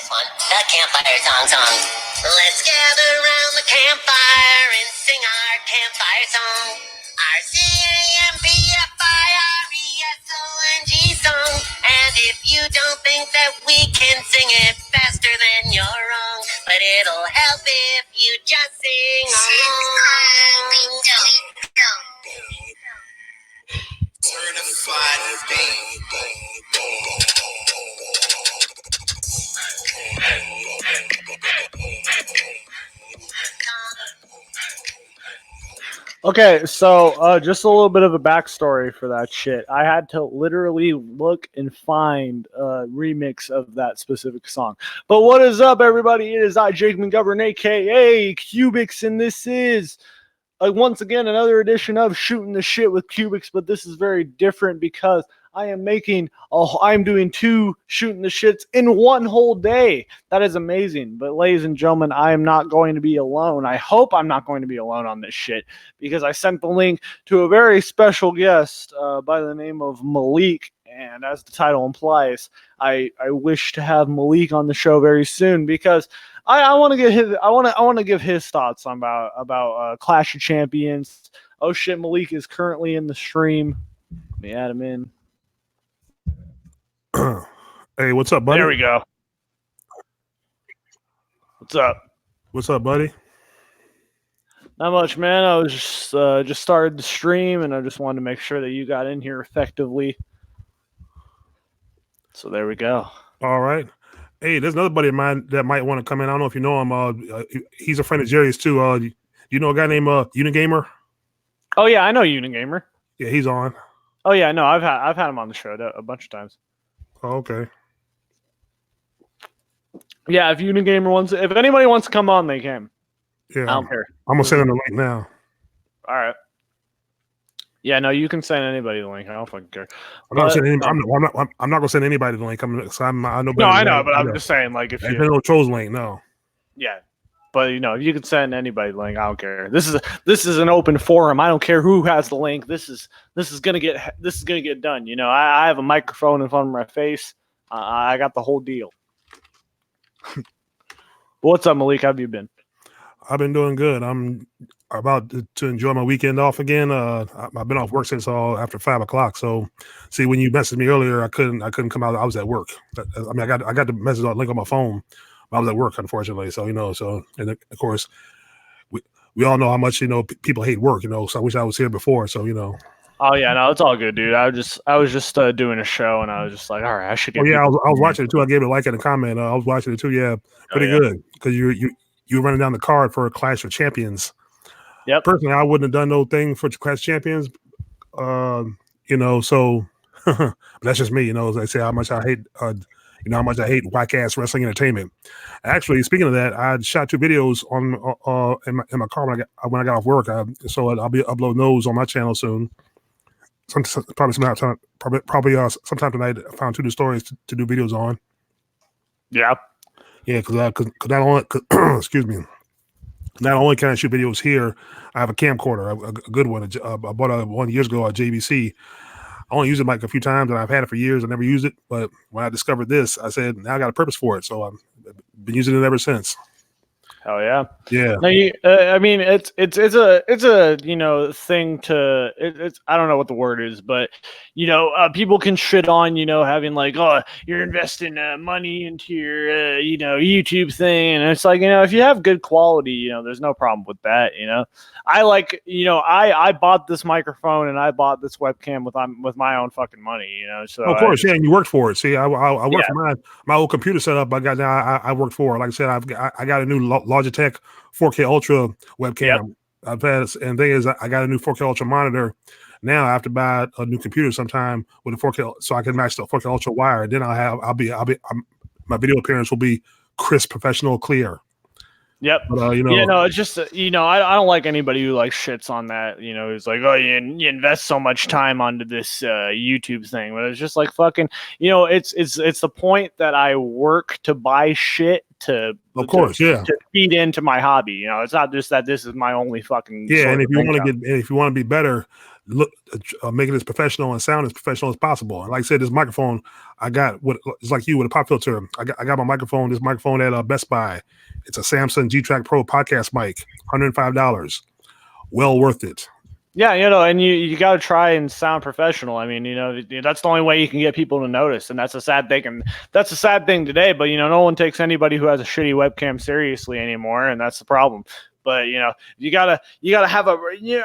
one, the campfire song. Let's gather around the campfire and sing our campfire song. Our CAMPFIRESONG song. And if you don't think that we can sing it faster, then you're wrong. But it'll help if you just sing along. Certified Okay, so just a little bit of a backstory for that shit. I had to literally look and find a remix of that specific song. But what is up, everybody? It is I, Jake McGovern, a.k.a. Cubics, and this is, once again, another edition of Shooting the Shit with Cubics, but this is very different because I'm doing 2 Shooting the Shits in one whole day. That is amazing. But ladies and gentlemen, I am not going to be alone. I hope I'm not going to be alone on this shit because I sent the link to a very special guest by the name of Malik. And as the title implies, I wish to have Malik on the show very soon because I want to give his thoughts about Clash of Champions. Oh shit, Malik is currently in the stream. Let me add him in. Hey, what's up, buddy? There we go. What's up? What's up, buddy? Not much, man. I was just started the stream, and I just wanted to make sure that you got in here effectively. So there we go. All right. Hey, there's another buddy of mine that might want to come in. I don't know if you know him. He's a friend of Jerry's too. You know a guy named Unagamer? Oh yeah, I know Unagamer. Yeah, he's on. Oh yeah, no, I've had him on the show a bunch of times. Oh, okay. Yeah, if anybody wants to come on, they can. Yeah, I don't care. I'm gonna send him the link now. All right. Yeah, no, you can send anybody the link. I don't fucking care. I'm not gonna send anybody the link. I know better. No, I know, but I'm just saying, like, if you no trolls link, no. Yeah, but if you can send anybody the link, I don't care. This is an open forum. I don't care who has the link. This is gonna get done. I have a microphone in front of my face. I got the whole deal. What's up, Malik? How have you been? I've been doing good. I'm about to enjoy my weekend off again. I've been off work since after 5 o'clock. So, see, when you messaged me earlier, I couldn't come out. I was at work. I mean, I got the message link on my phone. I was at work, unfortunately. So, and of course, we all know how much people hate work. So I wish I was here before. So, Oh yeah, no, it's all good, dude. I was just doing a show, and I was just like, all right, I should get. Oh yeah, I was watching it too. I gave it a like and a comment. I was watching it too. Yeah, pretty good because you're running down the card for a Clash of Champions. Yep. Personally, I wouldn't have done no thing for Clash of Champions. So that's just me. As I say, how much I hate. How much I hate whack ass wrestling entertainment. Actually, speaking of that, I shot 2 videos on in my car when I got off work. So I'll be uploading those on my channel soon. Probably sometime tonight. I found 2 new stories to do videos on. Yeah. Yeah, because not only excuse me, not only can I shoot videos here, I have a camcorder, a good one. I bought one years ago at JVC. I only used it like a few times, and I've had it for years. I never used it, but when I discovered this, I said, now I got a purpose for it. So I've been using it ever since. Hell yeah. Yeah. No, I mean, it's a thing to it's I don't know what the word is, but people can shit on having like, oh, you're investing money into your YouTube thing, and it's like, if you have good quality, there's no problem with that. I like I bought this microphone and I bought this webcam with my own fucking money. So of course, and you worked for it. See, I worked for my old computer setup. I worked for it. Like I said, I got a new Logitech 4K Ultra webcam. I've had, and thing is, I got a new 4K Ultra monitor. Now I have to buy a new computer sometime with a 4K, so I can match the 4K Ultra wire. Then my video appearance will be crisp, professional, clear. Yep. But, it's just, I don't like anybody who like shits on that, who's like, oh, you invest so much time onto this YouTube thing. But it's just like fucking, it's the point that I work to buy shit to feed into my hobby. It's not just that this is my only fucking. Yeah. And if you want to be better, look, make it as professional and sound as professional as possible. And like I said, this microphone I got, it's like you with a pop filter. I got my microphone. This microphone at Best Buy. It's a Samsung G-Track Pro podcast mic, $105. Well worth it. Yeah, and you got to try and sound professional. I mean, that's the only way you can get people to notice, and that's a sad thing. And that's a sad thing today. But no one takes anybody who has a shitty webcam seriously anymore, and that's the problem. But you gotta have a.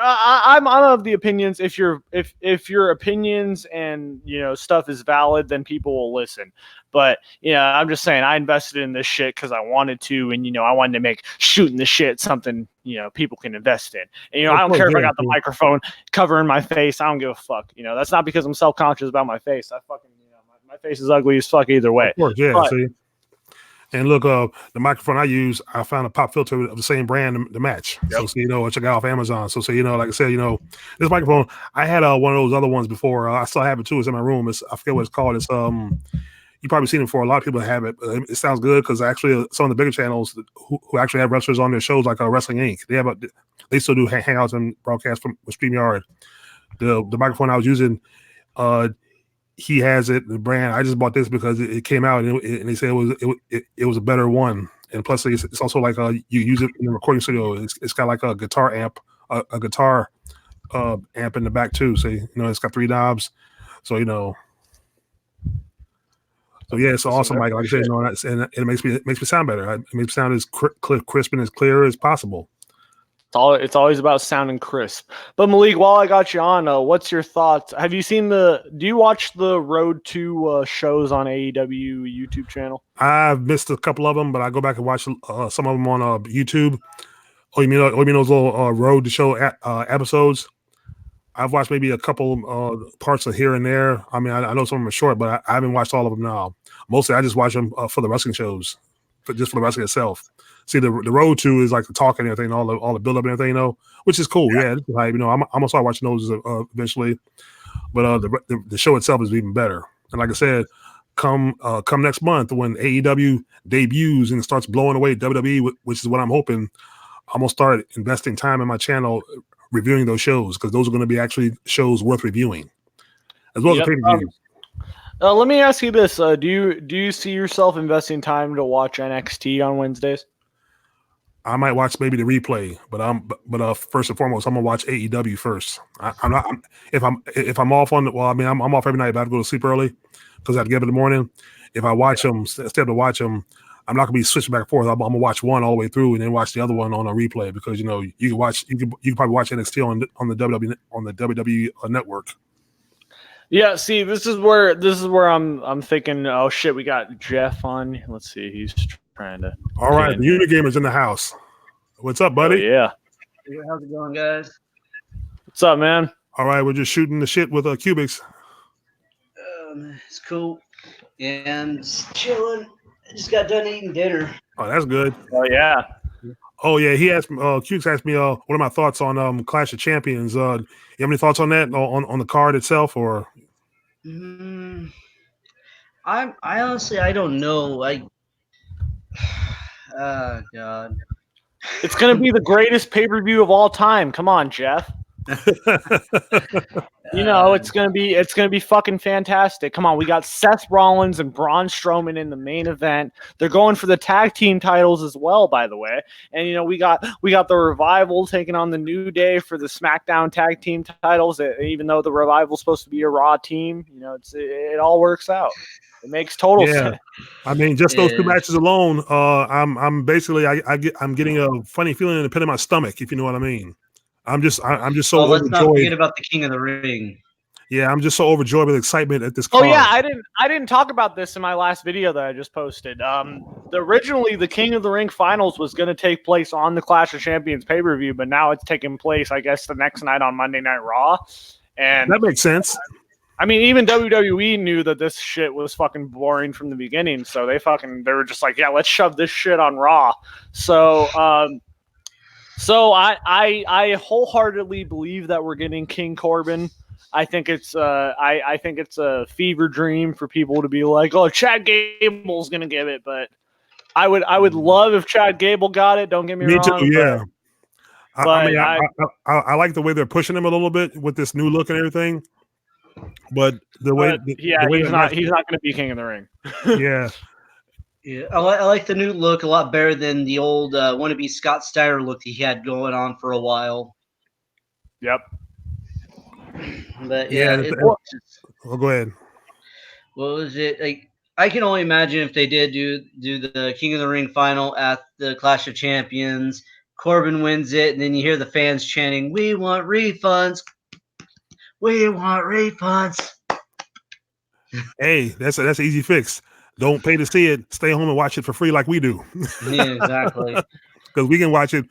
I'm of the opinions if your opinions and stuff is valid, then people will listen. But I'm just saying I invested in this shit because I wanted to, and I wanted to make shooting the shit something people can invest in. And I don't care if I got the microphone covering my face. I don't give a fuck. That's not because I'm self-conscious about my face. I fucking my face is ugly as fuck either way. Of course, yeah. But, see. And look, the microphone I use, I found a pop filter of the same brand to match. Yep. So, check it out off Amazon. So, like I said, this microphone, I had one of those other ones before. I still have it too. It's in my room. I forget what it's called. It's you probably seen it before. A lot of people have it. It sounds good because actually some of the bigger channels who actually have wrestlers on their shows, like Wrestling Inc., they still do hangouts and broadcasts with StreamYard. The microphone I was using, he has it. The brand I just bought this because it came out and they said it was a better one. And plus, it's also like you use it in the recording studio. It's got like a guitar amp, a guitar amp in the back too. So it's got 3 knobs. So So yeah, it's awesome, Mike. Like I said, and it makes me sound better. It makes me sound as crisp and as clear as possible. It's always about sounding crisp. But Malik, while I got you on, what's your thoughts? Have you seen do you watch the Road to shows on AEW YouTube channel? I've missed a couple of them, but I go back and watch some of them on YouTube. Oh, you mean those little Road to Show episodes? I've watched maybe a couple parts of here and there. I mean, I know some of them are short, but I haven't watched all of them now. Mostly, I just watch them for the wrestling shows, just for the wrestling itself. See, the Road to is like the talk and everything, all the build up and everything, which is cool. Yeah, I'm gonna start watching those eventually. But the show itself is even better. And like I said, come next month when AEW debuts and starts blowing away WWE, which is what I'm hoping, I'm gonna start investing time in my channel reviewing those shows because those are going to be actually shows worth reviewing, as well as pay-per-views. Let me ask you this: do you see yourself investing time to watch NXT on Wednesdays? I might watch maybe the replay, but first and foremost, I'm gonna watch AEW first. If I'm off on I'm off every night, but I have to go to sleep early because I have to get up in the morning. If I watch them, instead of watch them, I'm not gonna be switching back and forth. I'm gonna watch one all the way through and then watch the other one on a replay because you can probably watch NXT on the WWE network. Yeah, see, this is where I'm thinking. Oh shit, we got Jeff on. Let's see, he's trying to. All right, the Unagamer's in the house. What's up, buddy? Oh, yeah. How's it going, guys? What's up, man? All right, we're just shooting the shit with Cubics. It's cool. And just chilling. I just got done eating dinner. Oh, that's good. Oh yeah. Oh yeah. He asked me. Cubics asked me. What are my thoughts on Clash of Champions? You have any thoughts on that on the card itself, or? I honestly don't know. God. It's gonna be the greatest pay-per-view of all time. Come on, Jeff. It's gonna be fucking fantastic. Come on, we got Seth Rollins and Braun Strowman in the main event. They're going for the tag team titles as well, by the way. And we got the Revival taking on the New Day for the SmackDown tag team titles. Even though the Revival's supposed to be a Raw team, it all works out. It makes total sense. I mean, just those 2 matches alone, I'm basically I'm getting a funny feeling in the pit of my stomach, if you know what I mean. I'm just so overjoyed. Let's not forget about the King of the Ring. Yeah, I'm just so overjoyed with excitement at this. Oh yeah, I didn't talk about this in my last video that I just posted. Originally the King of the Ring finals was going to take place on the Clash of Champions pay-per-view, but now it's taking place, I guess, the next night on Monday Night Raw. And that makes sense. I mean, even WWE knew that this shit was fucking boring from the beginning, so they were just like, yeah, let's shove this shit on Raw. So I wholeheartedly believe that we're getting King Corbin. I think it's a fever dream for people to be like, oh, Chad Gable's gonna give it, but I would love if Chad Gable got it. Don't get me wrong. Me too. Yeah. I like the way they're pushing him a little bit with this new look and everything. But the way he's not going to be King of the Ring. Yeah. Yeah, I like the new look a lot better than the old wannabe Scott Steiner look that he had going on for a while. Yep. But go ahead. What was it like? I can only imagine if they did do the King of the Ring final at the Clash of Champions. Corbin wins it, and then you hear the fans chanting, "We want refunds! We want refunds!" Hey, that's an easy fix. Don't pay to see it. Stay home and watch it for free, like we do. Yeah, exactly. Because we can watch it.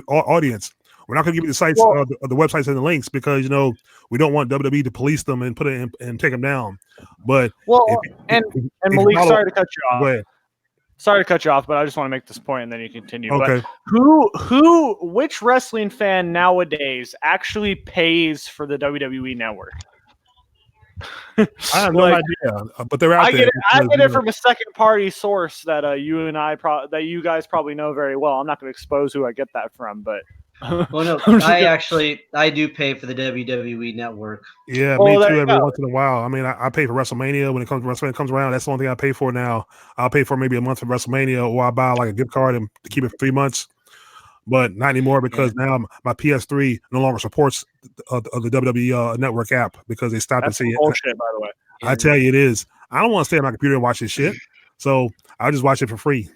Audience. We're not going to give you the sites, the websites, and the links because we don't want WWE to police them and put it in, and take them down. But Malik, sorry to cut you off. Go ahead. Sorry to cut you off, but I just want to make this point and then you continue. Okay. But which wrestling fan nowadays actually pays for the WWE network? I have no idea, but they're out there. I get it from a second party source that you guys probably know very well. I'm not going to expose who I get that from, but well, no, I do pay for the WWE network. Yeah, me too. Every once in a while. I mean, I pay for WrestleMania when WrestleMania comes around. That's the only thing I pay for now. I'll pay for maybe a month of WrestleMania, or I buy like a gift card and to keep it for 3 months. But not anymore because now my PS3 no longer supports the WWE network app because they stopped and say bullshit. By the way, I tell you, it is. I don't want to stay on my computer and watch this shit, so I'll just watch it for free.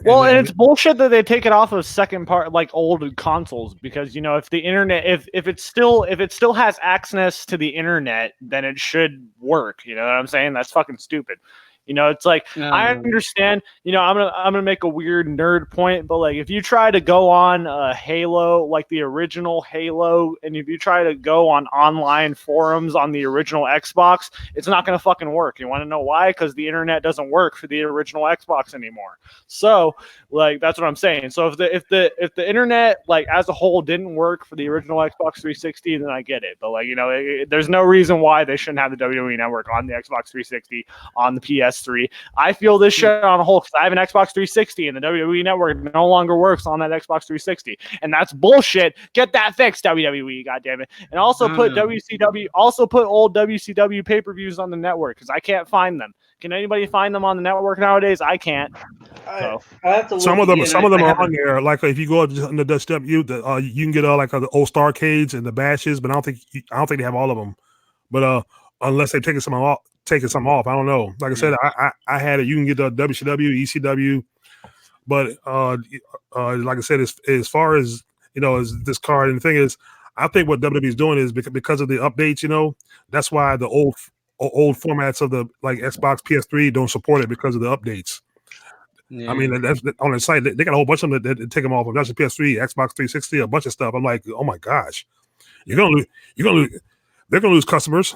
Well, and it's bullshit that they take it off of second part, like old consoles, because if the internet, if it still has access to the internet, then it should work. You know what I'm saying? That's fucking stupid. It's like I understand. I'm gonna make a weird nerd point, but like if you try to go on Halo, like the original Halo, and if you try to go on online forums on the original Xbox, it's not gonna fucking work. You want to know why? Because the internet doesn't work for the original Xbox anymore. So like that's what I'm saying. So if the internet like as a whole didn't work for the original Xbox 360, then I get it. But like there's no reason why they shouldn't have the WWE network on the Xbox 360 on the PS3. I feel this shit on a whole because I have an Xbox 360 and the WWE network no longer works on that Xbox 360, and that's bullshit. Get that fixed, WWE, goddammit. And also put old WCW pay-per-views on the network because I can't find them. Can anybody find them on the network nowadays? I can't. So I have to look some of them are on there. Like if you go up to the WCW, you can get like the old Starcades and the Bashes, but I don't think they have all of them. But unless they've taken some off. I don't know. Like I said, I had it. You can get the WCW, ECW, but like I said, as far as as this card, and the thing is, I think what WWE is doing is because of the updates. That's why the old formats of the like Xbox, PS3 don't support it because of the updates. Yeah. I mean, that's on the site. They got a whole bunch of them that take them off of. That's the PS3, Xbox 360, a bunch of stuff. I'm like, oh my gosh, you're gonna lose. They're gonna lose customers.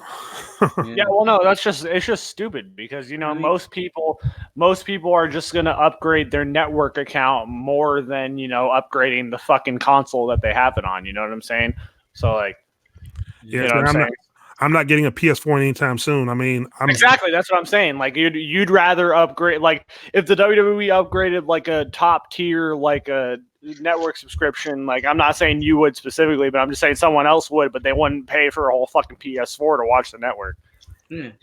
Yeah, well, no, it's just stupid because most people are just gonna upgrade their network account more than upgrading the fucking console that they have it on. You know what I'm saying? So like, I'm not getting a PS4 anytime soon. I mean, exactly that's what I'm saying. Like you'd rather upgrade, like if the WWE upgraded like a top tier like a network subscription, like I'm not saying you would specifically, but I'm just saying someone else would, but they wouldn't pay for a whole fucking PS4 to watch the network. I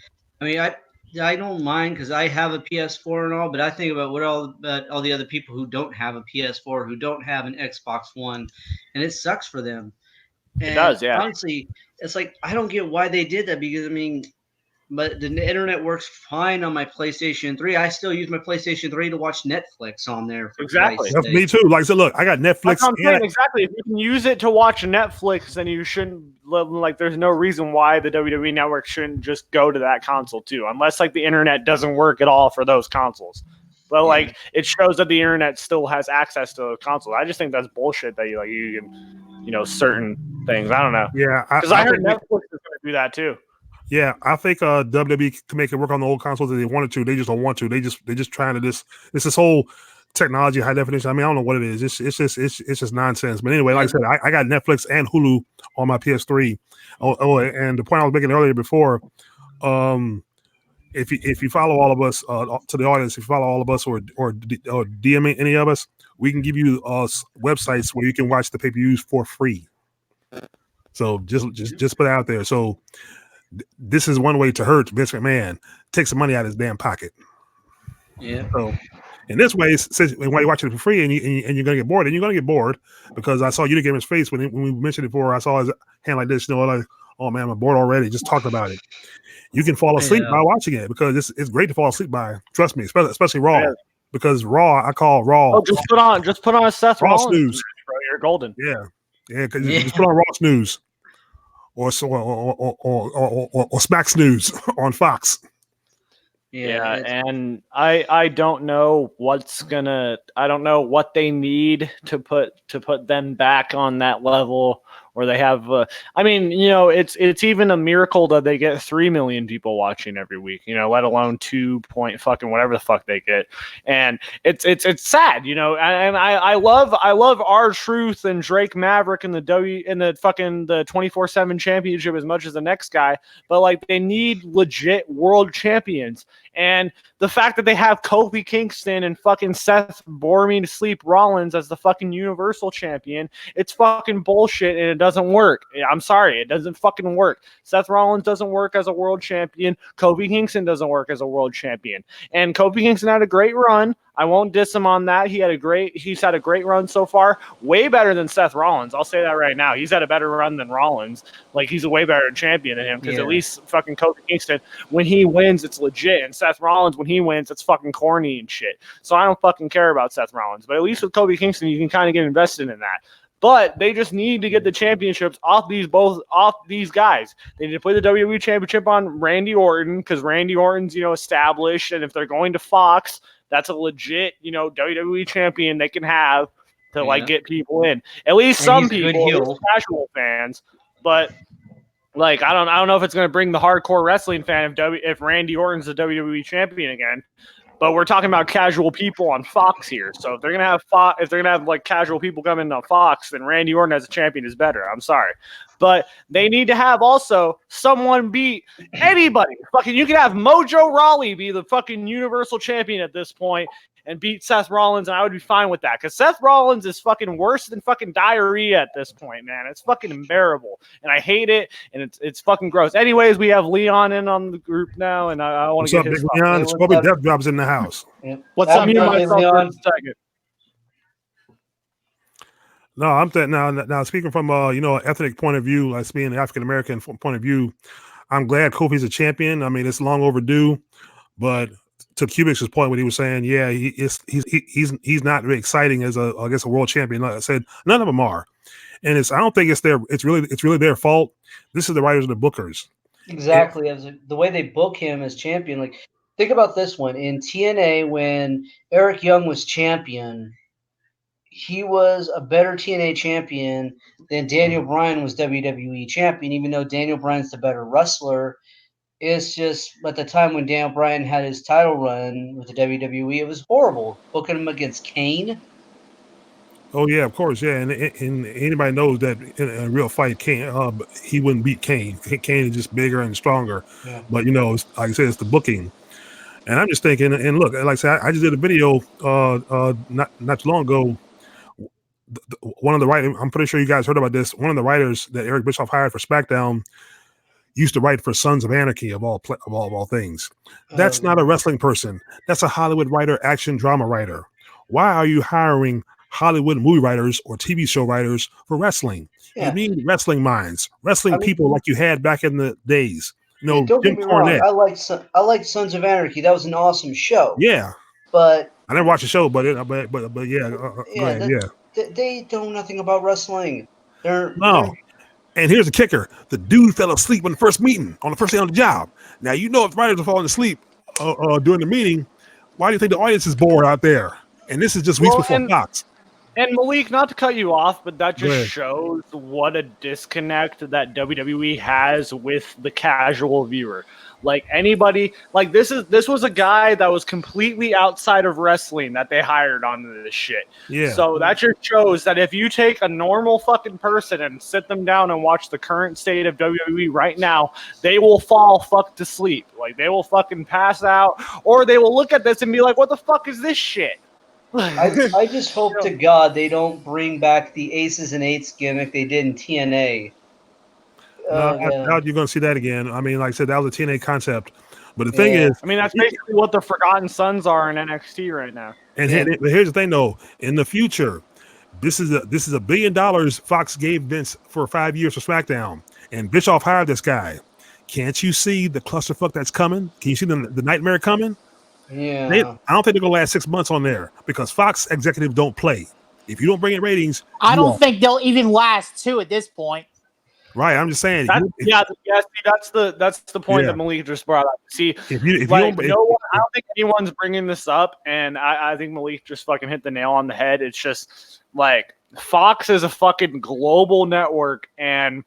mean, I don't mind because I have a PS4 and all, but I think about all the other people who don't have a PS4, who don't have an Xbox One, and it sucks for them. And it does, yeah. Honestly, it's like I don't get why they did that because I mean, but the internet works fine on my PlayStation 3. I still use my PlayStation 3 to watch Netflix on there. Exactly. That's me too. Like I said, look, I got Netflix. That's what I'm saying. Exactly. If you can use it to watch Netflix, then you shouldn't. Like, there's no reason why the WWE network shouldn't just go to that console too, unless like the internet doesn't work at all for those consoles. But like, it shows that the internet still has access to those consoles. I just think that's bullshit that you can, certain things. I don't know. Yeah, because I heard Netflix is going to do that too. Yeah, I think WWE can make it work on the old consoles if they wanted to. They just don't want to. They're just trying to it's this whole technology high definition. I mean, I don't know what it is. It's just nonsense. But anyway, like I said, I got Netflix and Hulu on my PS3. And the point I was making earlier before, if you follow all of us to the audience, if you follow all of us or DM any of us, we can give you websites where you can watch the pay-per-views for free. So just put it out there. So this is one way to hurt Vince McMahon. Take some money out of his damn pocket. Yeah. So in this way, since while you're watching it for free and you're gonna get bored, and you're gonna get bored because I saw Unagamer's face when we mentioned it before. I saw his hand like this, like, oh man, I'm bored already. Just talking about it. You can fall asleep by watching it because it's great to fall asleep by. Trust me, especially Raw. Yeah. Because Raw, I call Raw. Oh, just put on a Seth Raw Rollins snooze. Bro, you're golden. Yeah, because just put on Raw snooze, or Smack snooze on Fox. Yeah, and I don't know I don't know what they need to put them back on that level where they have I mean, it's even a miracle that they get 3 million people watching every week, let alone 2 point fucking whatever the fuck they get. And it's sad, and I love R-Truth and Drake Maverick and the 24/7 championship as much as the next guy, but like they need legit world champions. And the fact that they have Kofi Kingston and fucking Seth bore me to sleep Rollins as the fucking Universal Champion, it's fucking bullshit and it doesn't work. I'm sorry, it doesn't fucking work. Seth Rollins doesn't work as a world champion. Kofi Kingston doesn't work as a world champion. And Kofi Kingston had a great run. I won't diss him on that. He's had a great run so far. Way better than Seth Rollins. I'll say that right now. He's had a better run than Rollins. Like, he's a way better champion than him because at least fucking Kofi Kingston, when he wins, it's legit. And Seth Rollins, when he wins, it's fucking corny and shit. So I don't fucking care about Seth Rollins. But at least with Kofi Kingston, you can kind of get invested in that. But they just need to get the championships off these guys. They need to put the WWE Championship on Randy Orton because Randy Orton's, established. And if they're going to Fox, that's a legit, WWE champion they can have to get people in. At least some people, casual fans. But like, I don't know if it's going to bring the hardcore wrestling fan if Randy Orton's the WWE champion again. But we're talking about casual people on Fox here. So if they're gonna have like casual people coming on Fox, then Randy Orton as a champion is better. I'm sorry. But they need to have also someone beat anybody. Fucking, you can have Mojo Rawley be the fucking Universal Champion at this point and beat Seth Rollins, and I would be fine with that. Because Seth Rollins is fucking worse than fucking diarrhea at this point, man. It's fucking unbearable. And I hate it, and it's fucking gross. Anyways, we have Leon in on the group now, and I want to get his thoughts. Leon? It's probably Death Drops in the house. Yeah. What's up, Leon? No, I'm now speaking from ethnic point of view, like being an African American point of view. I'm glad Kofi's a champion. I mean, it's long overdue, but to Kubik's point, when he was saying, yeah, he's not very exciting as a world champion. Like I said, none of them are, and I don't think it's really their fault. This is the writers and the bookers. Exactly, as the way they book him as champion. Like, think about this one in TNA when Eric Young was champion. He was a better TNA champion than Daniel Bryan was WWE champion, even though Daniel Bryan's the better wrestler. It's just at the time when Daniel Bryan had his title run with the WWE, it was horrible. Booking him against Kane. Oh yeah, of course, yeah, and anybody knows that in a real fight, Kane, he wouldn't beat Kane. Kane is just bigger and stronger. Yeah. But like I said, it's the booking. And I'm just thinking, and look, like I said, I just did a video not too long ago. One of the writers, I'm pretty sure you guys heard about this. One of the writers that Eric Bischoff hired for SmackDown used to write for Sons of Anarchy of all things. That's not a wrestling person. That's a Hollywood writer, action drama writer. Why are you hiring Hollywood movie writers or TV show writers for wrestling? Yeah. You need wrestling minds, people like you had back in the days. Don't get me wrong. I like Sons of Anarchy. That was an awesome show. Yeah, but I never watched the show, but they know nothing about wrestling. And here's the kicker. The dude fell asleep on the first meeting, on the first day on the job. Now, if the writers are falling asleep during the meeting, why do you think the audience is bored out there? And this is just weeks before Fox. And Malik, not to cut you off, but that just shows what a disconnect that WWE has with the casual viewer. Like anybody, like this was a guy that was completely outside of wrestling that they hired onto this shit. Yeah. So that just shows that if you take a normal fucking person and sit them down and watch the current state of WWE right now, they will fall to sleep. Like they will fucking pass out, or they will look at this and be like, "What the fuck is this shit?" I just hope to God they don't bring back the Aces and Eights gimmick they did in TNA. No, Oh, I God. doubt you're going to see that again. I mean, like I said, that was a TNA concept. But the thing is, I mean, that's basically what the Forgotten Sons are in NXT right now. and here's the thing, though. In the future, this is $1 billion Fox gave Vince for 5 years for SmackDown, and Bischoff hired this guy. Can't you see the clusterfuck that's coming? Can you see the nightmare coming? Yeah. I don't think they're gonna last 6 months on there because Fox executives don't play. If you don't bring in ratings, I don't think they'll even last 2 at this point. Right, I'm just saying. See, that's the point that Malik just brought up. See, if you like, don't, I don't think anyone's bringing this up, and I think Malik just fucking hit the nail on the head. It's just like Fox is a fucking global network, and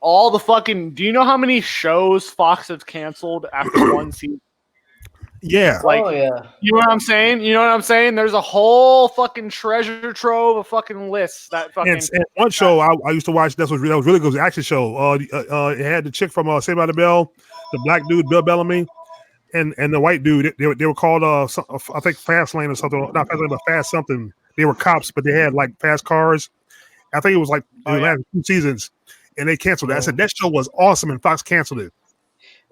all the fucking. Do you know how many shows Fox has canceled after one season? Yeah. Like, oh yeah. You know what I'm saying? You know what I'm saying? There's a whole fucking treasure trove of fucking lists that fucking. And one show I used to watch that was really good. It was an action show. It had the chick from Saved by the Bell, the black dude Bill Bellamy, and the white dude. They were called I think Fast Lane or something. Not Fast Lane, but Fast something. They were cops, but they had like fast cars. I think it was like the last 2 seasons, and they canceled it. I said that show was awesome, and Fox canceled it.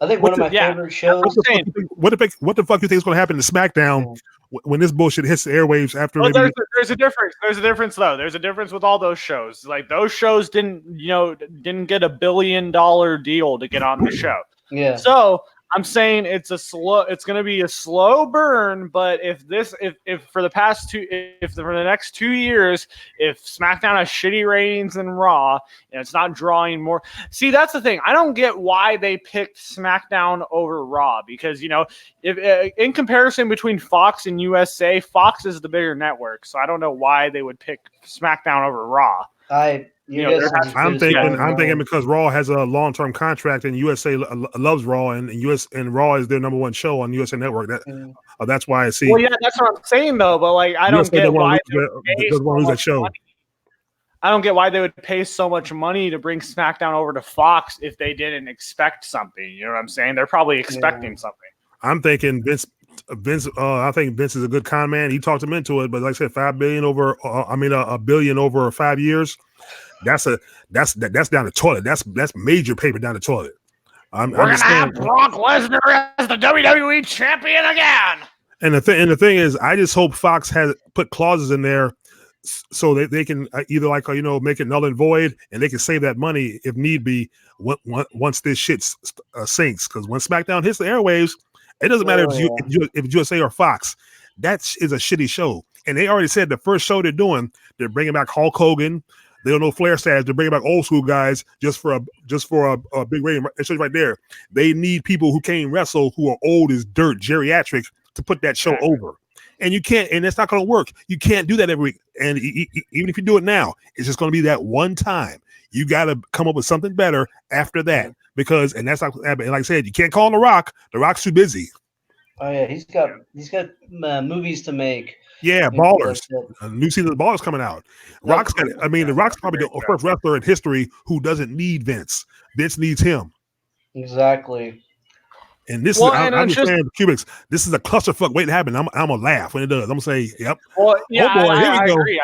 I think one of my favorite shows. What the fuck you think is going to happen to SmackDown when this bullshit hits the airwaves after? There's a difference. There's a difference though. There's a difference with all those shows. Like those shows didn't get $1 billion deal to get on the show. Yeah. So I'm saying it's going to be a slow burn, but if for the next 2 years, if SmackDown has shitty ratings than Raw and it's not drawing more, see, that's the thing. I don't get why they picked SmackDown over Raw because, if in comparison between Fox and USA, Fox is the bigger network. So I don't know why they would pick SmackDown over Raw. I'm thinking because Raw has a long-term contract and USA loves Raw and Raw is their number one show on USA Network. That's why I see. Well, yeah, that's what I'm saying though. But like, I don't get why I don't get why they would pay so much money to bring SmackDown over to Fox if they didn't expect something. You know what I'm saying? They're probably expecting something. I'm thinking Vince. I think Vince is a good con man. He talked him into it, but like I said, $1 billion over 5 years. That's down the toilet. That's major paper down the toilet. We're gonna have Brock Lesnar as the WWE champion again. And the thing is, I just hope Fox has put clauses in there so that they can either make it null and void, and they can save that money if need be once this shit sinks. Because when SmackDown hits the airwaves, it doesn't matter if it's USA or Fox. That is a shitty show. And they already said the first show they're bringing back Hulk Hogan. They don't know Flair status. They're bringing back old school guys just for a big rating. It shows right there. They need people who can't wrestle, who are old as dirt, geriatric, to put that show over. And you can't, and it's not going to work. You can't do that every week. And even if you do it now, it's just going to be that one time. You got to come up with something better after that and that's not. And like I said, you can't call on The Rock. The Rock's too busy. Oh yeah, he's got movies to make. Yeah, Ballers. A new season of Ballers coming out. The Rock's probably the first wrestler in history who doesn't need Vince. Vince needs him. Exactly. And this I'm just saying, Cubics, this is a clusterfuck waiting to happen. I'm gonna laugh when it does. I'm gonna say, yep. Well, yeah, oh boy, I agree.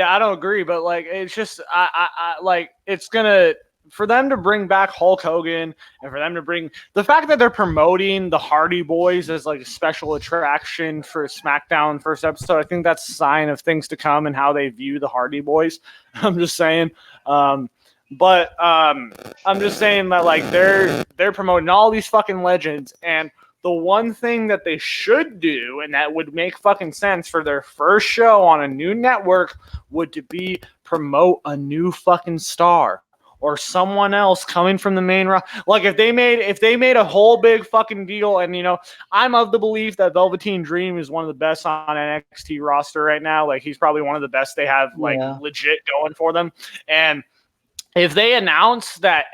I don't agree, but like it's just I like it's gonna for them to bring back Hulk Hogan and for them to bring the fact that they're promoting the Hardy Boys as like a special attraction for SmackDown first episode, I think that's a sign of things to come and how they view the Hardy Boys. I'm just saying. But I'm just saying that like they're promoting all these fucking legends, and the one thing that they should do, and that would make fucking sense for their first show on a new network, would to be promote a new fucking star or someone else coming from the main roster. Like if they made a whole big fucking deal, and I'm of the belief that Velveteen Dream is one of the best on NXT roster right now. Like he's probably one of the best they have legit going for them, and if they announce that,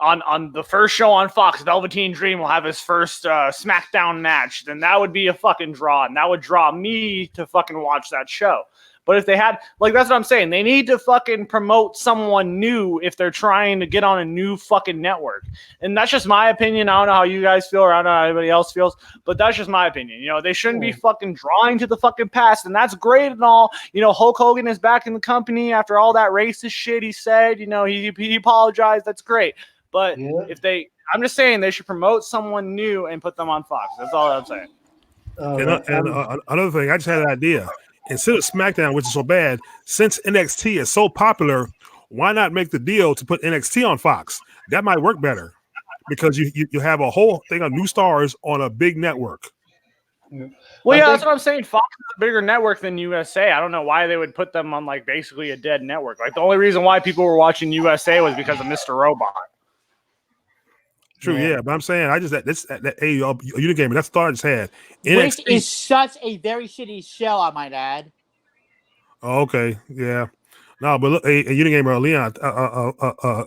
on the first show on Fox, Velveteen Dream will have his first SmackDown match, then that would be a fucking draw, and that would draw me to fucking watch that show. But if they had, like, that's what I'm saying. They need to fucking promote someone new if they're trying to get on a new fucking network. And that's just my opinion. I don't know how you guys feel, or I don't know how anybody else feels, but that's just my opinion. You know, they shouldn't be fucking drawing to the fucking past, and that's great and all. You know, Hulk Hogan is back in the company after all that racist shit he said. You know, he apologized. That's great. But if they, I'm just saying they should promote someone new and put them on Fox. That's all I'm saying. Another thing, I just had an idea. Instead of SmackDown, which is so bad, since NXT is so popular, why not make the deal to put NXT on Fox? That might work better because you have a whole thing of new stars on a big network. Well, yeah, that's what I'm saying. Fox is a bigger network than USA. I don't know why they would put them on like basically a dead network. Like the only reason why people were watching USA was because of Mr. Robot. True, yeah, but I'm saying I just Unagamer. That's the thought I just had. Which is such a very shitty show, I might add. Oh, okay, yeah. No, but look, Unagamer, Leon,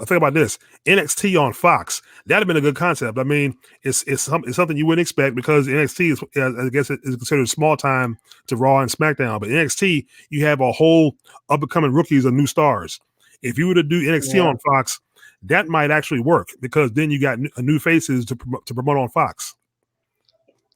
think about this. NXT on Fox. That'd have been a good concept. I mean, it's something you wouldn't expect because NXT is, I guess, it is considered small time to Raw and SmackDown. But NXT, you have a whole up and coming rookies of new stars. If you were to do NXT on Fox, that might actually work because then you got new faces to promote on Fox.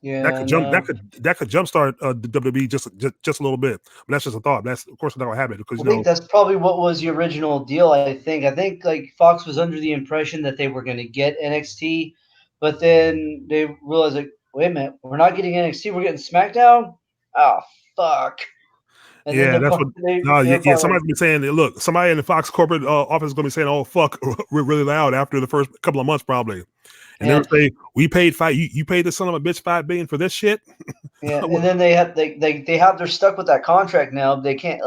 Yeah, that could jumpstart the WWE just a little bit. But that's just a thought. That's of course not gonna happen because I think that's probably what was the original deal. I think like Fox was under the impression that they were going to get NXT, but then they realized like, wait a minute, we're not getting NXT, we're getting SmackDown. Oh fuck. And that's what. Somebody's been saying that. Look, somebody in the Fox corporate office is going to be saying, "Oh fuck," really loud after the first couple of months, probably. And they'll say, "We paid you paid the son of a bitch $5 billion for this shit." Yeah, and then they're stuck with that contract now. They can't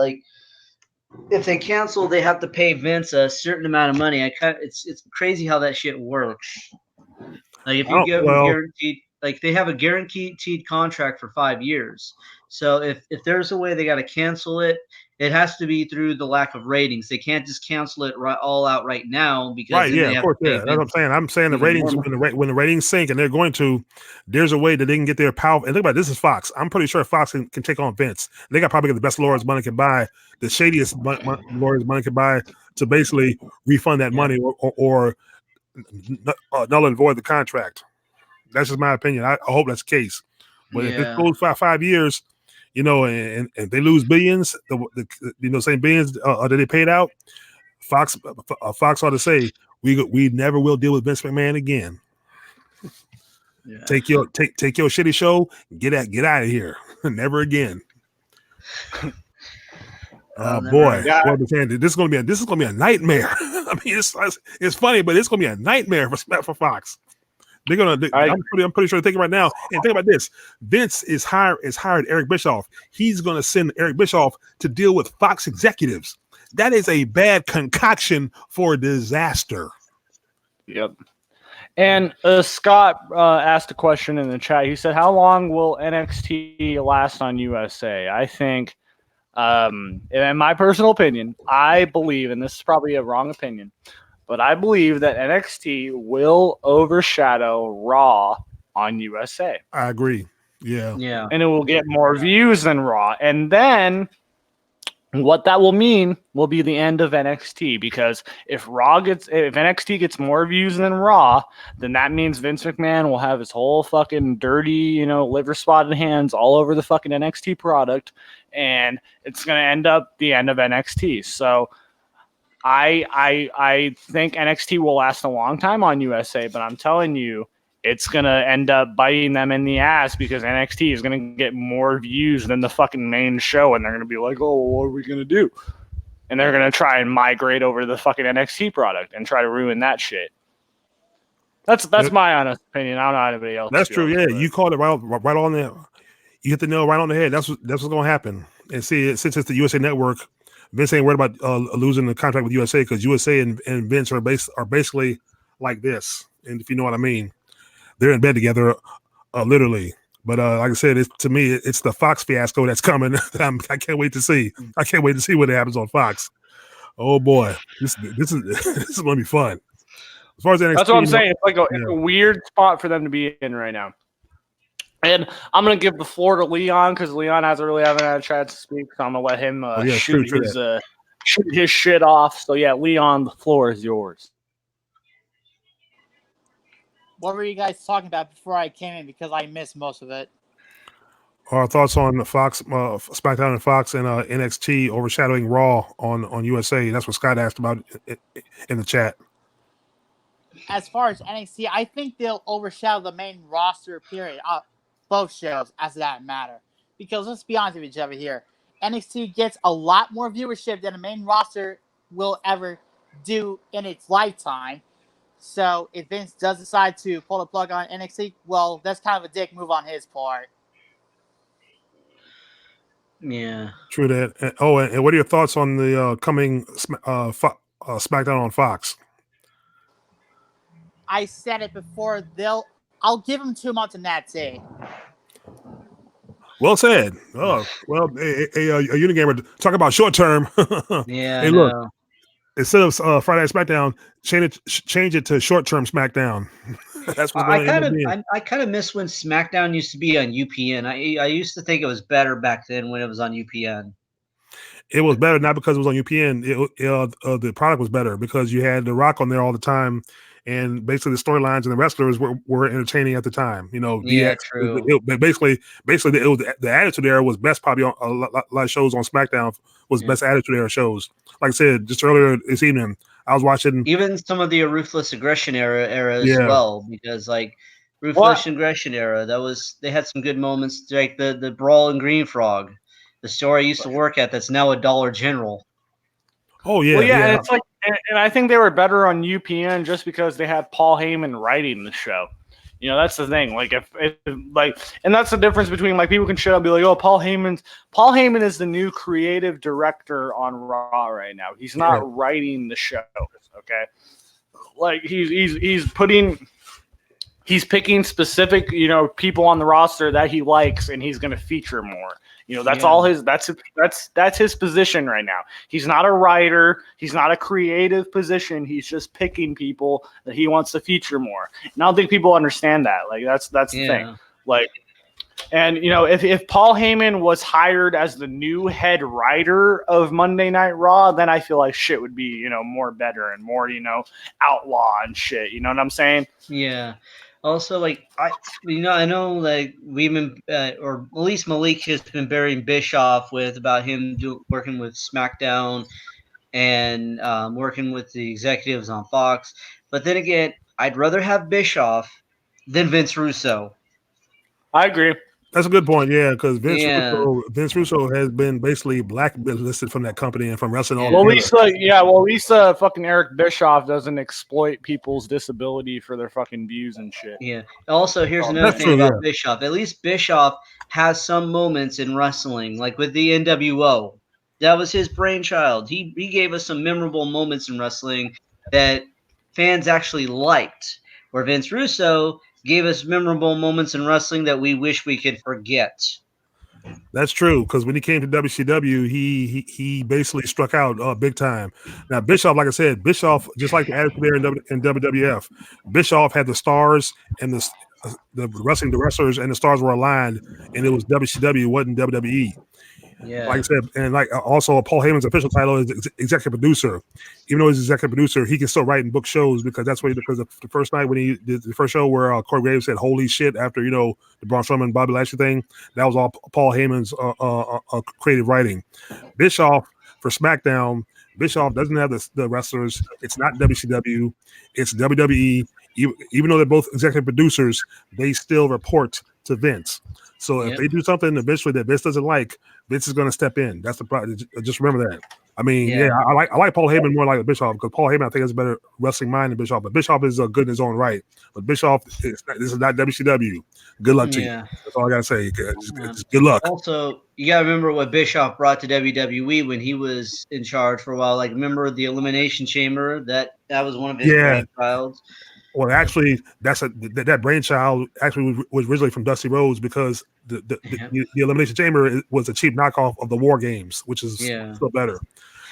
if they cancel, they have to pay Vince a certain amount of money. It's crazy how that shit works. Like if you give them guaranteed, like they have a guaranteed contract for 5 years. So if there's a way they got to cancel it, it has to be through the lack of ratings. They can't just cancel it all out right now because of course, that's what I'm saying. I'm saying the ratings when the ratings sink, and they're going to, there's a way that they can get their power. And think about it, this is Fox. I'm pretty sure Fox can take on Vince. They got probably the best lawyers money can buy, the shadiest lawyers money can buy to basically refund that money or null and void the contract. That's just my opinion. I hope that's the case. But if it goes 5 years, you know, and they lose billions, same billions that they paid out, Fox ought to say we never will deal with Vince McMahon again. Yeah. Take your shitty show, get out of here, never again. Boy, this is gonna be a nightmare. I mean, it's funny, but it's gonna be a nightmare for Fox. I'm pretty sure they're thinking right now. And think about this: Vince is hired Eric Bischoff. He's going to send Eric Bischoff to deal with Fox executives. That is a bad concoction for disaster. Yep. And Scott asked a question in the chat. He said, "How long will NXT last on USA?" I think, in my personal opinion, I believe, and this is probably a wrong opinion, but I believe that NXT will overshadow Raw on USA. I agree. Yeah. And it will get more views than Raw. And then what that will mean will be the end of NXT, because if NXT gets more views than Raw, then that means Vince McMahon will have his whole fucking dirty, liver spotted hands all over the fucking NXT product, and it's going to end up the end of NXT. So I think NXT will last a long time on USA, but I'm telling you, it's going to end up biting them in the ass because NXT is going to get more views than the fucking main show, and they're going to be like, oh, what are we going to do? And they're going to try and migrate over to the fucking NXT product and try to ruin that shit. That's my honest opinion. I don't know how anybody else. That's true, yeah. You called it right on there. You hit the nail right on the head. That's what's going to happen. And see, since it's the USA Network, Vince ain't worried about losing the contract with USA because USA and Vince are basically like this. And if you know what I mean, they're in bed together, literally. But like I said, to me, it's the Fox fiasco that's coming. I can't wait to see. I can't wait to see what happens on Fox. Oh boy, this is going to be fun. As far as NXT, that's what I'm saying. It's like a weird spot for them to be in right now. And I'm gonna give the floor to Leon because Leon hasn't really haven't had a chance to speak. So I'm gonna let him shoot his shit off. So yeah, Leon, the floor is yours. What were you guys talking about before I came in? Because I missed most of it. Our thoughts on the Fox, SmackDown and Fox, and NXT overshadowing Raw on USA. That's what Scott asked about in the chat. As far as NXT, I think they'll overshadow the main roster. Period. Both shows, as that matter. Because let's be honest with each other here, NXT gets a lot more viewership than the main roster will ever do in its lifetime. So if Vince does decide to pull the plug on NXT, well, that's kind of a dick move on his part. Yeah. True that. And what are your thoughts on the coming SmackDown on Fox? I said it before. I'll give them 2 months and that's it. Well said. Oh, well, a Unagamer, talk about short term. Yeah. Hey, look, instead of Friday SmackDown, change it to short term SmackDown. That's what's going to end up being. I kind of miss when SmackDown used to be on UPN. I used to think it was better back then when it was on UPN. It was better not because it was on UPN. The product was better because you had The Rock on there all the time, and basically the storylines and the wrestlers were entertaining at the time. You know, yeah, true. Basically, the Attitude Era was best probably on a lot of shows on SmackDown was best Attitude Era shows. Like I said just earlier this evening, I was watching even some of the Ruthless Aggression era as well, because like Ruthless Aggression era, they had some good moments, like the brawl in Green Frog, the store I used to work at that's now a Dollar General. Oh yeah, well, yeah. And it's like, and I think they were better on UPN just because they had Paul Heyman writing the show. You know, that's the thing. Like, if and that's the difference between like people can show up and be like, oh, Paul Heyman is the new creative director on Raw right now. He's not writing the show. Okay, like he's picking specific people on the roster that he likes, and he's going to feature more. That's all his. That's his position right now. He's not a writer. He's not a creative position. He's just picking people that he wants to feature more. And I don't think people understand that. Like that's the thing. Like, and if Paul Heyman was hired as the new head writer of Monday Night Raw, then I feel like shit would be more better and more outlaw and shit. You know what I'm saying? Yeah. Also, like I know, like we've been, or at least Malik has been burying Bischoff about him working with SmackDown and working with the executives on Fox. But then again, I'd rather have Bischoff than Vince Russo. I agree. That's a good point, because Vince Russo has been basically blacklisted from that company and from wrestling all. Well, at least fucking Eric Bischoff doesn't exploit people's disability for their fucking views and shit. Yeah. Also, here's another thing about Bischoff. At least Bischoff has some moments in wrestling, like with the NWO. That was his brainchild. He gave us some memorable moments in wrestling that fans actually liked. Where Vince Russo gave us memorable moments in wrestling that we wish we could forget. That's true, because when he came to WCW, he basically struck out big time. Now Bischoff, like I said, just like the Attitude Era in WWF, Bischoff had the stars and the wrestlers and the stars were aligned, and it was WCW, wasn't WWE. Yeah. Like I said, and like also Paul Heyman's official title is executive producer. Even though he's executive producer, he can still write and book shows because that's what because the first night when he did the first show where Corey Graves said "Holy shit" after the Braun Strowman Bobby Lashley thing, that was all Paul Heyman's creative writing. Bischoff for SmackDown, Bischoff doesn't have the wrestlers. It's not WCW, it's WWE. Even though they're both executive producers, they still report to Vince. So if they do something eventually that Vince doesn't like, Vince is going to step in. That's the problem. Just remember that. I mean, I like Paul Heyman more like Bischoff because Paul Heyman I think has a better wrestling mind than Bischoff. But Bischoff is good in his own right. But Bischoff, this is not WCW. Good luck to you. That's all I gotta say. Just good luck. Also, you gotta remember what Bischoff brought to WWE when he was in charge for a while. Like, remember the Elimination Chamber? That was one of his brainchilds. Well, actually, that brainchild actually was originally from Dusty Rhodes because the Elimination Chamber was a cheap knockoff of the War Games, which is still better.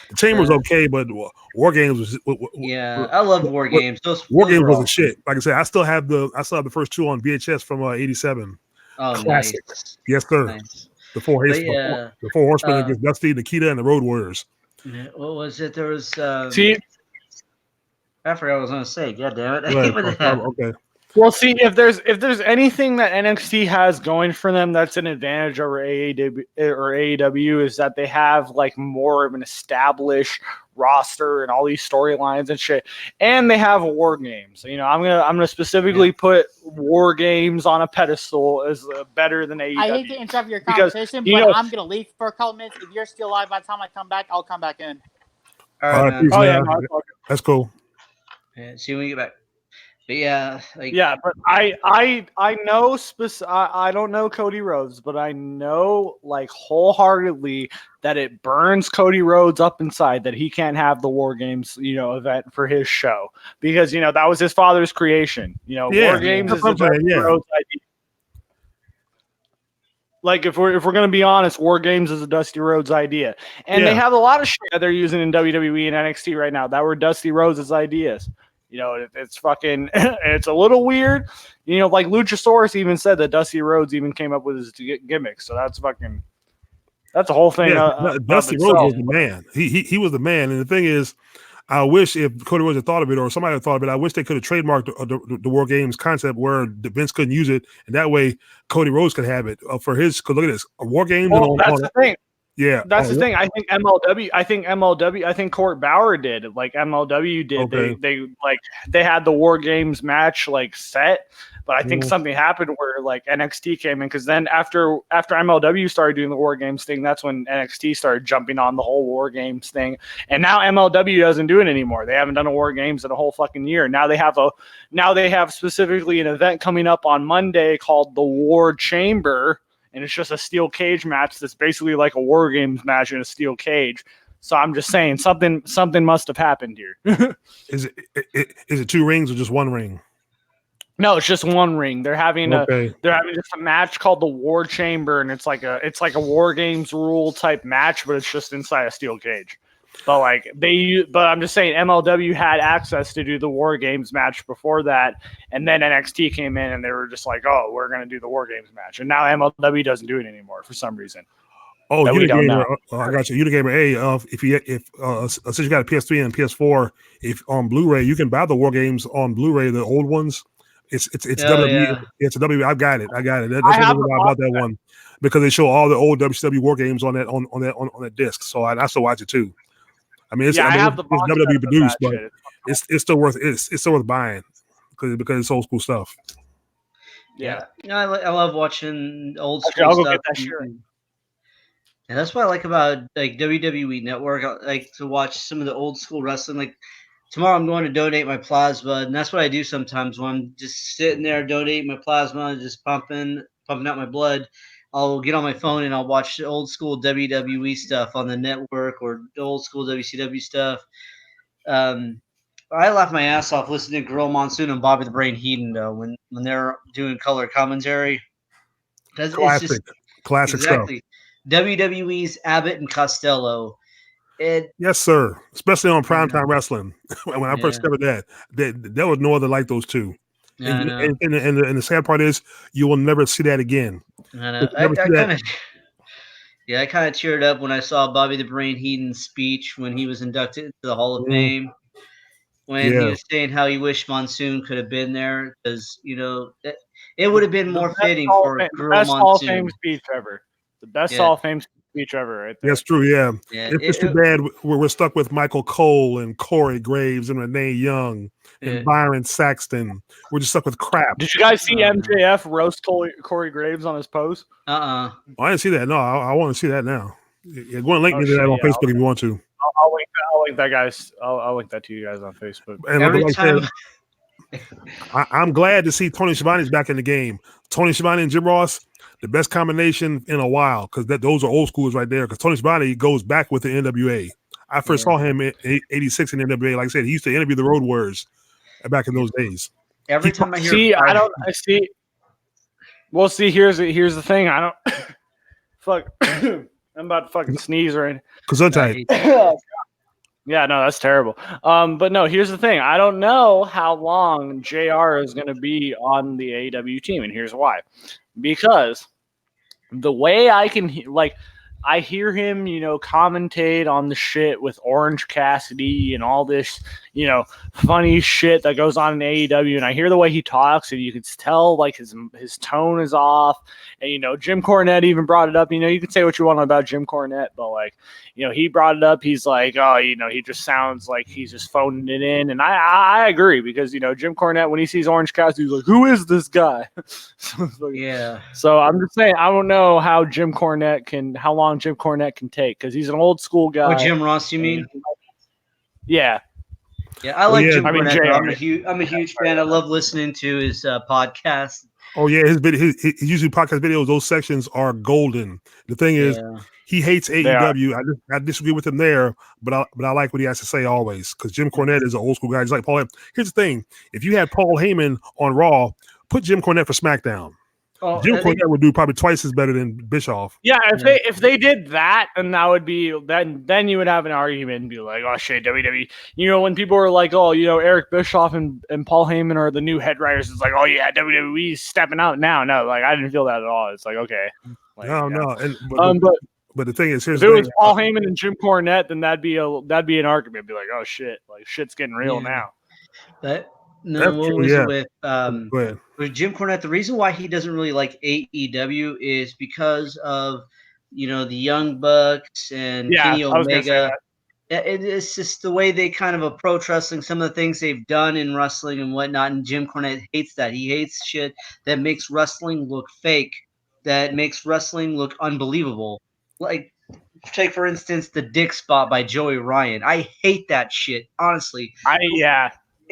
The Chamber was okay, but War Games was I love War Games. War Games wasn't shit. Like I said, I still have the first two on VHS from '87. Oh, Classic. nice. Yes, sir. Nice. The four But yeah, the four horsemen against Dusty, Nikita, and the Road Warriors. what was it? There was. See, I forgot what I was going to say. God damn it! I Right. hate when that happens. Okay. well, see if there's anything that NXT has going for them that's an advantage over AEW is that they have like more of an established roster and all these storylines and shit, and they have war games. You know, I'm gonna specifically put war games on a pedestal as better than AEW. I hate to interrupt your Because, conversation, you but know- I'm gonna leave for a couple minutes. If you're still alive by the time I come back, I'll come back in. All All right, right, man. peace, Oh yeah, man. no, it's all good. That's cool. Yeah, see you when you get back. But yeah, like Yeah, but I know I don't know Cody Rhodes, but I know like wholeheartedly that it burns Cody Rhodes up inside that he can't have the War Games, you know, event for his show because you know that was his father's creation. You know, Yeah, War Games that's is what the I'm saying, Dusty yeah. Rhodes idea. Like if we're gonna be honest, War Games is a Dusty Rhodes idea, and they Yeah. have a lot of shit that they're using in WWE and NXT right now that were Dusty Rhodes' ideas. You know, it's fucking, it's a little weird. You know, like Luchasaurus even said that Dusty Rhodes even came up with his gimmick. So that's fucking, that's a whole thing. Yeah, Dusty of Rhodes itself. was the man. He was the man. And the thing is, I wish if Cody Rhodes had thought of it or somebody had thought of it, I wish they could have trademarked the War Games concept where Vince couldn't use it, and that way Cody Rhodes could have it for his. Because look at this, War Games. Well, that's the thing. Yeah, That's the thing. I think MLW. I think Court Bauer did. Like MLW did. Okay. They had the War Games match like set, but I think Mhm. something happened where like NXT came in because then after MLW started doing the War Games thing, that's when NXT started jumping on the whole War Games thing. And now MLW doesn't do it anymore. They haven't done a War Games in a whole fucking year. Now they have specifically an event coming up on Monday called the War Chamber. And it's just a steel cage match that's basically like a War Games match in a steel cage. So I'm just saying something must have happened here. Is it 2 rings or just 1 ring? No, it's just 1 ring. They're having Okay. just a match called the War Chamber, and it's like a War Games rule type match, but it's just inside a steel cage. But I'm just saying MLW had access to do the War Games match before that, and then NXT came in and they were just like, "Oh, we're gonna do the War Games match," and now MLW doesn't do it anymore for some reason. Oh, that we don't Unagamer. know. I got you. Unagamer. Hey, since you got a PS3 and PS4, if on Blu-ray, you can buy the War Games on Blu-ray, the old ones. It's WWE. yeah. It's a WWE. I got it. That's I have what I bought that one because they show all the old WCW War Games on that disc. So I still watch it too. I mean, it's WWE produced, but it's still worth buying because it's old school stuff. Yeah. You know, I love watching old Okay, school I'll go stuff. get that shirt. And that's what I like about like WWE Network. I like to watch some of the old school wrestling. Like tomorrow, I'm going to donate my plasma, and that's what I do sometimes when I'm just sitting there donating my plasma, just pumping out my blood. I'll get on my phone and I'll watch the old school WWE stuff on the network or the old school WCW stuff. I laugh my ass off listening to Gorilla Monsoon and Bobby the Brain Heenan though when they're doing color commentary. Because it's just Classic exactly stuff. WWE's Abbott and Costello. Yes, sir. Especially on primetime wrestling. When I first discovered that, there was no other like those two. I know. And the sad part is you will never see that again. I know. I kind of teared up when I saw Bobby the Brain Heenan's speech when he was inducted into the Hall of Fame. When he was saying how he wished Monsoon could have been there because it would have been more fitting for Gorilla Monsoon. Hall of Fame speech ever. The best Hall of Fame speech ever, right there. That's true. Yeah, it's too bad we're stuck with Michael Cole and Corey Graves and Renee Young and Byron Saxton. We're just stuck with crap. Did you guys see MJF roast Corey Graves on his post? I didn't see that. No, I want to see that now. Yeah, go and link me to that on Facebook if you want to. I'll link that, guys. I'll link that to you guys on Facebook. And every time. I'm glad to see Tony Schiavone's back in the game. Tony Schiavone and Jim Ross, the best combination in a while because those are old schools right there. Because Tony Schiavone goes back with the NWA. I first saw him in '86 in the NWA. Like I said, he used to interview the Road Warriors back in those days. Every time I hear, Well, see, here's the thing. I don't fuck. I'm about to fucking sneeze right. Gesundheit. Yeah, no, that's terrible. But no, here's the thing. I don't know how long JR is going to be on the AEW team, and here's why. Because the way I can I hear him, commentate on the shit with Orange Cassidy and all this, funny shit that goes on in AEW, and I hear the way he talks, and you can tell like his tone is off. And Jim Cornette even brought it up. You can say what you want about Jim Cornette, but like, he brought it up. He's like, oh, he just sounds like he's just phoning it in, and I agree because Jim Cornette, when he sees Orange Cassidy, he's like, who is this guy? Yeah. So I'm just saying, I don't know how long Jim Cornette can take because he's an old school guy. Oh, Jim Ross, you mean? Yeah. Yeah, I like Jim I mean, Cornette. I'm a huge fan. I love listening to his podcast. Oh yeah, his usually podcast videos. Those sections are golden. The thing is, he hates AEW. I disagree with him there, but I like what he has to say always because Jim Cornette is an old school guy. He's like Paul. Here's the thing: if you had Paul Heyman on Raw, put Jim Cornette for SmackDown. Oh, Jim Cornette would do probably twice as better than Bischoff. Yeah, if they did that, and that would be then you would have an argument and be like, oh shit, WWE. When people were like, oh, Eric Bischoff and Paul Heyman are the new head writers, it's like, oh yeah, WWE's stepping out now. No, like I didn't feel that at all. It's like, okay. Like, no. But the thing is, if it was Paul Heyman and Jim Cornette, then that'd be an argument. It'd be like, oh shit, like shit's getting real now. With Jim Cornette, the reason why he doesn't really like AEW is because of the Young Bucks and Kenny Omega. It's just the way they kind of approach wrestling, some of the things they've done in wrestling and whatnot. And Jim Cornette hates that. He hates shit that makes wrestling look fake, that makes wrestling look unbelievable. Like, take for instance the dick spot by Joey Ryan. I hate that shit, honestly.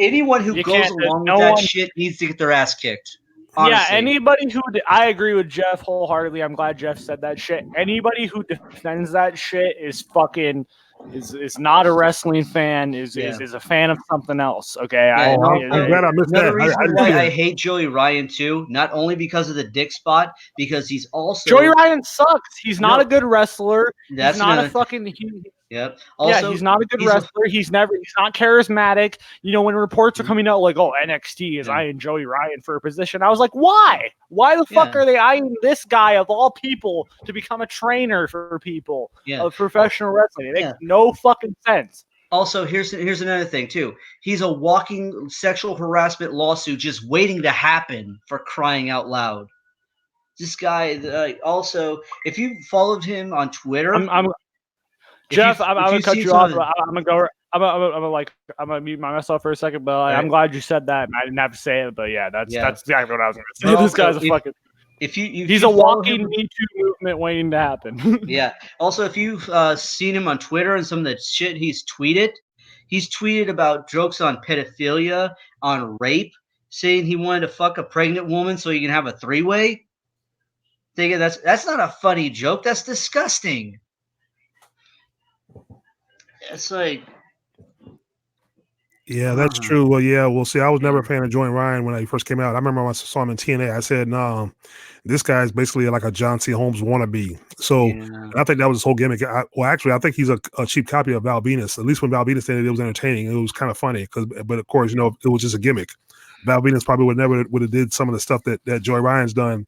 Anyone who goes along with that shit needs to get their ass kicked. Honestly. Yeah, anybody who I agree with Jeff wholeheartedly. I'm glad Jeff said that shit. Anybody who defends that shit is fucking is not a wrestling fan. Is a fan of something else. Okay, I'm glad I missed that. Another reason why I hate Joey Ryan too, not only because of the dick spot, because he's also Joey Ryan sucks. He's not a good wrestler. That's he's not a fucking. Yep. Also, he's not a good wrestler. He's not charismatic. When reports are coming out like, "Oh, NXT is eyeing Joey Ryan for a position," I was like, "Why? Why the fuck are they eyeing this guy of all people to become a trainer for people of professional wrestling? It makes no fucking sense." Also, here's another thing too. He's a walking sexual harassment lawsuit just waiting to happen, for crying out loud. This guy. Also, if you followed him on Twitter, Jeff, I'm gonna cut you off. I'm gonna mute myself for a second, but I'm glad you said that. I didn't have to say it, but that's exactly what I was gonna say. This guy's a fucking. He's a walking Me Too movement waiting to happen. Yeah. Also, if you've seen him on Twitter and some of the shit he's tweeted about jokes on pedophilia, on rape, saying he wanted to fuck a pregnant woman so he can have a three-way. Thinking that's not a funny joke. That's disgusting. It's like, yeah, that's true. Well, we'll see. I was never a fan of Joey Ryan when he first came out. I remember when I saw him in TNA, I said, "No, this guy's basically like a John C. Holmes wannabe." So I think that was his whole gimmick. I think he's a cheap copy of Val Venus. At least when Val Venus did it, it was entertaining. It was kind of funny but of course, it was just a gimmick. Val Venus probably would have did some of the stuff that Joey Ryan's done.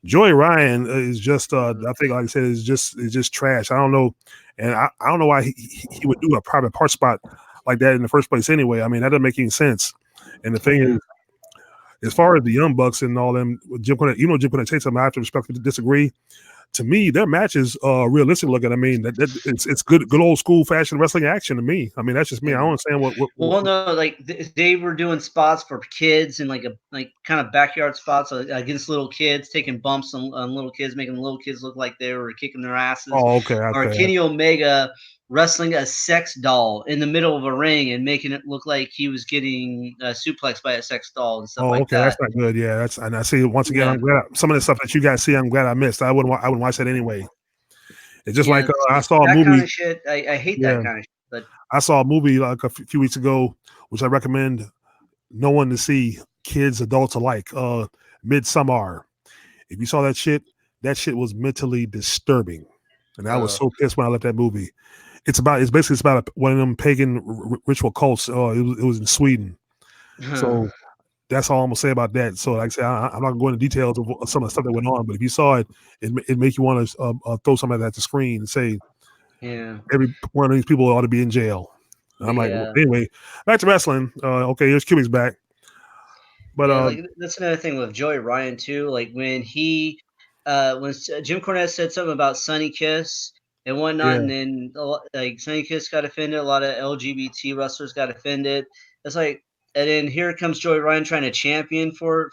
Joey Ryan is just, I think, like I said, is just trash. I don't know. And I don't know why he would do a private part spot like that in the first place anyway. I mean, that doesn't make any sense. And the thing is, as far as the Young Bucks and all them, Jim Cornette, Jim Cornette takes something I have to respectfully disagree. To me, their matches are realistic looking. I mean, it's good old school fashion wrestling action to me. I mean, that's just me. I don't understand what. Well, no, like they were doing spots for kids and like kind of backyard spots against little kids, taking bumps on little kids, making the little kids look like they were kicking their asses. Oh, okay. Or Kenny Omega wrestling a sex doll in the middle of a ring and making it look like he was getting suplexed by a sex doll and stuff like that. That's not good. Yeah, and I see once again. I'm glad some of the stuff that you guys see. I'm glad I missed. I wouldn't watch that anyway. It's just like I saw a movie. Kind of shit. I hate that kind of shit. But I saw a movie like a few weeks ago, which I recommend no one to see, kids, adults alike. Midsommar. If you saw that shit was mentally disturbing, and I was so pissed when I left that movie. It's about one of them pagan ritual cults. It was in Sweden. So that's all I'm gonna say about that. So, like I said, I'm not going into details of some of the stuff that went on, but if you saw it, it make you want to throw something at the screen and say, Yeah. every one of these people ought to be in jail. And I'm like, well, Yeah. anyway, back to wrestling. Okay, here's Cubic's back, but Yeah, like that's another thing with Joey Ryan too. Like when Jim Cornette said something about Sunny Kiss and whatnot, yeah, and then like Sunny Kiss got offended, a lot of LGBT wrestlers got offended. It's like, and then here comes Joey Ryan trying to champion for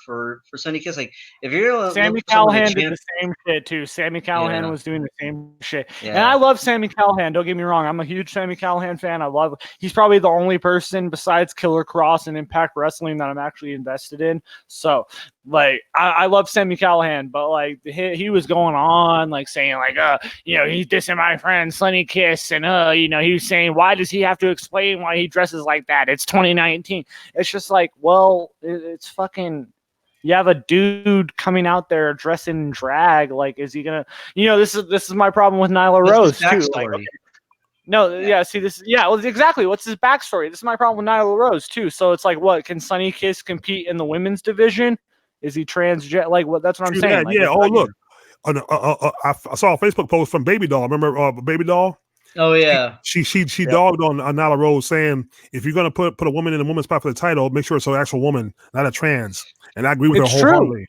Sunny Kiss. Like if you're looking Sammy for someone to Callahan did champ, the same shit too. Sammy Callahan Yeah. was doing the same shit. And Yeah. I love Sammy Callahan. Don't get me wrong. I'm a huge Sammy Callahan fan. He's probably the only person besides Killer Cross and Impact Wrestling that I'm actually invested in. So like I love Sammy Callahan, but like he was going on like saying like he's dissing my friend Sonny Kiss, and he was saying, why does he have to explain why he dresses like that? It's 2019. It's just like, well, it's fucking. You have a dude coming out there dressed in drag. Like, is he gonna? This is my problem with Nyla Rose too. Like, okay. No, yeah. See this, yeah. Well, exactly. What's his backstory? This is my problem with Nyla Rose too. So it's like, what can Sonny Kiss compete in the women's division? Is he transgender? Like, what? That's what I'm saying. Like, yeah. Oh, look, I saw a Facebook post from Baby Doll. Remember Baby Doll? Oh yeah. She dogged on Nyla Rose, saying, if you're gonna put a woman in a woman's spot for the title, make sure it's an actual woman, not a trans. And I agree with her wholeheartedly.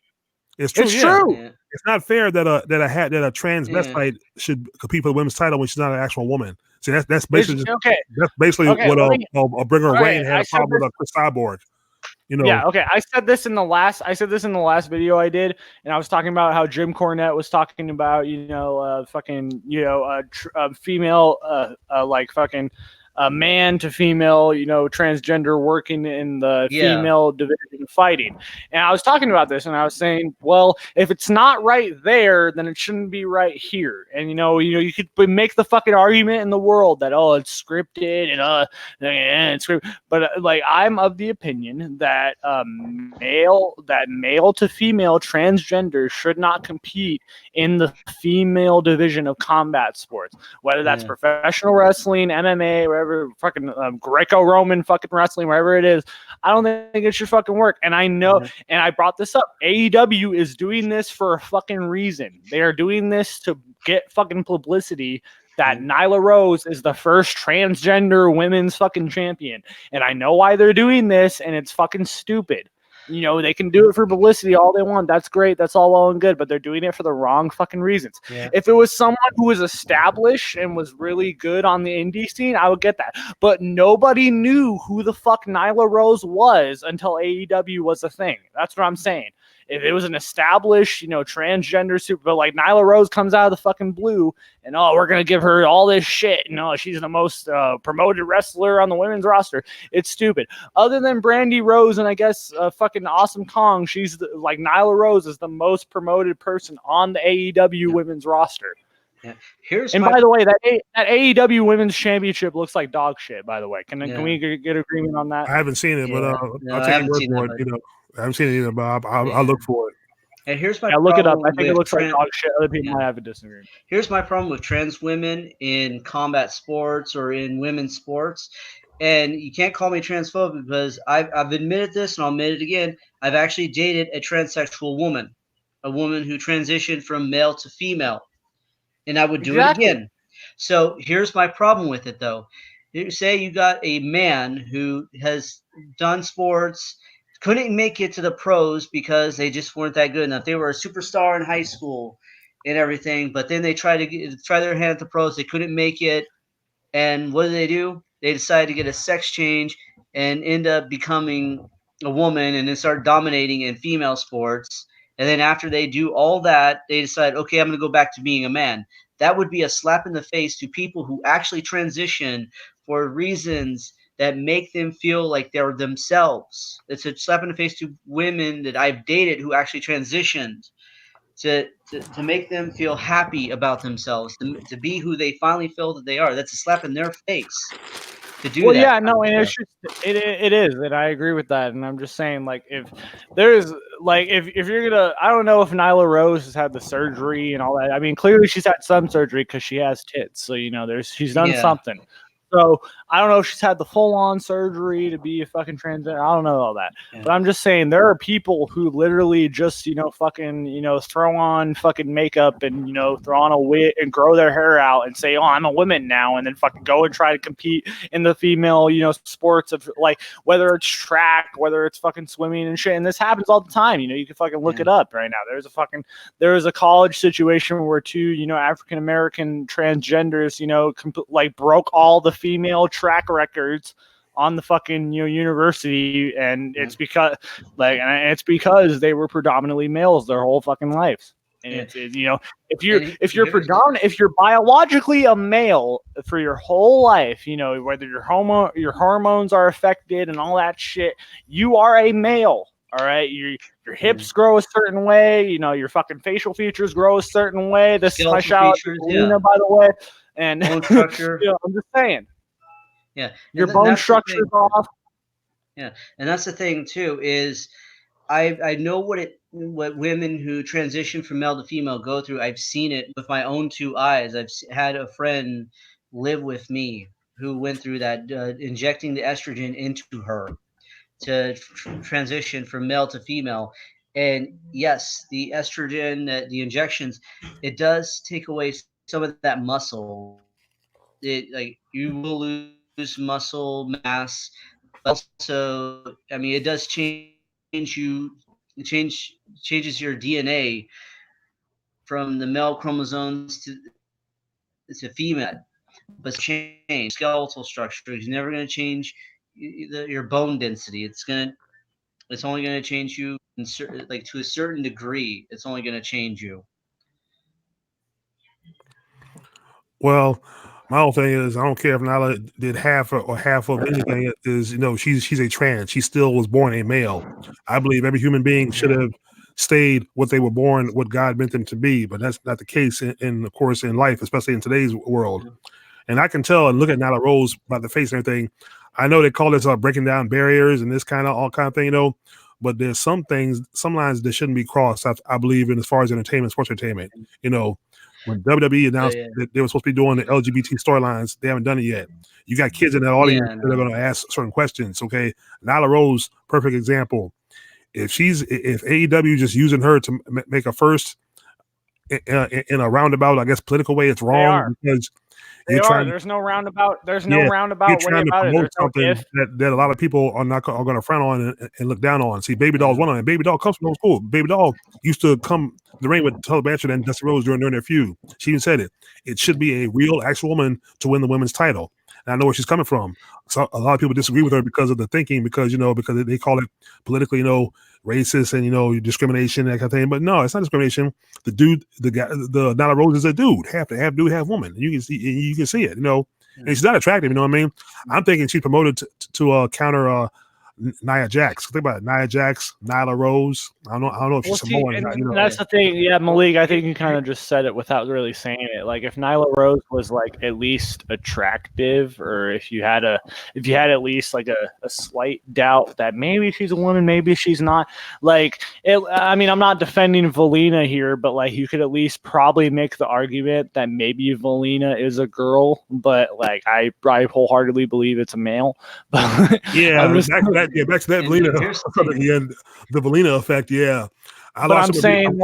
It's true. It's yeah. true. Yeah. It's not fair that a transvestite should compete for the women's title when she's not an actual woman. See, that's basically That's basically what Bringer Wayne had a problem with Chris Cyborg. Yeah, okay. I said this in the last video I did, and I was talking about how Jim Cornette was talking about female like fucking man to female, transgender working in the female division fighting. And I was talking about this, and I was saying, well, if it's not right there, then it shouldn't be right here. And you could make the fucking argument in the world that it's scripted and it's scripted, but like I'm of the opinion that male to female transgender should not compete in the female division of combat sports, whether that's professional wrestling, MMA, wherever, fucking Greco-Roman fucking wrestling, wherever it is. I don't think it should fucking work. And I know, and I brought this up, AEW is doing this for a fucking reason. They are doing this to get fucking publicity that Nyla Rose is the first transgender women's fucking champion. And I know why they're doing this, and it's fucking stupid. They can do it for publicity all they want. That's great. That's all well and good, but they're doing it for the wrong fucking reasons. Yeah. If it was someone who was established and was really good on the indie scene, I would get that. But nobody knew who the fuck Nyla Rose was until AEW was a thing. That's what I'm saying. If it was an established, transgender super, but like Nyla Rose comes out of the fucking blue and, we're going to give her all this shit. She's the most promoted wrestler on the women's roster. It's stupid. Other than Brandy Rose and I guess fucking Awesome Kong, she's like Nyla Rose is the most promoted person on the AEW women's roster. Yeah. By the way, that AEW Women's Championship looks like dog shit. By the way, can we get agreement on that? I haven't seen it, but I'll take your word for it. I haven't seen it either, but I'll look for it. And here's my look it up. I think it looks like dog shit. Other people might have a disagreement. Here's my problem with trans women in combat sports or in women's sports. And you can't call me transphobic because I've admitted this and I'll admit it again. I've actually dated a transsexual woman, a woman who transitioned from male to female. And I would do it again. So here's my problem with it, though. Say you got a man who has done sports, couldn't make it to the pros because they just weren't that good enough. They were a superstar in high school and everything, but then they try their hand at the pros. They couldn't make it. And what do? They decide to get a sex change and end up becoming a woman and then start dominating in female sports. And then after they do all that, they decide, okay, I'm going to go back to being a man. That would be a slap in the face to people who actually transition for reasons that make them feel like they're themselves. It's a slap in the face to women that I've dated who actually transitioned to make them feel happy about themselves, to be who they finally feel that they are. That's a slap in their face. to do Well, that. yeah, kind no, of and it's stuff. just it is, and I agree with that. And I'm just saying, like, if there's like if you're gonna, I don't know if Nyla Rose has had the surgery and all that. I mean, clearly she's had some surgery because she has tits, so she's done Yeah. something. So I don't know if she's had the full on surgery to be a fucking transgender. I don't know all that, Yeah. but I'm just saying there are people who literally just fucking throw on fucking makeup and throw on a wig and grow their hair out and say, oh, I'm a woman now, and then fucking go and try to compete in the female sports of like whether it's track, whether it's fucking swimming and shit. And this happens all the time. You can fucking look it up right now. There's a college situation where two African American transgenders like broke all the female track records on the fucking university, and it's because they were predominantly males their whole fucking lives. And it's if you're biologically a male for your whole life, whether your hormones are affected and all that shit, you are a male. All right, your hips grow a certain way. Your fucking facial features grow a certain way. This is my shout out to Lena, by the way. And bone structure. I'm just saying. Yeah, your bone structure's off. Yeah, and that's the thing too. Is I know what women who transition from male to female go through. I've seen it with my own two eyes. I've had a friend live with me who went through that, injecting the estrogen into her to transition from male to female. And yes, the estrogen, the injections, it does take away some of that muscle. It like you will lose muscle mass, but also, I mean, it does change you. Changes your DNA from the male chromosomes to female, but change skeletal structure is never going to change your bone density. It's only going to change you like to a certain degree. It's only going to change you. Well, my whole thing is I don't care if Nala did half or half of anything. Is she's a trans. She still was born a male. I believe every human being should have stayed what they were born, what God meant them to be. But that's not the case in of course, in life, especially in today's world. And I can tell and look at Nyla Rose by the face and everything. I know they call this breaking down barriers and this kind of all kind of thing, but there's some things, some lines that shouldn't be crossed. I believe in as far as entertainment, sports entertainment. When WWE announced that they were supposed to be doing the LGBT storylines, they haven't done it yet. You got kids in that audience that are going to ask certain questions. Okay, Nyla Rose, perfect example. If AEW just using her to make a first in a roundabout, I guess, political way, it's wrong because There's no roundabout. There's no roundabout you're way trying to about it. promote There's something that a lot of people are going to frown on and look down on. See, Baby Doll's one on it. Baby Doll comes from old school. Baby Doll used to come the ring with Tully Blanchard and Dusty Rhodes during their feud. She even said it. It should be a real, actual woman to win the women's title. And I know where she's coming from. So a lot of people disagree with her because of the thinking, because they call it politically, racist and discrimination, that kind of thing. But no, it's not discrimination. The guy, the Nyla Rose is a dude, half dude, half woman. You can see it, and she's not attractive. You know what I mean? I'm thinking she's promoted to counter Nia Jax. Think about it. Nia Jax, Nyla Rose. I don't know if she's Samoan or not. That's the thing. Yeah, Malik, I think you kind of just said it without really saying it. Like if Nyla Rose was like at least attractive, or if you had at least like a slight doubt that maybe she's a woman, maybe she's not. Like I mean, I'm not defending Valina here, but like you could at least probably make the argument that maybe Valina is a girl, but like I wholeheartedly believe it's a male. But yeah, back to that Valina. The Valina effect. Yeah, I'm saying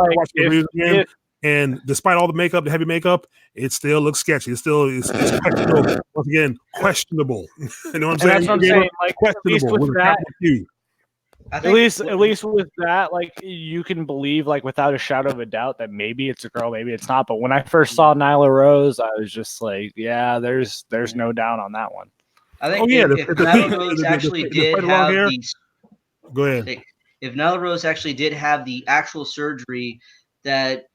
and despite all the makeup, the heavy makeup, it still looks sketchy. It's questionable. Once again, questionable. You know what I'm saying? That's what I'm saying. Like questionable. At least with that, like you can believe, like without a shadow of a doubt, that maybe it's a girl, maybe it's not. But when I first saw Nyla Rose, I was just like, yeah, there's no doubt on that one. I think if Nyla Rose actually did have these, go ahead. If Nyla Rose actually did have the actual surgery that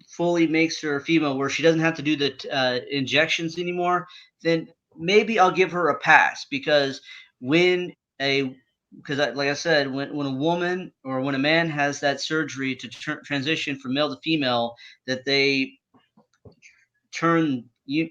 fully makes her female, where she doesn't have to do the injections anymore, then maybe I'll give her a pass, because like I said, when a woman or when a man has that surgery to transition from male to female, that they turn you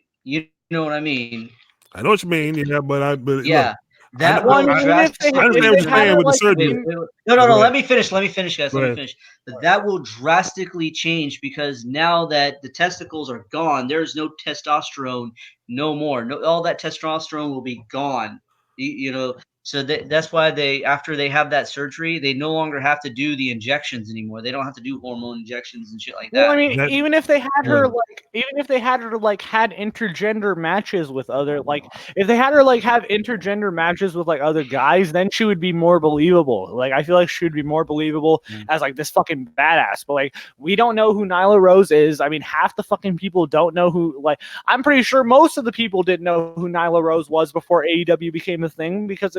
know what I mean. I know what you mean. Yeah, but Yeah, look, that Well, I will mean, even if they, I understand what if you're they had saying her with the like, surgery. No, Go ahead. let me finish, guys. Go Let me ahead. finish. That will drastically change because now that the testicles are gone, there's no testosterone no more. No, all that testosterone will be gone. You know, so that's why they, after they have that surgery, they no longer have to do the injections anymore. They don't have to do hormone injections and shit like well, I that. mean, That- even if they had her yeah. like, even if they had her like had intergender matches with other, like, if they had her like have intergender matches with like other guys, then she would be more believable. Like, I feel like she would be more believable as like this fucking badass. But like, we don't know who Nyla Rose is. I mean, half the fucking people don't know who. Like, I'm pretty sure most of the people didn't know who Nyla Rose was before AEW became a thing because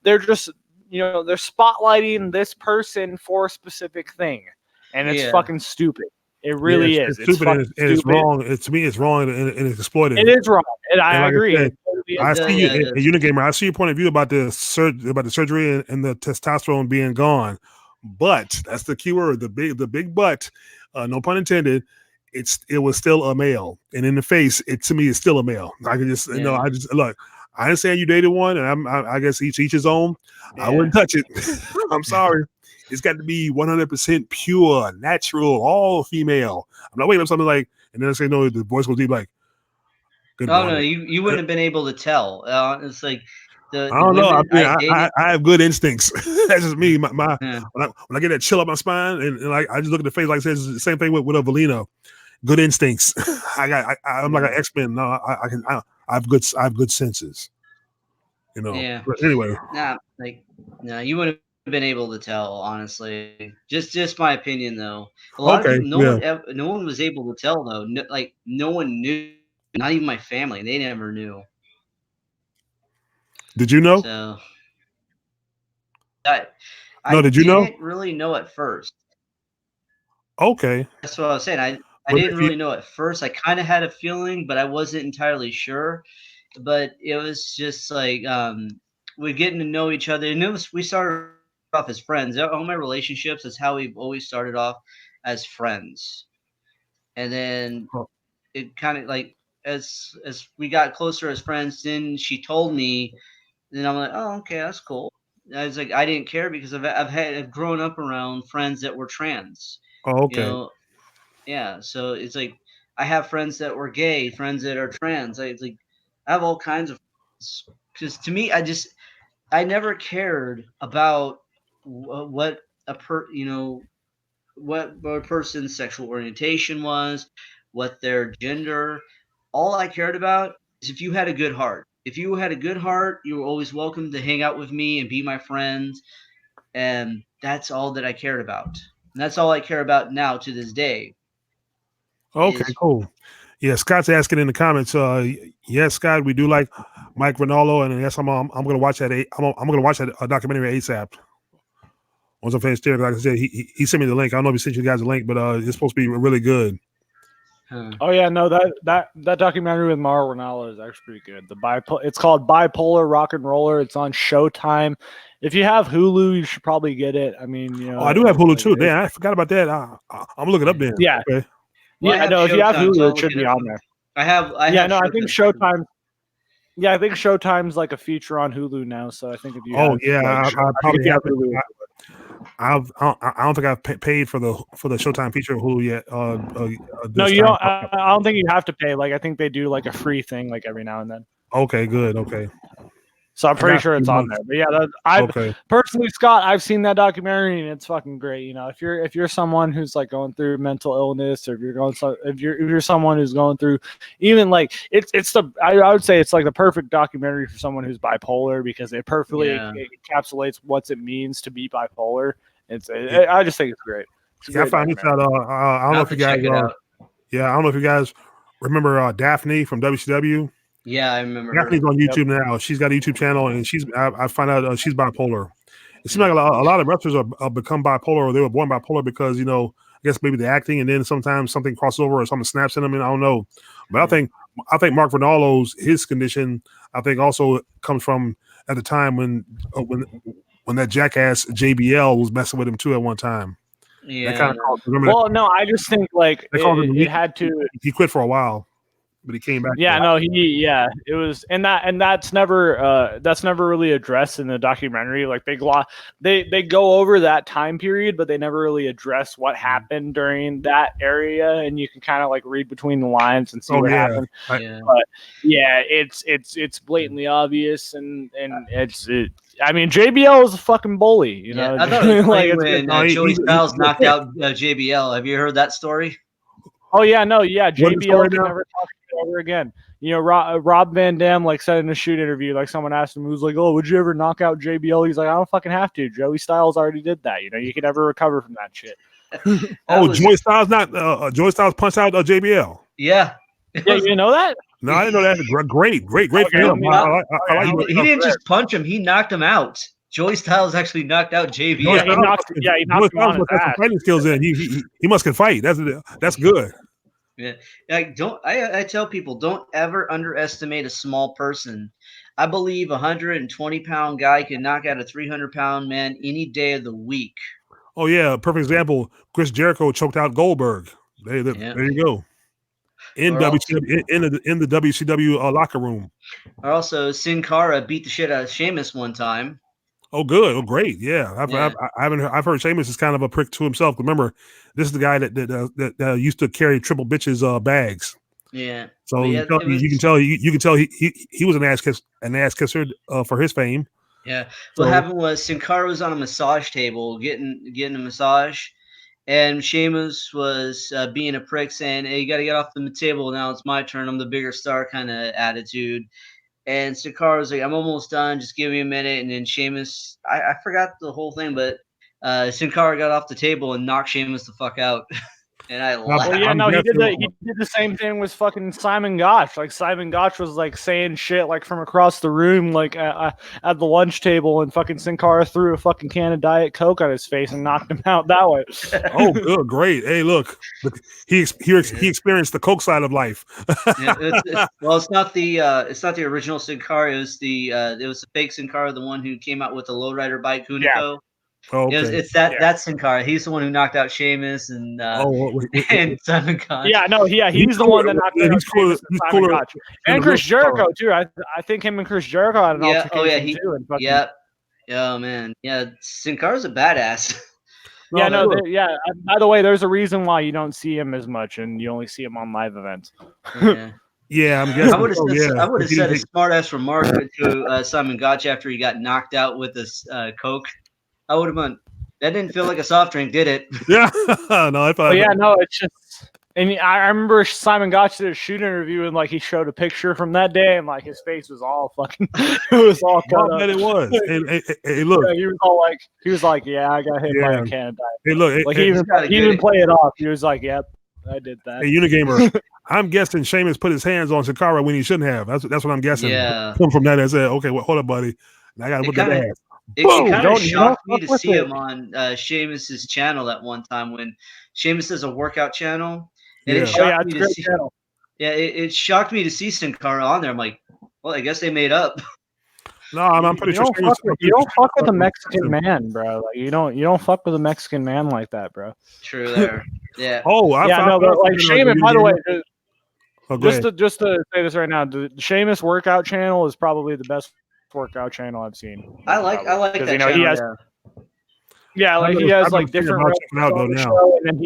they're just, you know, they're spotlighting this person for a specific thing. And it's Yeah. fucking stupid. It Yeah, really is. it's stupid fucking and it's stupid. wrong. To me, it's wrong and it's exploitive. It is wrong. And And I like agree. I said, It totally I is. see you, Yeah, it is. Unagamer. I see your point of view about the surgery and the testosterone being gone, but that's the key word. The big but. No pun intended. It was still a male, and in the face, it to me is still a male. I can just Yeah. I just look. I understand you dated one, and I guess each his own. I wouldn't touch it. I'm sorry. It's got to be 100% pure, natural, all female. I'm not waiting for something like, and then I say no. The voice goes deep, like, good Oh no, morning. you wouldn't have been able to tell. It's like I the don't know. I women mean, I dated. I have good instincts. That's just me. My Yeah. when I get that chill up my spine, and like I just look at the face, like I said, it's the same thing with Evelina. Good instincts. I'm like an X-Men. No, I have good senses. You know. Yeah. But anyway, No, you wouldn't have been able to tell, honestly. Just my opinion, though. A lot of okay, people, yeah. no one was able to tell, though. No, like no one knew, not even my family. They never knew. Did you know? So I No, I did you know? didn't really know at first. Okay. That's what I was saying. I But didn't if you, really know at first. I kind of had a feeling, but I wasn't entirely sure. But it was just like we're getting to know each other, and we started off as friends. All my relationships is how we've always started off as friends, and then oh, it kind of like as we got closer as friends, then she told me, then I'm like, oh, okay, that's cool. I was like, I didn't care because I've grown up around friends that were trans, you okay. know. Yeah, so it's like I have friends that were gay, friends that are trans. It's like I have all kinds of friends. Because to me, I never cared about what what a person's sexual orientation was, what their gender. All I cared about is if you had a good heart. If you had a good heart, you were always welcome to hang out with me and be my friend. And that's all that I cared about. And that's all I care about now to this day. Okay, Is cool. Yeah, Scott's asking in the comments. Yes, Scott, we do like Mike Ronaldo, and yes, I'm gonna watch that. I'm gonna watch that documentary ASAP. Once I'm finished there, like I said, he sent me the link. I don't know if he sent you guys a link, but it's supposed to be really good. Oh yeah, no, that documentary with Mauro Ranallo is actually pretty good. It's called Bipolar Rock and Roller. It's on Showtime. If you have Hulu, you should probably get it. I mean, you know, Oh, I do have Hulu like, too. Man, I forgot about that. I'm gonna look it up then. yeah, Okay. Well, I yeah. have No, if you have Showtime, so Hulu, I'll it look should it be up. on there. I Yeah, have no, I think Showtime. Showtime. Yeah, I think Showtime's like a feature on Hulu now. So I think if you Oh have, yeah, like, I I think probably if you have have it. Hulu, I don't think I've paid for the Showtime feature of Hulu yet. no, This you time. don't. I don't think you have to pay. Like, I think they do like a free thing like every now and then. Okay, good. Okay, So I'm I pretty got sure 3 it's on months. there. But yeah, I've Okay. personally, Scott, I've seen that documentary and it's fucking great. You know, if you're someone who's like going through mental illness, or if you're someone who's going through even like I would say it's like the perfect documentary for someone who's bipolar because it perfectly Yeah. it encapsulates what it means to be bipolar. I just think it's great. It's a Yeah, I great found this out. documentary. I don't know I'll if have you to guys check it out. Yeah, I don't know if you guys remember Daphne from WCW. Yeah, I remember her. Daphne's on Yep. YouTube now. She's got a YouTube channel, and I find out she's bipolar. It seems like a lot of wrestlers are become bipolar, or they were born bipolar because I guess maybe the acting, and then sometimes something crosses over or something snaps in them. And I don't know, but I think Mark Ronaldo's his condition I think also comes from at the time when that jackass JBL was messing with him too at one time. That kind Yeah. of remember that Well, no, I just think like they called him it had to. he quit for a while. but he came back. Yeah, no, it was, and that's never really addressed in the documentary. Like they go over that time period, but they never really address what happened during that area, and you can kind of like read between the lines and see what happened. Yeah. But yeah, it's blatantly obvious, and I mean, JBL is a fucking bully, you know. I thought it was like funny when Joey Styles knocked out JBL. Have you heard that story? Oh yeah, no, yeah. JBL can now? never talk shit ever again. You know, Rob Van Dam like said in a shoot interview, like someone asked him, who was like, "Oh, would you ever knock out JBL?" He's like, "I don't fucking have to. Joey Styles already did that. You know, you can never recover from that shit." Joey Styles Joey Styles punched out JBL. Yeah. Yeah, you know that? No, I didn't know that. Great for him. He didn't just punch him; he knocked him out. Joey Styles actually knocked out JBL. Yeah, he knocked him on his ass. Fighting skills in. He must can fight. That's good. Yeah, I tell people, don't ever underestimate a small person. I believe 120-pound guy can knock out a 300-pound man any day of the week. Oh yeah, perfect example. Chris Jericho choked out Goldberg. There you go. In the WCW locker room. Or also, Sin Cara beat the shit out of Sheamus one time. Oh, good. Oh, great. Yeah, I've heard Sheamus is kind of a prick to himself. Remember, this is the guy that used to carry Triple Bitch's bags. Yeah. So you can tell he was an ass kisser for his fame. Yeah. What happened was Sin Cara was on a massage table getting a massage, and Sheamus was being a prick, saying, "Hey, you got to get off the table now. It's my turn. I'm the bigger star," kind of attitude. And Sin Cara was like, "I'm almost done. Just give me a minute." And then Sheamus, I forgot the whole thing, but Sin Cara got off the table and knocked Sheamus the fuck out. And I laughed. Well, yeah, no, he did the same thing with fucking Simon Gotch. Like Simon Gotch was like saying shit like from across the room, like at the lunch table, and fucking Sin Cara threw a fucking can of Diet Coke on his face and knocked him out that way. Oh, good, great. Hey, look, he experienced the Coke side of life. It's not the original Sin Cara. It was the fake Sin Cara, the one who came out with the lowrider bike, Hunico. Yeah. Oh, okay. It's that's Sin Cara. He's the one who knocked out Sheamus and and Simon Gotch. Yeah, no, he's the one that knocked out Sheamus and Simon Gotch. And Chris Jericho too. I think him and Chris Jericho had an altercation too. Oh man, yeah. Sin Cara's a badass. Yeah, by the way, there's a reason why you don't see him as much, and you only see him on live events. Yeah. Yeah, I'm guessing. I would have said a smart ass remark to Simon Gotch after he got knocked out with this Coke. I would have been. That didn't feel like a soft drink, did it? Yeah, no, I thought. Yeah, no, it's just. And I remember Simon Gotch did a shoot interview, and like he showed a picture from that day, and like his face was all fucking. It was all cut up. It was. Hey, look. Yeah, he was like, yeah, I got hit by a can of Diet. Hey, look. Like he even play it off. He was like, yep, I did that. Hey, Unagamer. I'm guessing Sheamus put his hands on Sin Cara when he shouldn't have. That's what I'm guessing. Yeah. Come from that and said, okay, well, hold up, buddy. I got to put that ass. It kind of shocked me to see him on Sheamus's channel at one time when Sheamus has a workout channel. And it shocked me to see. Yeah, it shocked me to see Sin Cara on there. I'm like, well, I guess they made up. No, I'm pretty sure. You don't fuck with a Mexican man, bro. Like you don't fuck with a Mexican man like that, bro. True there. Yeah. Oh, but like Sheamus, by the way. Just to say this right now, the Sheamus workout channel is probably the best workout channel I've seen. I like that channel. He has, like he has like different wrestlers, and then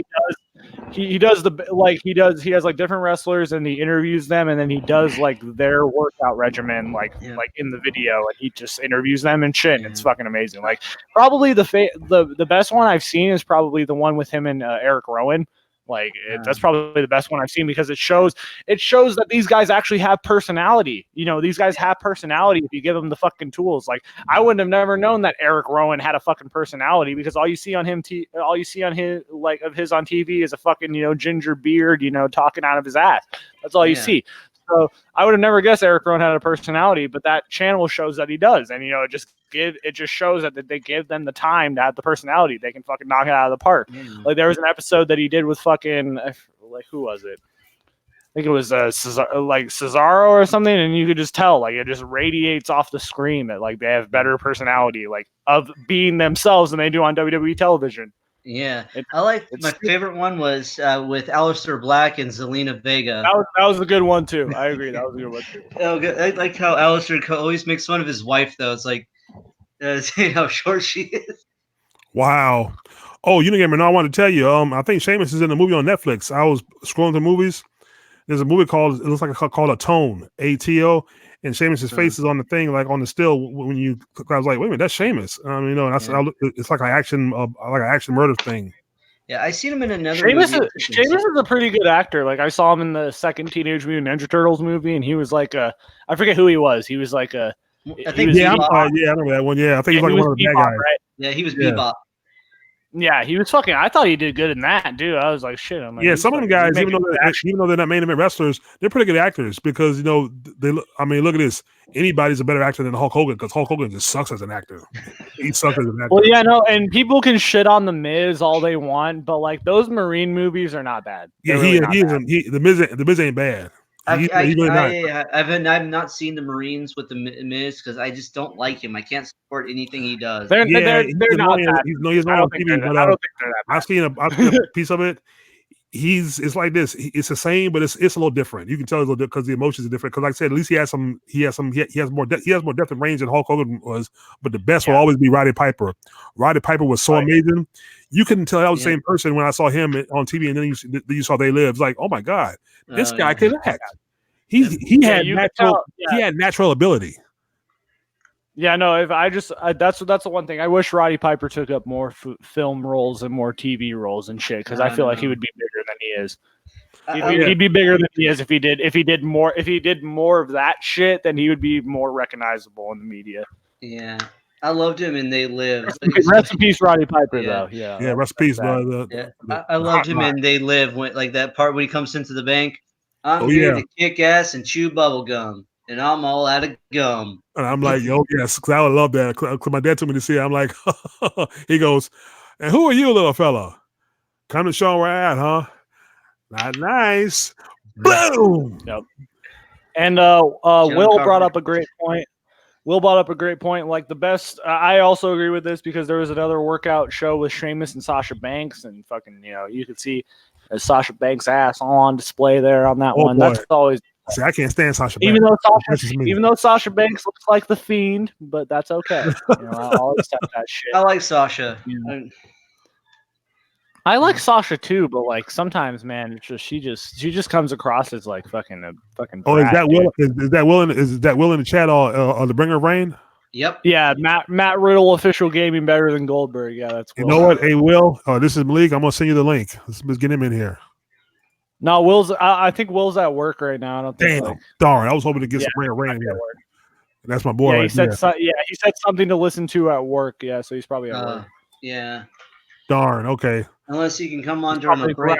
he does like different wrestlers, and he interviews them, and then he does like their workout regimen like in the video, and he just interviews them and shit. And it's fucking amazing. Like probably the best one I've seen is probably the one with him and Eric Rowan. Like that's probably the best one I've seen because it shows that these guys actually have personality. You know, these guys have personality if you give them the fucking tools. Like I wouldn't have never known that Eric Rowan had a fucking personality because all you see on him, all you see on his on TV is a fucking ginger beard, talking out of his ass. That's all you see. So I would have never guessed Eric Rowan had a personality, but that channel shows that he does, and it just shows that they give them the time to have the personality. They can fucking knock it out of the park. Like there was an episode that he did with fucking who was it? I think it was Cesaro or something, and you could just tell like it just radiates off the screen that like they have better personality like of being themselves than they do on WWE television. Yeah, It- I like it's my favorite one was with Aleister Black and Zelina Vega. that was a good one too. I agree. That was a good one too. Oh, good. I like how Aleister always makes fun of his wife, though. It's like saying how short she is. Wow. Oh, Unagamer, no, I wanted to tell you. I think Seamus is in a movie on Netflix. I was scrolling through movies. There's a movie called, it looks like called Atone, ATO, and Seamus's face is on the thing, like on the still. When you, I was like, wait a minute, that's Seamus. You know, and I said, it's like an action murder thing. Yeah, I seen him in another Seamus movie. Seamus is a pretty good actor. Like I saw him in the second Teenage Mutant Ninja Turtles movie, and he was like I forget who he was. He was like I he think was yeah, Bebop. yeah, I know that one. Yeah, I think he's like he one was of the bad Bebop, guys. right? Yeah, he was Yeah. Bebop. Yeah, he was fucking. I thought he did good in that, dude. I was like, shit. I'm like, Yeah, he's some of them fucking- guys, he's even though they're not main event wrestlers, they're pretty good actors because you know they. I mean, look at this. Anybody's a better actor than Hulk Hogan because Hulk Hogan just sucks as an actor. He sucks as an actor. Well, yeah, no, and people can shit on the Miz all they want, but like those Marine movies are not bad. Yeah, They're really not bad. the Miz ain't bad. He really not. I've not seen the Marines with the Miz because I just don't like him. I can't support anything he does. They're He's not annoying. bad. He's I not on don't think TV, they're but I don't think they're that bad. I've seen a piece of it. It's like this. It's the same, but it's a little different. You can tell it's a little different because the emotions are different. Because like I said, at least he has more depth and range than Hulk Hogan was. But the best will always be Roddy Piper. Roddy Piper was so amazing. You couldn't tell that was the same person when I saw him on TV, and then you saw They Live. It's like, oh my god, this guy could act. He had natural ability. Yeah, no. If that's the one thing. I wish Roddy Piper took up more film roles and more TV roles and shit because I feel like he would be bigger than he is. He'd be bigger than he is if he did more of that shit. Then he would be more recognizable in the media. Yeah, I loved him and They Live. Rest in peace, Roddy Piper. Though, yeah, rest in peace, bro. I loved him and They Live. When like that part when he comes into the bank. I'm here to kick ass and chew bubble gum, and I'm all out of gum. And I'm like, yo, yes, because I would love that. Because my dad told me to see it. I'm like, he goes, and who are you, little fella? Come to show where I at, huh? Not nice. Boom. Yep. And Will brought up a great point. Like the best. I also agree with this because there was another workout show with Sheamus and Sasha Banks, and fucking, you could see Sasha Banks' ass all on display there on that one. Boy. That's always. See, I can't stand Sasha Banks. Even though Sasha Banks looks like the Fiend, but that's okay. I'll accept that shit. I like Sasha. I like Sasha too, but like sometimes, man, it's just she just comes across as like fucking a fucking. Oh, brat, is that Will? Is that Will in the chat? On the Bringer of Rain? Yep. Yeah, Matt Riddle official gaming better than Goldberg. Yeah, that's Will. You know what? Hey, Will. This is Malik. I'm gonna send you the link. Let's get him in here. No, Will's. I think Will's at work right now. I don't think. Damn, darn! I was hoping to get some Bringer of Rain in here. That's my boy. Yeah, right he said. there. He said something to listen to at work. Yeah, so he's probably at work. Yeah. Darn. Okay. Unless he can come on during a break.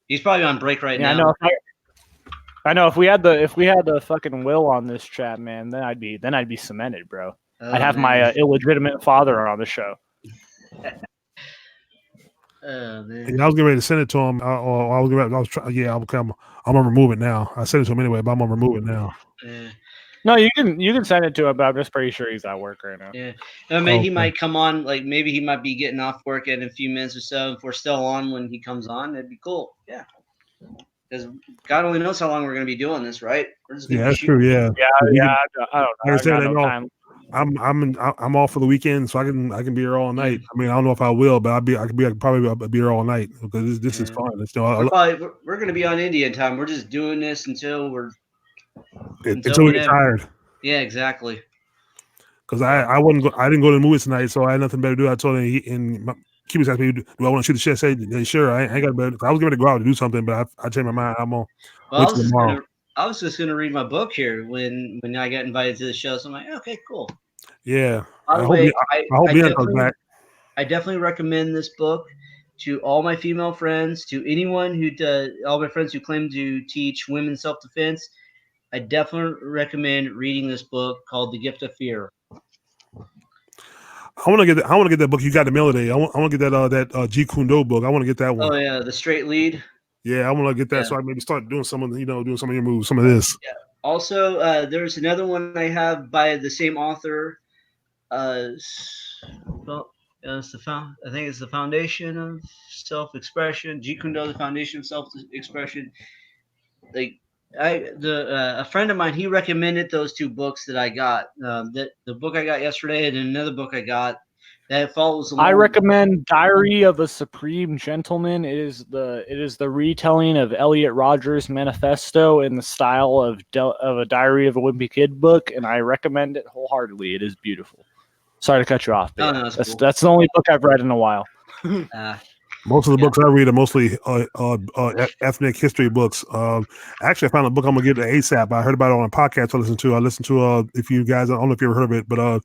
He's probably on break right now. I know. If we had the fucking Will on this chat, man, then I'd be cemented, bro. I'd have my illegitimate father on the show. Oh, man. And I was getting ready to send it to him. I'm gonna remove it now. I sent it to him anyway, but I'm gonna remove it now. No, you can send it to him, but I'm just pretty sure he's at work right now. Yeah, maybe he might come on. Like maybe he might be getting off work in a few minutes or so. If we're still on when he comes on, that'd be cool. Yeah, because God only knows how long we're gonna be doing this, right? That's true. Yeah. I don't know. I'm off for the weekend, so I can be here all night. I mean, I don't know if I will, but I could probably be here all night because this is fun. We're going to be on Indian time. We're just doing this until we get tired. Yeah, exactly. Because I didn't go to the movies tonight, so I had nothing better to do. I told him, Cubans asked me, "Do I want to shoot the shit?" I said, "Sure." I ain't got better. I was going to go out to do something, but I changed my mind. I'm on. I was just gonna read my book here when I got invited to the show. So I'm like, okay, cool. Yeah. By the way, I definitely recommend this book to all my female friends, to anyone all my friends who claim to teach women self-defense. I definitely recommend reading this book called The Gift of Fear. I want to get that book. You got the melody. I want to get that Jeet Kune Do book. I want to get that one. Oh yeah, The Straight Lead. Yeah, I want to get that so I maybe start doing some of your moves, some of this. Yeah. Also, there's another one I have by the same author. It's I think it's the foundation of self-expression. Jeet Kune Do, the foundation of self-expression. Like a friend of mine, he recommended those two books that I got. That the book I got yesterday and another book I got that follows I along. recommend Diary of a Supreme Gentleman. It is the retelling of Elliot Rodgers' manifesto in the style of a Diary of a Wimpy Kid book, and I recommend it wholeheartedly. It is beautiful. Sorry to cut you off, but Oh yeah, no, that's cool. that's the only book I've read in a while. Most of the Yeah. books I read are mostly ethnic history books. Actually, I found a book I'm gonna get to ASAP. I heard about it on a podcast I listened to. If you guys, I don't know if you ever heard of it, but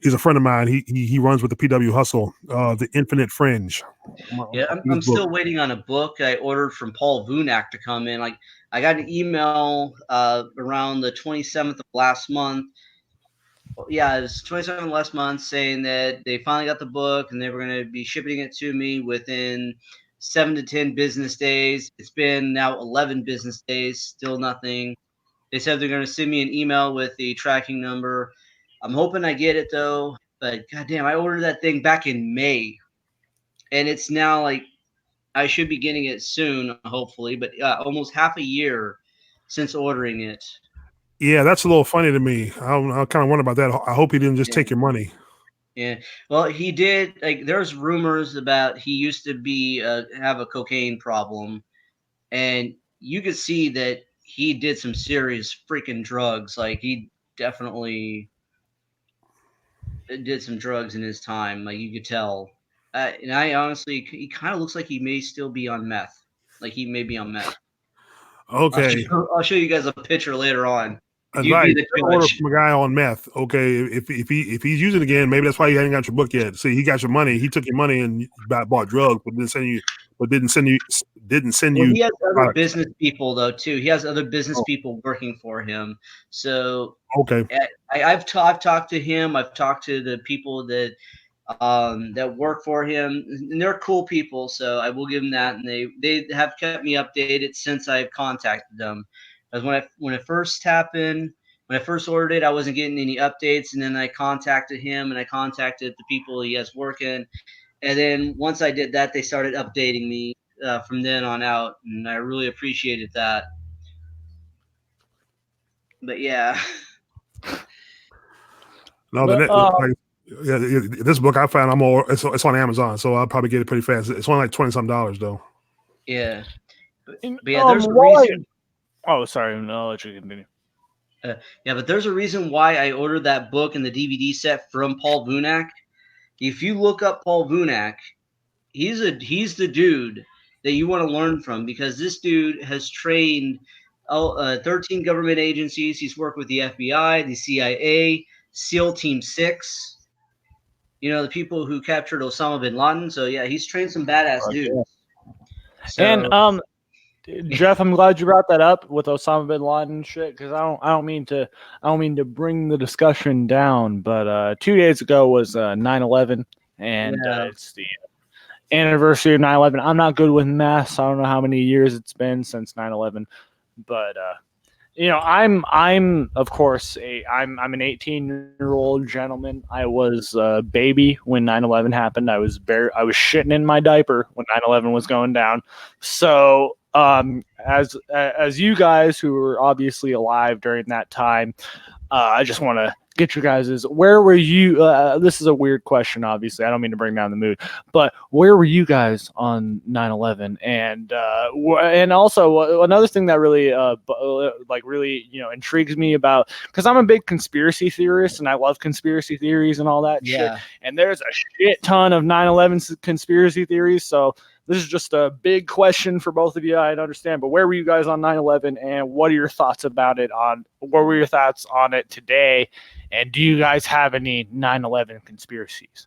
he's a friend of mine. He runs with the PW Hustle, the Infinite Fringe. Yeah, I'm still waiting on a book I ordered from Paul Vunak to come in. Like I got an email around the 27th of last month. Yeah, it was 27th last month saying that they finally got the book and they were going to be shipping it to me within 7 to 10 business days. It's been now 11 business days, still nothing. They said they're going to send me an email with the tracking number. I'm hoping I get it though, but goddamn, I ordered that thing back in May, and it's now like I should be getting it soon, hopefully. But almost half a year since ordering it. Yeah, that's a little funny to me. I kind of wonder about that. I hope he didn't just Yeah. take your money. Yeah, well, he did. Like, there's rumors about he used to be have a cocaine problem, and you could see that he did some serious freaking drugs. Like, he definitely did some drugs in his time. Like, you could tell. And I honestly, he kind of looks like he may still be on meth. Like, he may be on meth. Okay. I'll show you guys a picture later on. You Advice: be the order judge. from a guy on meth. Okay, if he's using it again, maybe that's why he hadn't got your book yet. See, he got your money. He took your money and bought drugs, but didn't send Well, you he has other products. business people though too. He has other business people working for him. So Okay. I've talked to him. I've talked to the people that work for him, and they're cool people. So I will give them that, and they have kept me updated since I've contacted them. Because when it first happened, when I first ordered it, I wasn't getting any updates, and then I contacted him, and I contacted the people he has working, and then once I did that, they started updating me from then on out, and I really appreciated that. But yeah. No, this book I found, it's on Amazon, so I'll probably get it pretty fast. It's only like $20-some though. Yeah. But yeah, there's a reason. Oh, sorry. No, I'll let you continue. Yeah, but there's a reason why I ordered that book and the DVD set from Paul Vunak. If you look up Paul Vunak, he's the dude that you want to learn from, because this dude has trained 13 government agencies. He's worked with the FBI, the CIA, SEAL Team 6. You know, the people who captured Osama bin Laden. So yeah, he's trained some badass dudes. So, And Jeff, I'm glad you brought that up with Osama bin Laden shit, because I don't mean to bring the discussion down, but 2 days ago was 9/11, and Yeah. it's the anniversary of 9/11. I'm not good with math, so I don't know how many years it's been since 9/11, but I'm of course I'm an 18-year-old gentleman. I was a baby when 9/11 happened. I was shitting in my diaper when 9/11 was going down. So as you guys who were obviously alive during that time, I just want to get you guys' where were you? This is a weird question, obviously. I don't mean to bring down the mood, but where were you guys on 9/11? And also another thing that really really intrigues me about, because I'm a big conspiracy theorist and I love conspiracy theories and all that shit. And there's a shit ton of 9/11 conspiracy theories. So this is just a big question for both of you. I understand, but where were you guys on 9/11, and what are your thoughts about it? What were your thoughts on it today? And do you guys have any 9/11 conspiracies?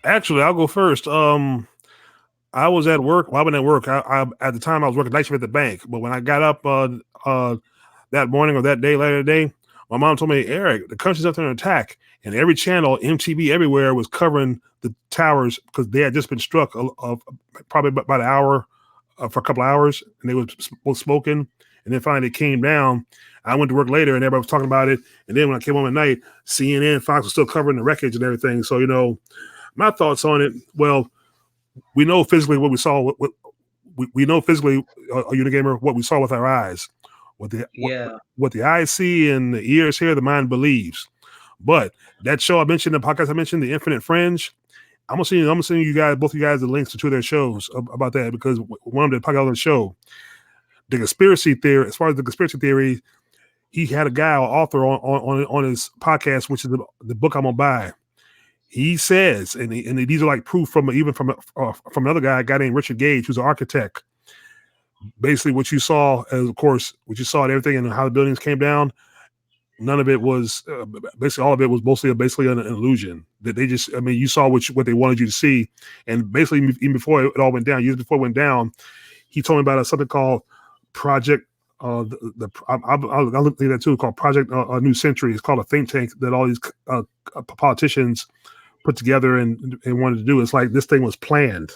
Actually, I'll go first. I was at work. Well, I've been at work. I at the time I was working night shift at the bank. But when I got up that morning or that day, later today, my mom told me, Eric, the country's under attack, and every channel, MTV, everywhere was covering the towers because they had just been struck probably about an hour for a couple of hours, and they was smoking, and then finally it came down. I went to work later, and everybody was talking about it. And then when I came home at night, CNN, Fox was still covering the wreckage and everything. So My thoughts on it. Well, we know physically what we saw. We know physically, Unagamer, what we saw with our eyes. What the eyes see and the ears hear, the mind believes. But that show I mentioned, the podcast I mentioned, The Infinite Fringe, I'm gonna send you guys, both of you guys, the links to two of their shows about that, because one of them podcast on the show, the conspiracy theory, as far as the conspiracy theory, he had a guy, an author on his podcast, which is the book I'm gonna buy. He says, and these are like proof from another guy, a guy named Richard Gage, who's an architect. Basically, what you saw, what you saw and everything, and how the buildings came down. None of it was basically, all of it was mostly an illusion. That they just, I mean, you saw what they wanted you to see, and basically even before it all went down, years before it went down, he told me about something called Project. I'll look at that too. Called Project A New Century. It's called a think tank that all these politicians put together and wanted to do. It's like this thing was planned,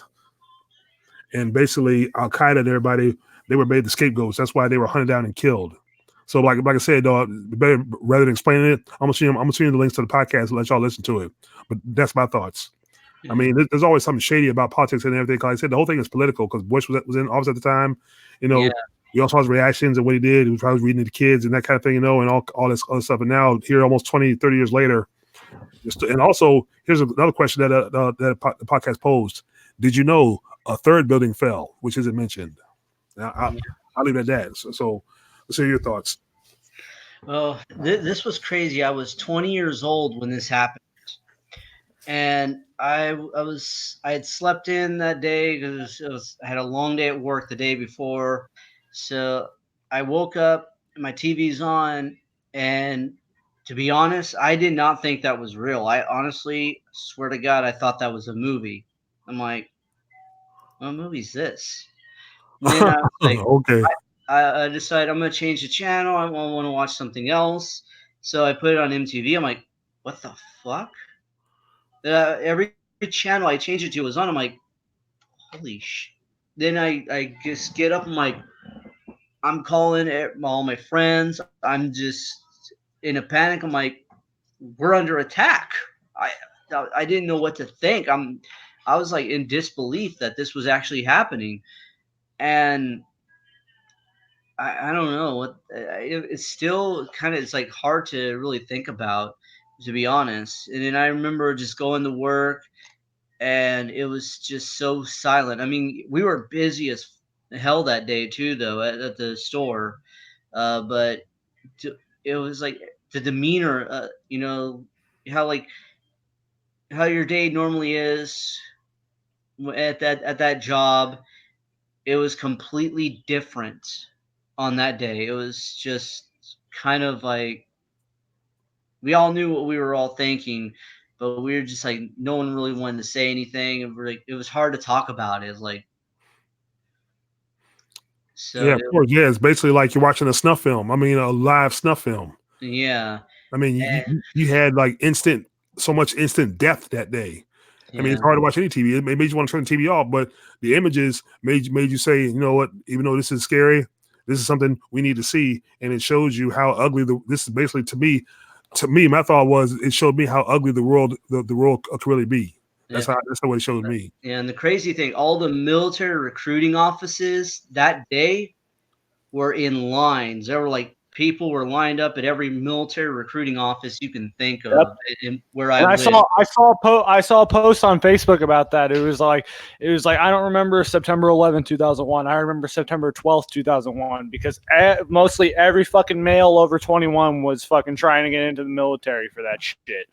and basically Al Qaeda and everybody, they were made the scapegoats. That's why they were hunted down and killed. So like I said, better, rather than explaining it, I'm gonna send you the links to the podcast and let y'all listen to it. But that's my thoughts. I mean, there's always something shady about politics and everything. Like I said, the whole thing is political because Bush was in office at the time. You know, we all saw his reactions and what he did. He was probably reading to the kids and that kind of thing, you know, and all this other stuff. And now here, almost 20, 30 years later, and also here's another question that the podcast posed: did you know a third building fell, which isn't mentioned? Now, I'll leave it at that. So let's hear your thoughts. Well, this was crazy. I was 20 years old when this happened, and I had slept in that day because I had a long day at work the day before. So I woke up, my TV's on, and to be honest, I did not think that was real. I honestly swear to God, I thought that was a movie. I'm like, what movie's this? And then I was like, okay. I decided I'm going to change the channel. I want to watch something else. So I put it on MTV. I'm like, what the fuck? Every channel I changed it to was on. I'm like, holy sh. Then I just get up. I'm like, I'm calling all my friends. I'm just in a panic. I'm like, we're under attack. I didn't know what to think. I was like in disbelief that this was actually happening. And I don't know what it's still kind of, it's like hard to really think about, to be honest. And then I remember just going to work and it was just so silent. I mean, we were busy as hell that day too, though, at the store. But it was like the demeanor, you know, how your day normally is at that job. It was completely different on that day. It was just kind of like we all knew what we were all thinking, but we were just like no one really wanted to say anything, and it was hard to talk about it. It was like, so yeah, of course. Yeah, it's basically like you're watching a snuff film. I mean, a live snuff film. Yeah. I mean, you had like so much instant death that day. Yeah. I mean, it's hard to watch any TV. It made you want to turn the TV off, but the images made you say, you know what? Even though this is scary, this is something we need to see, and it shows you how ugly this is. Basically, to me, my thought was it showed me how ugly the world could really be. That's what it showed me. Yeah, and the crazy thing, all the military recruiting offices that day were in lines. There were like people were lined up at every military recruiting office you can think of. Yep. Where I lived. I saw a post on Facebook about that. It was like I don't remember September 11th, 2001. I remember September 12th, 2001, because mostly every fucking male over 21 was fucking trying to get into the military for that shit.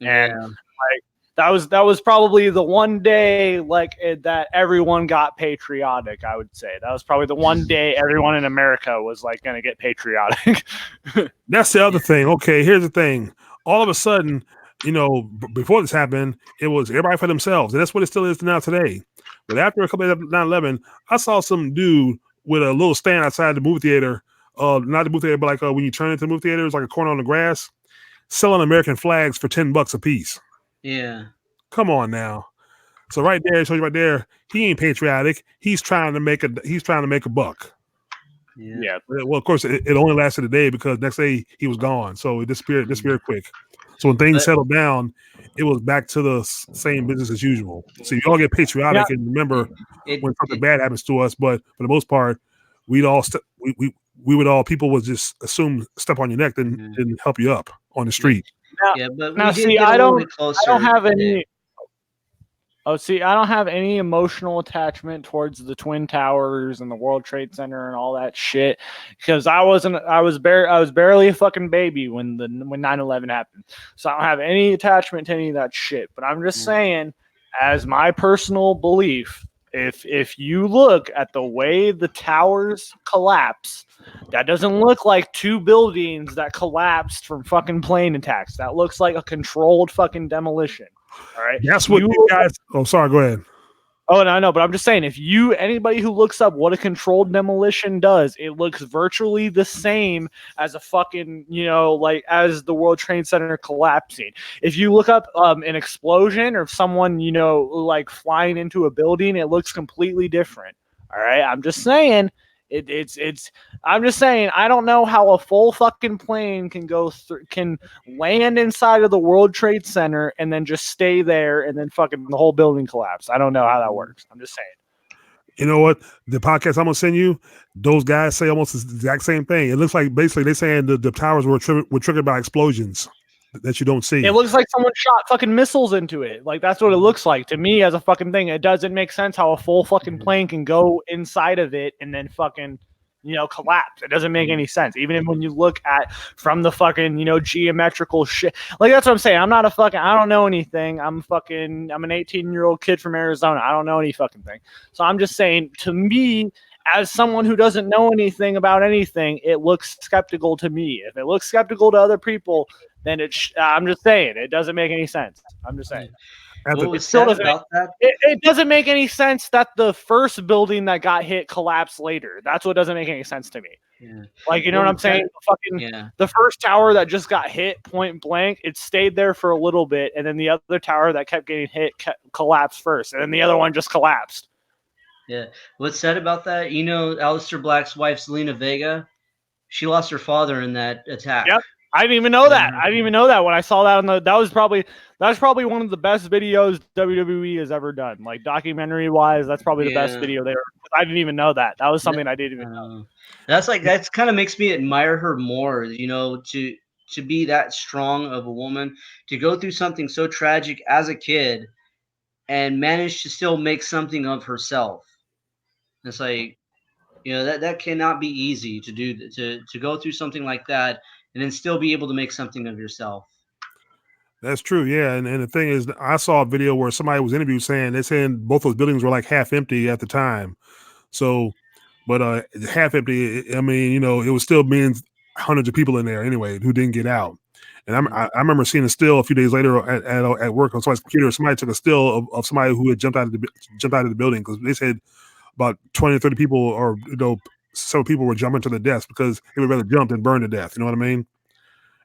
And like that was probably the one day that everyone got patriotic. I would say that was probably the one day everyone in America was like going to get patriotic. That's the other thing. Okay, here's the thing. All of a sudden, you know, before this happened, it was everybody for themselves, and that's what it still is now today. But after a couple of 9/11, I saw some dude with a little stand outside the movie theater. Not the movie theater, but like when you turn into the movie theater, it's like a corner on the grass, selling American flags for $10 a piece. Yeah. Come on now. So right there, it shows you right there, he ain't patriotic. He's trying to make a buck. Yeah. Well, of course, it only lasted a day because next day he was gone, so it disappeared quick. So when things settled down, it was back to the same business as usual. So you all get patriotic and remember when something bad happens to us, but for the most part, we'd all we would all people would just assume step on your neck and help you up on the street. But Now, we did see, get a little bit closer. I don't have any. Oh, see, I don't have any emotional attachment towards the Twin Towers and the World Trade Center and all that shit because I was barely a fucking baby when 9/11 happened. So I don't have any attachment to any of that shit. But I'm just saying, as my personal belief, if you look at the way the towers collapse, that doesn't look like two buildings that collapsed from fucking plane attacks. That looks like a controlled fucking demolition. All right. That's what you guys. Oh, sorry. Go ahead. Oh, no, but I'm just saying, if anybody who looks up what a controlled demolition does, it looks virtually the same as a fucking, like as the World Trade Center collapsing. If you look up an explosion or someone, like flying into a building, it looks completely different. All right. I'm just saying. I'm just saying, I don't know how a full fucking plane can land inside of the World Trade Center and then just stay there and then fucking the whole building collapse. I don't know how that works. I'm just saying. You know what? The podcast I'm gonna send you, those guys say almost the exact same thing. It looks like basically they're saying the towers were triggered by explosions that you don't see. It looks like someone shot fucking missiles into it. Like that's what it looks like to me as a fucking thing. It doesn't make sense how a full fucking plane can go inside of it and then fucking collapse. It doesn't make any sense. Even when you look at from the fucking geometrical shit. Like that's what I'm saying. I don't know anything. I'm an 18-year-old kid from Arizona. I don't know any fucking thing. So I'm just saying, to me, as someone who doesn't know anything about anything, it looks skeptical to me. If it looks skeptical to other people, then I'm just saying it doesn't make any sense. I'm just saying. It doesn't make any sense that the first building that got hit collapsed later. That's what doesn't make any sense to me. Yeah. Like, you know what I'm saying? The first tower that just got hit point blank, it stayed there for a little bit, and then the other tower that kept getting hit collapsed first, and then the other one just collapsed. Yeah. What's sad about that? Aleister Black's wife, Selena Vega, she lost her father in that attack. Yep. I didn't even know that. I didn't even know that when I saw that that was probably one of the best videos WWE has ever done. Like documentary wise, that's probably the best video there. I didn't even know that. That was something I didn't even know. That's kind of makes me admire her more, to be that strong of a woman, to go through something so tragic as a kid and manage to still make something of herself. It's like, that cannot be easy to do, to go through something like that and then still be able to make something of yourself. That's true, yeah. And the thing is, I saw a video where somebody was interviewed saying both those buildings were like half empty at the time. So, but half empty. I mean, it was still being hundreds of people in there anyway who didn't get out. And I remember seeing a still a few days later at work on somebody's computer. Somebody took a still of somebody who had jumped out of the building because they said about 20 or 30 people or several people were jumping to the death because they would rather jump than burn to death. You know what I mean?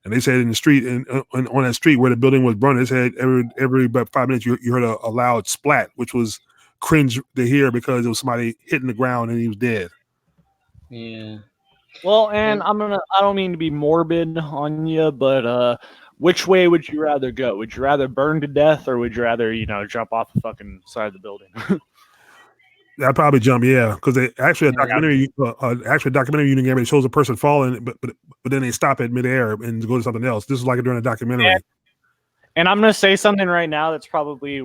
And they said in the street and on that street where the building was burning, they said every about 5 minutes you heard a loud splat, which was cringe to hear because it was somebody hitting the ground and he was dead. Yeah. Well, and I don't mean to be morbid on you, but which way would you rather go? Would you rather burn to death or would you rather, jump off the fucking side of the building? I'd probably jump, yeah, because a documentary Unagamer, it shows a person falling, but then they stop it midair and go to something else. This is like during a documentary. And I'm gonna say something right now that's probably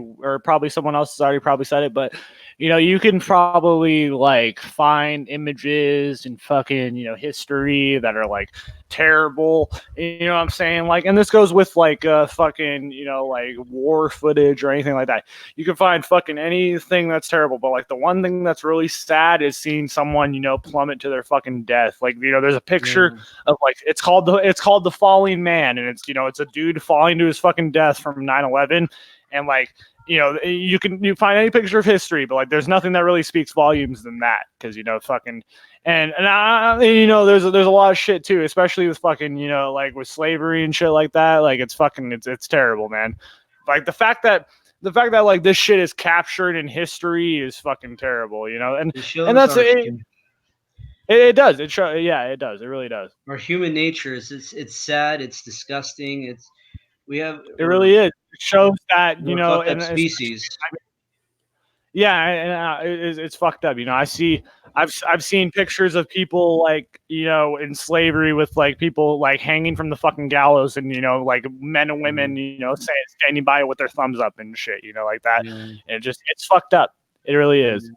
someone else has already probably said it, but you can probably like find images and fucking history that are like terrible. You know what I'm saying? Like, and this goes with like fucking like war footage or anything like that. You can find fucking anything that's terrible, but like the one thing that's really sad is seeing someone plummet to their fucking death. Like there's a picture of like it's called the Falling Man, and it's a dude falling to his fucking death from 9/11, and like you find any picture of history, but like there's nothing that really speaks volumes than that because fucking and there's a lot of shit too, especially with fucking like with slavery and shit like that. Like it's fucking it's terrible, man. Like the fact that like this shit is captured in history is fucking terrible, and that's it. It does. It show. Yeah, it does. It really does. Our human nature is it's sad. It's disgusting. It really is. It shows that, we're a fucked up and species. yeah, and it's fucked up. I've seen pictures of people like, in slavery with like people like hanging from the fucking gallows, and like men and women, standing by with their thumbs up and shit, like that. Yeah. And it's fucked up. It really is.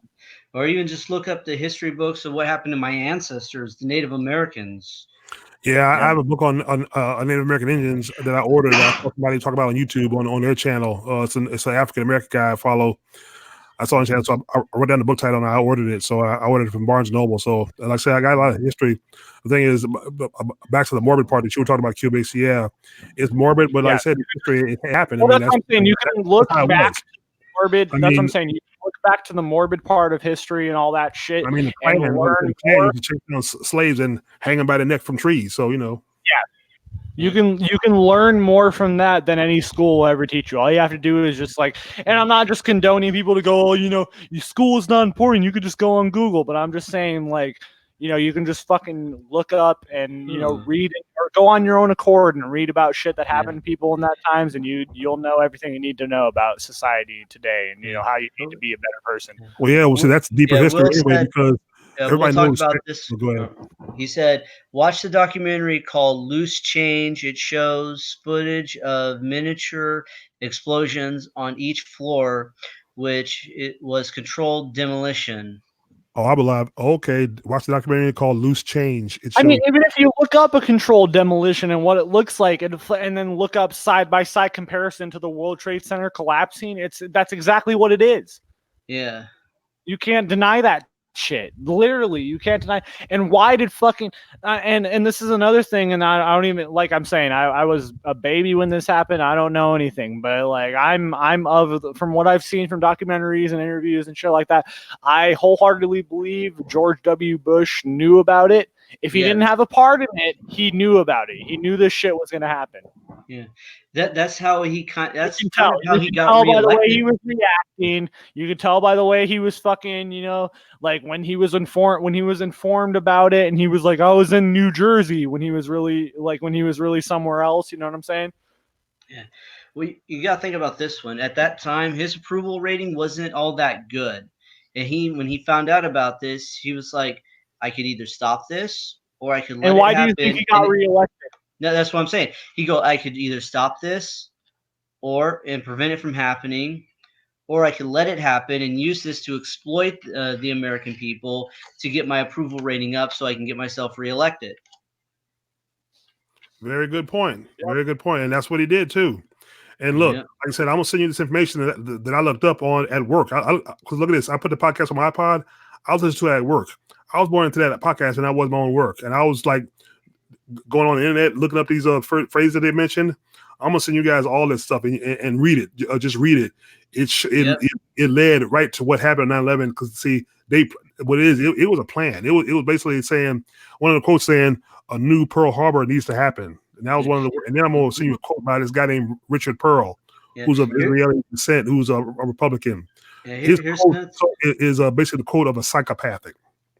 Or even just look up the history books of what happened to my ancestors, the Native Americans. Yeah, I have a book on Native American Indians that I ordered. That somebody talk about on YouTube on their channel. It's an African American guy I follow. I saw on the channel, so I wrote down the book title and I ordered it. So I ordered it from Barnes Noble. So like I said, I got a lot of history. The thing is, back to the morbid part that you were talking about, Cubics. Yeah, it's morbid, but like I said, history it happened. Well, that's what I'm saying. You can look back to morbid. I That's what mean, I'm saying. You can look back to the morbid part of history and all that shit. I mean, the and plan learn was more. to chase down slaves and hang them by the neck from trees. So You can learn more from that than any school will ever teach you. All you have to do is just like, and I'm not just condoning people to go, your school is not important. You could just go on Google, but I'm just saying, like, you can just fucking look up and read it, or go on your own accord and read about shit that happened to people in that times, and you'll know everything you need to know about society today, and how you need to be a better person. well, yeah, well, so that's deeper history anyway, because everybody we'll knows. talk about this. Go ahead. He said, watch the documentary called Loose Change. It shows footage of miniature explosions on each floor, which it was controlled demolition. Oh, I believe. Okay, watch the documentary called Loose Change. I mean, even if you look up a controlled demolition and what it looks like, and then look up side by side comparison to the World Trade Center collapsing, that's exactly what it is. Yeah, you can't deny that shit. Literally, you can't deny. And why did fucking and this is another thing, and I don't even, like I'm saying, I was a baby when this happened. I don't know anything, but like I'm from what I've seen from documentaries and interviews and shit like that, I wholeheartedly believe George W. Bush knew about it. If he didn't have a part in it, he knew about it. He knew this shit was going to happen. Yeah, that's how he that's you can tell. how he got by the way reelected. he was reacting. You could tell by the way he was fucking, like when he was informed about it, and he was like, I was in New Jersey, when he was really somewhere else. You know what I'm saying? Yeah. Well, you got to think about this one. At that time, his approval rating wasn't all that good. And when he found out about this, he was like, I could either stop this or I could let and it why happen. do you think he got reelected? No, that's what I'm saying. I could either stop this and prevent it from happening, or I could let it happen and use this to exploit the American people to get my approval rating up so I can get myself reelected. Very good point. Yep. Very good point. And that's what he did too. And look, like I said, I'm gonna send you this information that I looked up on at work. Because look at this, I put the podcast on my iPod. I was listening to it at work. I was born into that podcast, and I was my own work. And I was like going on the internet, looking up these phrases that they mentioned. I'm gonna send you guys all this stuff and read it. Just read it. It led right to what happened on 9/11. Because see, it was a plan. It was basically saying, one of the quotes saying, a new Pearl Harbor needs to happen. And that was one of the. And then I'm gonna send you a quote by this guy named Richard Pearl, who's of Israeli descent, who's a Republican. His quote is basically the quote of a psychopathic.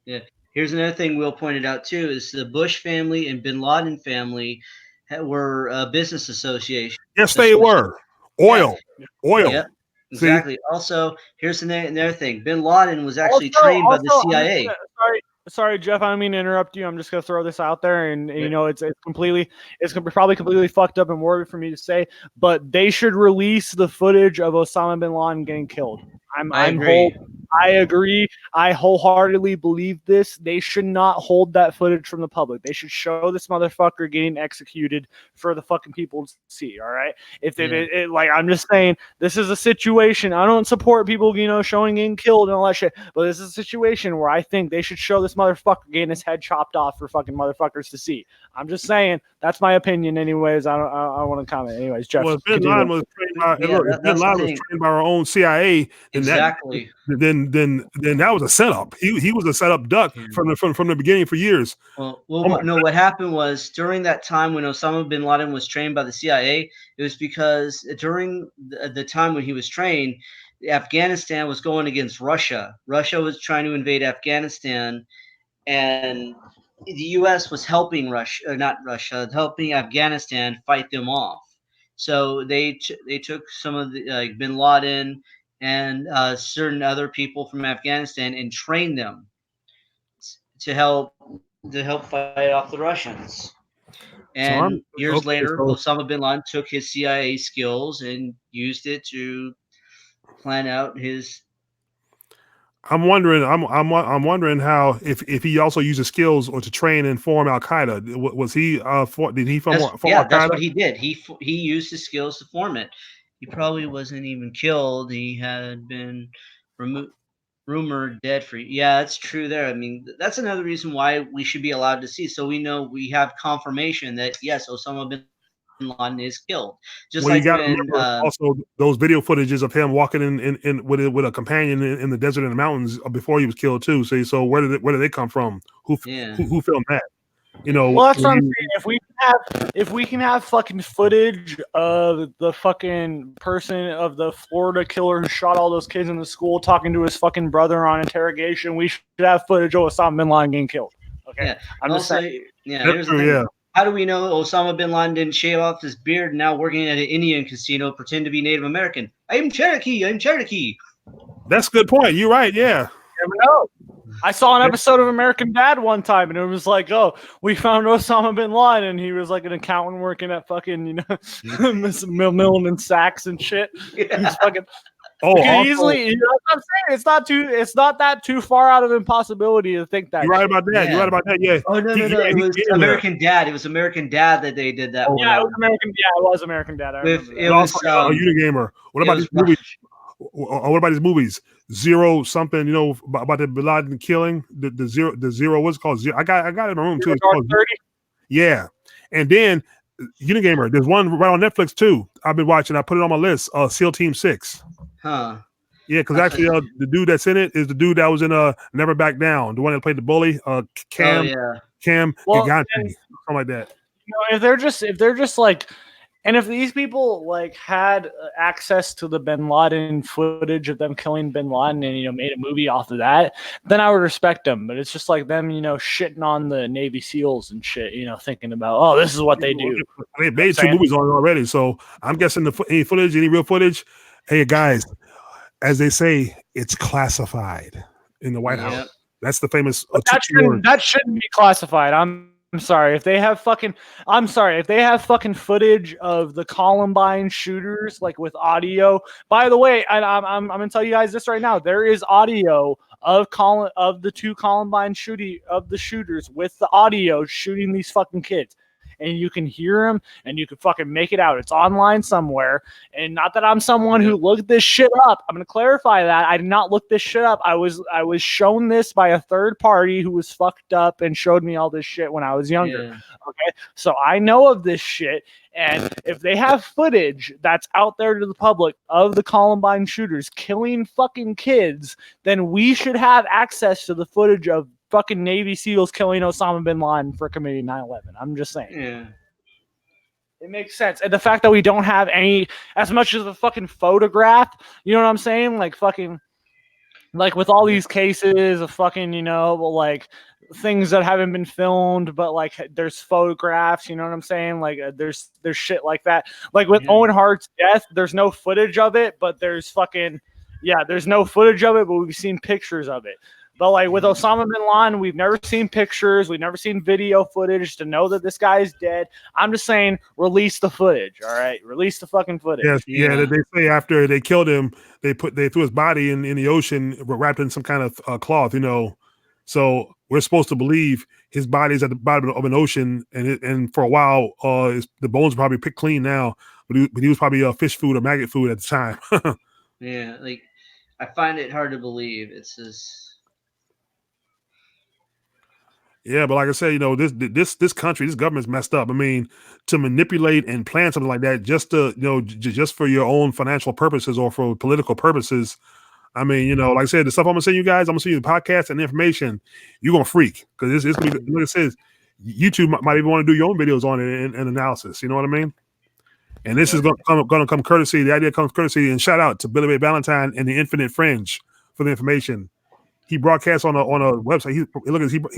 Yeah. Here's another thing Will pointed out too: is the Bush family and Bin Laden family were a business association. Yes, they were. Oil. Yep, exactly. See? Also, here's another thing: Bin Laden was actually trained by the CIA. Sorry, Jeff. I don't mean to interrupt you. I'm just gonna throw this out there, and it's probably completely fucked up and morbid for me to say, but they should release the footage of Osama bin Laden getting killed. I agree. I wholeheartedly believe this. They should not hold that footage from the public. They should show this motherfucker getting executed for the fucking people to see. All right. I'm just saying, this is a situation. I don't support people, showing getting killed and all that shit. But this is a situation where I think they should show this motherfucker getting his head chopped off for fucking motherfuckers to see. I'm just saying, that's my opinion. Anyways, I don't want to comment. Anyways, Jeff. Well, Bin Laden was trained by our own CIA. Exactly. Then that was a setup. He was a setup duck from the beginning for years. What happened was, during that time when Osama bin Laden was trained by the CIA, it was because during the time when he was trained, Afghanistan was going against Russia. Russia was trying to invade Afghanistan, and the U.S. was helping helping Afghanistan fight them off. So they took some of the Bin Laden and certain other people from Afghanistan and trained them to help fight off the Russians. So And I'm years okay. later, So Osama bin Laden took his CIA skills and used it to plan out his. I'm wondering. I'm wondering how if he also uses skills or to train and form Al Qaeda. Was he did he form Al That's Qaeda? what he did. He used his skills to form it. He probably wasn't even killed. He had been removed. Rumored dead for you. Yeah, that's true there. I mean, that's another reason why we should be allowed to see. So we know we have confirmation that yes, Osama bin Laden is killed. Just like Well, you got to when remember also those video footages of him walking in with a companion in the desert and the mountains before he was killed too. So where did they come from? yeah, Who filmed that? You know, Well, that's what I'm saying. If we can have fucking footage of the fucking person of the Florida killer who shot all those kids in the school talking to his fucking brother on interrogation, we should have footage of Osama bin Laden getting killed. Okay, yeah. I'm just Also, saying. yeah. that's Here's the true. thing. Yeah, How do we know Osama bin Laden didn't shave off his beard and now working at an Indian casino, pretend to be Native American? I'm Cherokee. I'm Cherokee. that's a good point. You're right. Yeah. You never know. I saw an episode of American Dad one time, and it was like, "Oh, we found Osama bin Laden, and he was like an accountant working at fucking, Miss Milliman Sachs and shit." Yeah. He's fucking. Oh, You can also, easily. You know what I'm saying? It's not that too far out of impossibility to think that. you're right shit. about that. Yeah. You're right about that. Yeah. Oh no. It was American Dad. It was American Dad that they did that. Oh, one Yeah, it on. was American. Yeah, it was American Dad. I remember that. It And was also a Unagamer. What it about was these movies? What about these movies? Zero something, about the Bin Laden killing. The zero. What's it called? Zero. I got it in my room too. It's called, 30. yeah. And then Unagamer. There's one right on Netflix too. I've been watching. I put it on my list. SEAL Team 6. Huh. Yeah, because actually, the dude that's in it is the dude that was in Never Back Down, the one that played the bully, Cam Well, Gigante, and, something like that. if they're just like, and if these people like had access to the Bin Laden footage of them killing Bin Laden and made a movie off of that, then I would respect them. But it's just like them, shitting on the Navy SEALs and shit, thinking about, oh, this is what they do. They made 2 movies on it already, so I'm guessing any real footage. Hey guys, as they say, it's classified in the White House. That's the famous. That shouldn't be classified. I'm sorry if they have fucking. I'm sorry if they have fucking footage of the Columbine shooters, like with audio. By the way, I'm gonna tell you guys this right now. There is audio of the 2 Columbine shooters with the audio shooting these fucking kids. And you can hear them, and you can fucking make it out. It's online somewhere. And not that I'm someone who looked this shit up. I'm gonna clarify that I did not look this shit up. I was shown this by a third party who was fucked up and showed me all this shit when I was younger. Yeah. Okay, so I know of this shit. And if they have footage that's out there to the public of the Columbine shooters killing fucking kids, then we should have access to the footage of fucking Navy SEALs killing Osama bin Laden for committing 9/11. I'm just saying. Yeah. It makes sense. And the fact that we don't have any, as much as a fucking photograph, you know what I'm saying? Like fucking, like with all these cases of fucking, like things that haven't been filmed, but like there's photographs, you know what I'm saying? Like there's shit like that. Like with Owen Hart's death, there's no footage of it, but there's no footage of it, but we've seen pictures of it. But like with Osama bin Laden, we've never seen pictures, we've never seen video footage to know that this guy is dead. I'm just saying, release the footage, all right? Release the fucking footage. Yes, yeah. They say after they killed him, they threw his body in the ocean, wrapped in some kind of cloth, So we're supposed to believe his body's at the bottom of an ocean, and for a while, the bones are probably picked clean now, but he was probably fish food or maggot food at the time. Yeah, like I find it hard to believe. It's just. Yeah, but like I said, this country, this government's messed up. I mean, to manipulate and plan something like that just to, just for your own financial purposes or for political purposes. I mean, like I said, the stuff I'm gonna send you guys, I'm gonna send you the podcast and the information. You're gonna freak because it's gonna be, like I said, YouTube might even want to do your own videos on it and analysis. You know what I mean? And this is gonna come courtesy. The idea comes courtesy, and shout out to Billy Ray Valentine and the Infinite Fringe for the information. he broadcasts on a website. He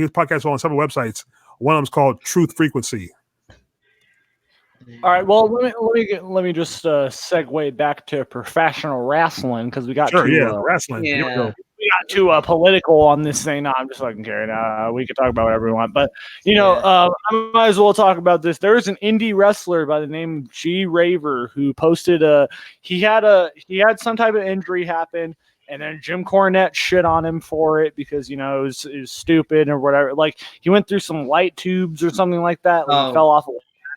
podcasts on several websites. One of them's called Truth Frequency. All right. Well, let me just segue back to professional wrestling because we got wrestling. Yeah. Here we go. we got too political on this thing. No, I'm just fucking kidding. We could talk about whatever we want, but I might as well talk about this. There's an indie wrestler by the name of G Raver who posted he had some type of injury happen, and then Jim Cornette shit on him for it because it was stupid or whatever. Like he went through some light tubes or something like that. Like he fell off.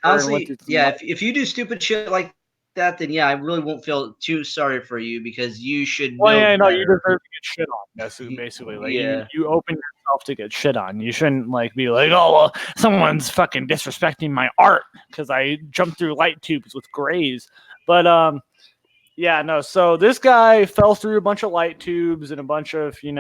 Honestly, yeah. If you do stupid shit like that, then I really won't feel too sorry for you because you should. Well, know no, better. you deserve to get shit on. That's basically like you open yourself to get shit on. You shouldn't be like, oh well, someone's fucking disrespecting my art because I jumped through light tubes with grays. But so this guy fell through a bunch of light tubes and a bunch of he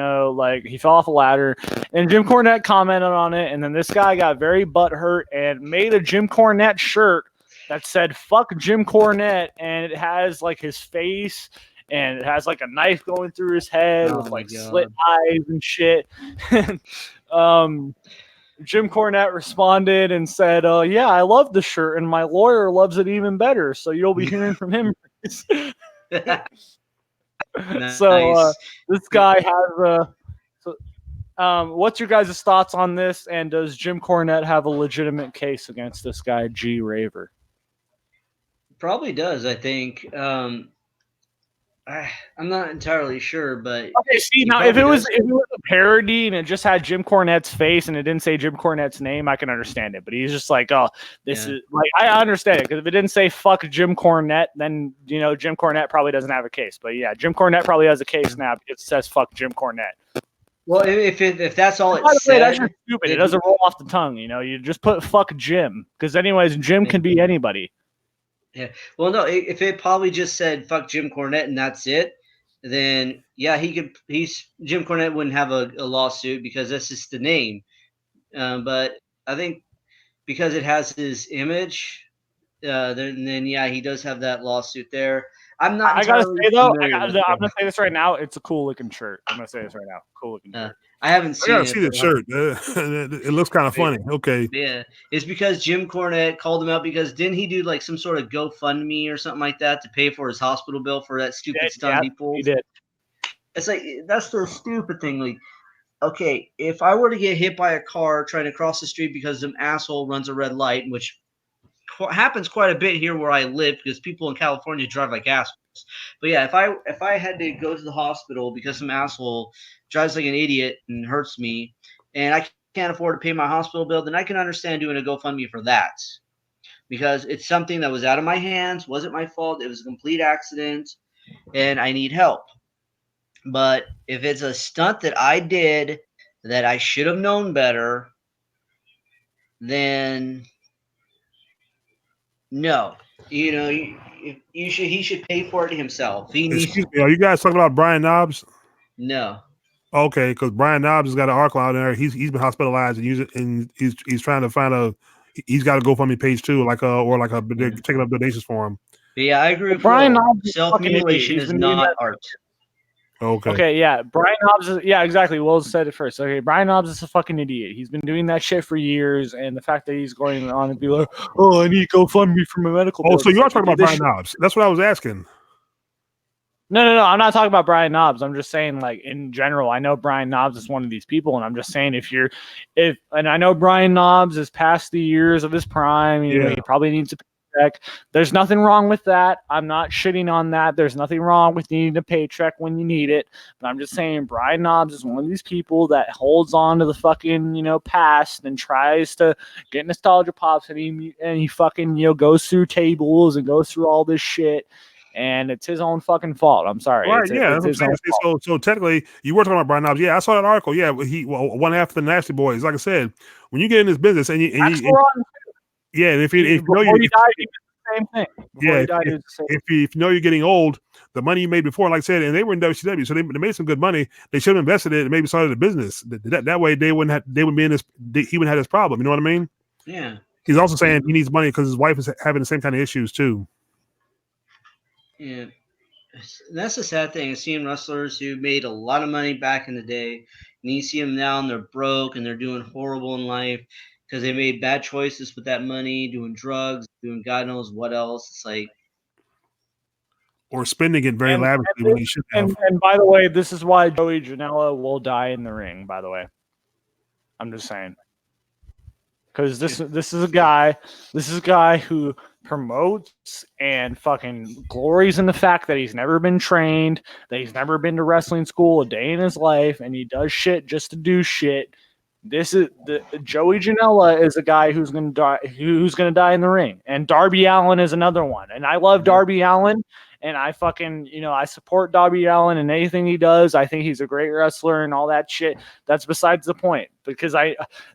fell off a ladder, and Jim Cornette commented on it, and then this guy got very butthurt and made a Jim Cornette shirt that said "fuck Jim Cornette," and it has his face, and it has a knife going through his head with slit eyes and shit. Jim Cornette responded and said, yeah, I love the shirt, and my lawyer loves it even better, so you'll be hearing from him. Nice. So this guy has what's your guys' thoughts on this, and does Jim Cornette have a legitimate case against this guy, G Raver? Probably does, I think. I'm not entirely sure, but okay. See, now if it was a parody and it just had Jim Cornette's face and it didn't say Jim Cornette's name, I can understand it. But he's just like, oh, this is I understand it because if it didn't say "fuck Jim Cornette," then Jim Cornette probably doesn't have a case. But yeah, Jim Cornette probably has a case now because it says "fuck Jim Cornette." Well, if that's all it said, that's just stupid. It doesn't roll off the tongue. You just put "fuck Jim" because anyways, Jim can be anybody. Yeah. Well, no. If it probably just said "fuck Jim Cornette" and that's it, then Jim Cornette wouldn't have a lawsuit because that's just the name. But I think because it has his image, then he does have that lawsuit there. I'm not. I gotta say though, I'm gonna say this right now. It's a cool looking shirt. I'm gonna say this right now. Cool looking shirt. I haven't seen. I gotta see the shirt. It looks kind of funny. Okay. Yeah, it's because Jim Cornette called him out because didn't he do some sort of GoFundMe or something like that to pay for his hospital bill for that stupid stunt he pulled? He did. It's that's the stupid thing. Okay, if I were to get hit by a car trying to cross the street because some asshole runs a red light, which happens quite a bit here where I live because people in California drive like assholes. But yeah, if I had to go to the hospital because some asshole drives like an idiot and hurts me, and I can't afford to pay my hospital bill, then I can understand doing a GoFundMe for that because it's something that was out of my hands, wasn't my fault, it was a complete accident, and I need help. But if it's a stunt that I did that I should have known better, then no. He should pay for it himself. Excuse me, are you guys talking about Brian Knobs? No. Okay, because Brian Knobs has got an article out there. He's been hospitalized and he's trying to find he's got a GoFundMe page too, they're taking up donations for him. But yeah, I agree with Brian Knobs. Self-mutilation is not art. Okay. Okay, yeah. Brian Knobs exactly. Will said it first. Okay, Brian Knobs is a fucking idiot. He's been doing that shit for years, and the fact that he's going on and be like, oh, I need GoFundMe for my medical bill. So you are talking about Brian Knobs. That's what I was asking. No. I'm not talking about Brian Knobs. I'm just saying, in general, I know Brian Knobs is one of these people, and I'm just saying and I know Brian Knobs is past the years of his prime. He probably needs to pay check. There's nothing wrong with that. I'm not shitting on that. There's nothing wrong with needing a paycheck when you need it. But I'm just saying Brian Knobs is one of these people that holds on to the fucking, past and tries to get nostalgia pops, and he fucking, goes through tables and goes through all this shit. And it's his own fucking fault. I'm sorry. Right, it's his own fault. So technically, you were talking about Brian Knobs. Yeah, I saw that article. Yeah, one half of the Nasty Boys. Like I said, when you get in this business and you and if you know you died, he did the same thing. If you know you're getting old, the money you made before, like I said, and they were in WCW, so they made some good money. They should have invested it and maybe started a business. That way, he wouldn't be in this. He wouldn't have this problem. You know what I mean? Yeah. He's also saying he needs money because his wife is having the same kind of issues too. Yeah. that's the sad thing. Seeing wrestlers who made a lot of money back in the day, and you see them now and they're broke and they're doing horrible in life because they made bad choices with that money, doing drugs, doing God knows what else. It's like, or spending it very And lavishly when they should have. and by the way, this is why Joey Janela will die in the ring. By the way, I'm just saying, because this is a guy who promotes and fucking glories in the fact that he's never been trained, that he's never been to wrestling school a day in his life, and he does shit just to do shit. This is the Joey Janela is a guy who's gonna die. Who's gonna die in the ring, and Darby Allin is another one. And I love Darby Allin, and I fucking I support Darby Allin and anything he does. I think he's a great wrestler and all that shit. That's besides the point, because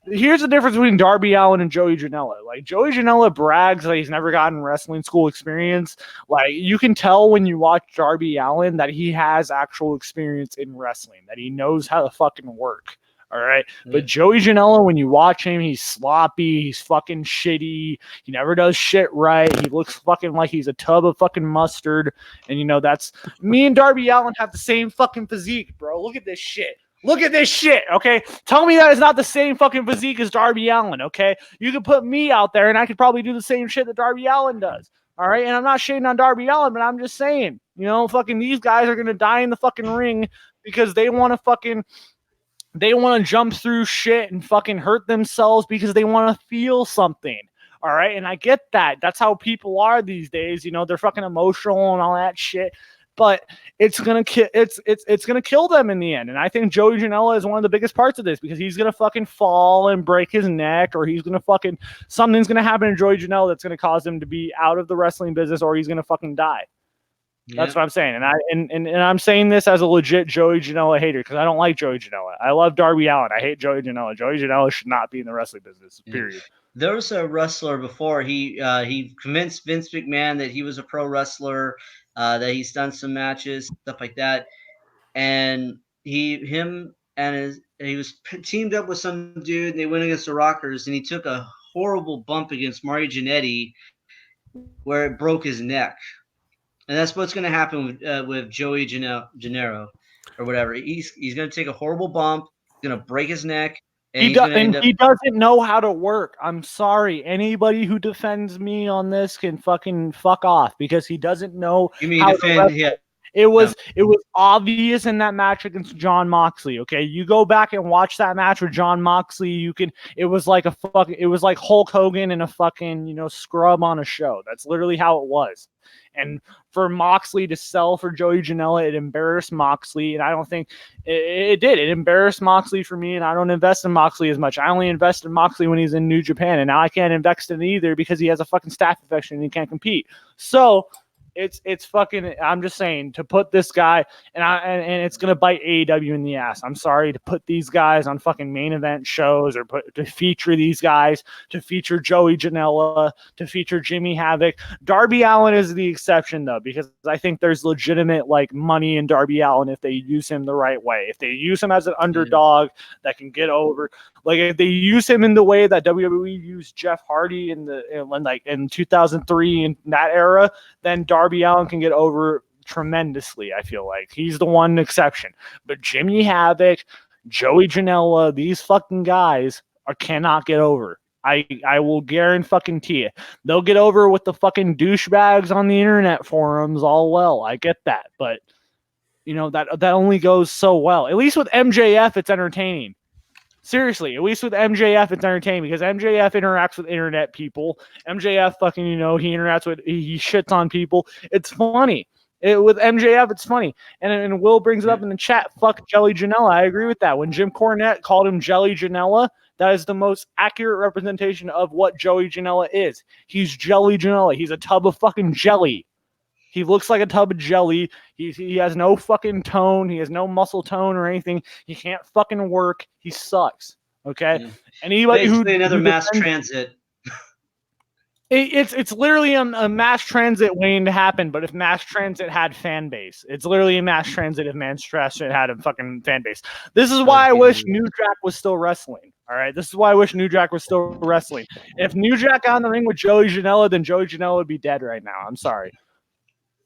here's the difference between Darby Allin and Joey Janela. Like Joey Janela brags that he's never gotten wrestling school experience. Like you can tell when you watch Darby Allin that he has actual experience in wrestling, that he knows how to fucking work. All right. Yeah. But Joey Janela, when you watch him, he's sloppy. He's fucking shitty. He never does shit right. He looks fucking like he's a tub of fucking mustard. And, that's me and Darby Allin have the same fucking physique, bro. Look at this shit. Look at this shit, okay? Tell me that it's not the same fucking physique as Darby Allin, okay? You could put me out there and I could probably do the same shit that Darby Allin does. All right. And I'm not shitting on Darby Allin, but I'm just saying, fucking these guys are going to die in the fucking ring because they want to jump through shit and fucking hurt themselves because they want to feel something. All right. And I get that. That's how people are these days. They're fucking emotional and all that shit. But it's gonna kill them in the end. And I think Joey Janela is one of the biggest parts of this because he's gonna fucking fall and break his neck, or he's gonna fucking something's gonna happen to Joey Janela that's gonna cause him to be out of the wrestling business, or he's gonna fucking die. That's what I'm saying, and I'm saying this as a legit Joey Janela hater because I don't like Joey Janela. I love Darby Allin. I hate Joey Janela. Joey Janela should not be in the wrestling business. Period. There was a wrestler before. He convinced Vince McMahon that he was a pro wrestler, that he's done some matches, stuff like that, and he was teamed up with some dude, and they went against the Rockers, and he took a horrible bump against Mario Jannetty, where it broke his neck. And that's what's going to happen with Joey Gennaro or whatever. He's going to take a horrible bump. He's going to break his neck. And he doesn't know how to work. I'm sorry. Anybody who defends me on this can fucking fuck off because he doesn't know how to wrestle. It was obvious in that match against John Moxley. Okay, you go back and watch that match with John Moxley. It was like Hulk Hogan and a fucking scrub on a show. That's literally how it was. And for Moxley to sell for Joey Janela, it embarrassed Moxley, and I don't think it did. It embarrassed Moxley for me, and I don't invest in Moxley as much. I only invest in Moxley when he's in New Japan, and now I can't invest in it either because he has a fucking staph infection and he can't compete. So it's fucking. I'm just saying to put this guy and it's gonna bite AEW in the ass. I'm sorry to put these guys on fucking main event shows or to feature these guys, to feature Joey Janela, to feature Jimmy Havoc. Darby Allin is the exception though, because I think there's legitimate money in Darby Allin if they use him the right way. If they use him as an underdog that can get over, if they use him in the way that WWE used Jeff Hardy in 2003 in that era, then Darby Allin can get over tremendously. I feel like he's the one exception. But Jimmy Havoc, Joey Janela, these fucking guys cannot get over. I will guarantee it. They'll get over with the fucking douchebags on the internet forums. All well, I get that, but that only goes so well. At least with MJF, it's entertaining. Seriously, at least with MJF, it's entertaining because MJF interacts with internet people. MJF fucking, he shits on people. It's funny. With MJF, it's funny. And Will brings it up in the chat. Fuck Jelly Janela. I agree with that. When Jim Cornette called him Jelly Janela, that is the most accurate representation of what Joey Janela is. He's Jelly Janela. He's a tub of fucking jelly. He looks like a tub of jelly. He has no fucking tone. He has no muscle tone or anything. He can't fucking work. He sucks. Okay. Yeah. Anybody basically another mass transit. It's literally a mass transit waiting to happen. But if mass transit had fan base, it's literally a mass transit if mass transit had a fucking fan base. This is why I wish New Jack was still wrestling. All right. This is why I wish New Jack was still wrestling. If New Jack got in the ring with Joey Janela, then Joey Janela would be dead right now. I'm sorry.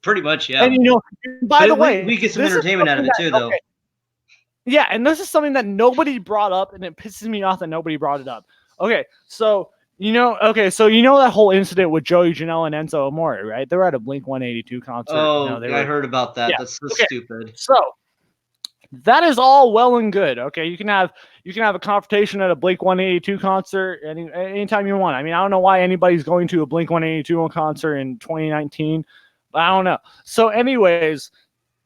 Pretty much, yeah. And by the way, we get some this is entertainment out of it something too, though. okay. Yeah, and this is something that nobody brought up, and it pisses me off that nobody brought it up. Okay, so that whole incident with Joey Janela and Enzo Amore, right? They were at a Blink-182 concert. Oh, I heard about that. Yeah, That's so okay. stupid. So that is all well and good. Okay, you can have a confrontation at a Blink-182 concert anytime you want. I mean, I don't know why anybody's going to a Blink-182 concert in 2019, but I don't know. So, anyways,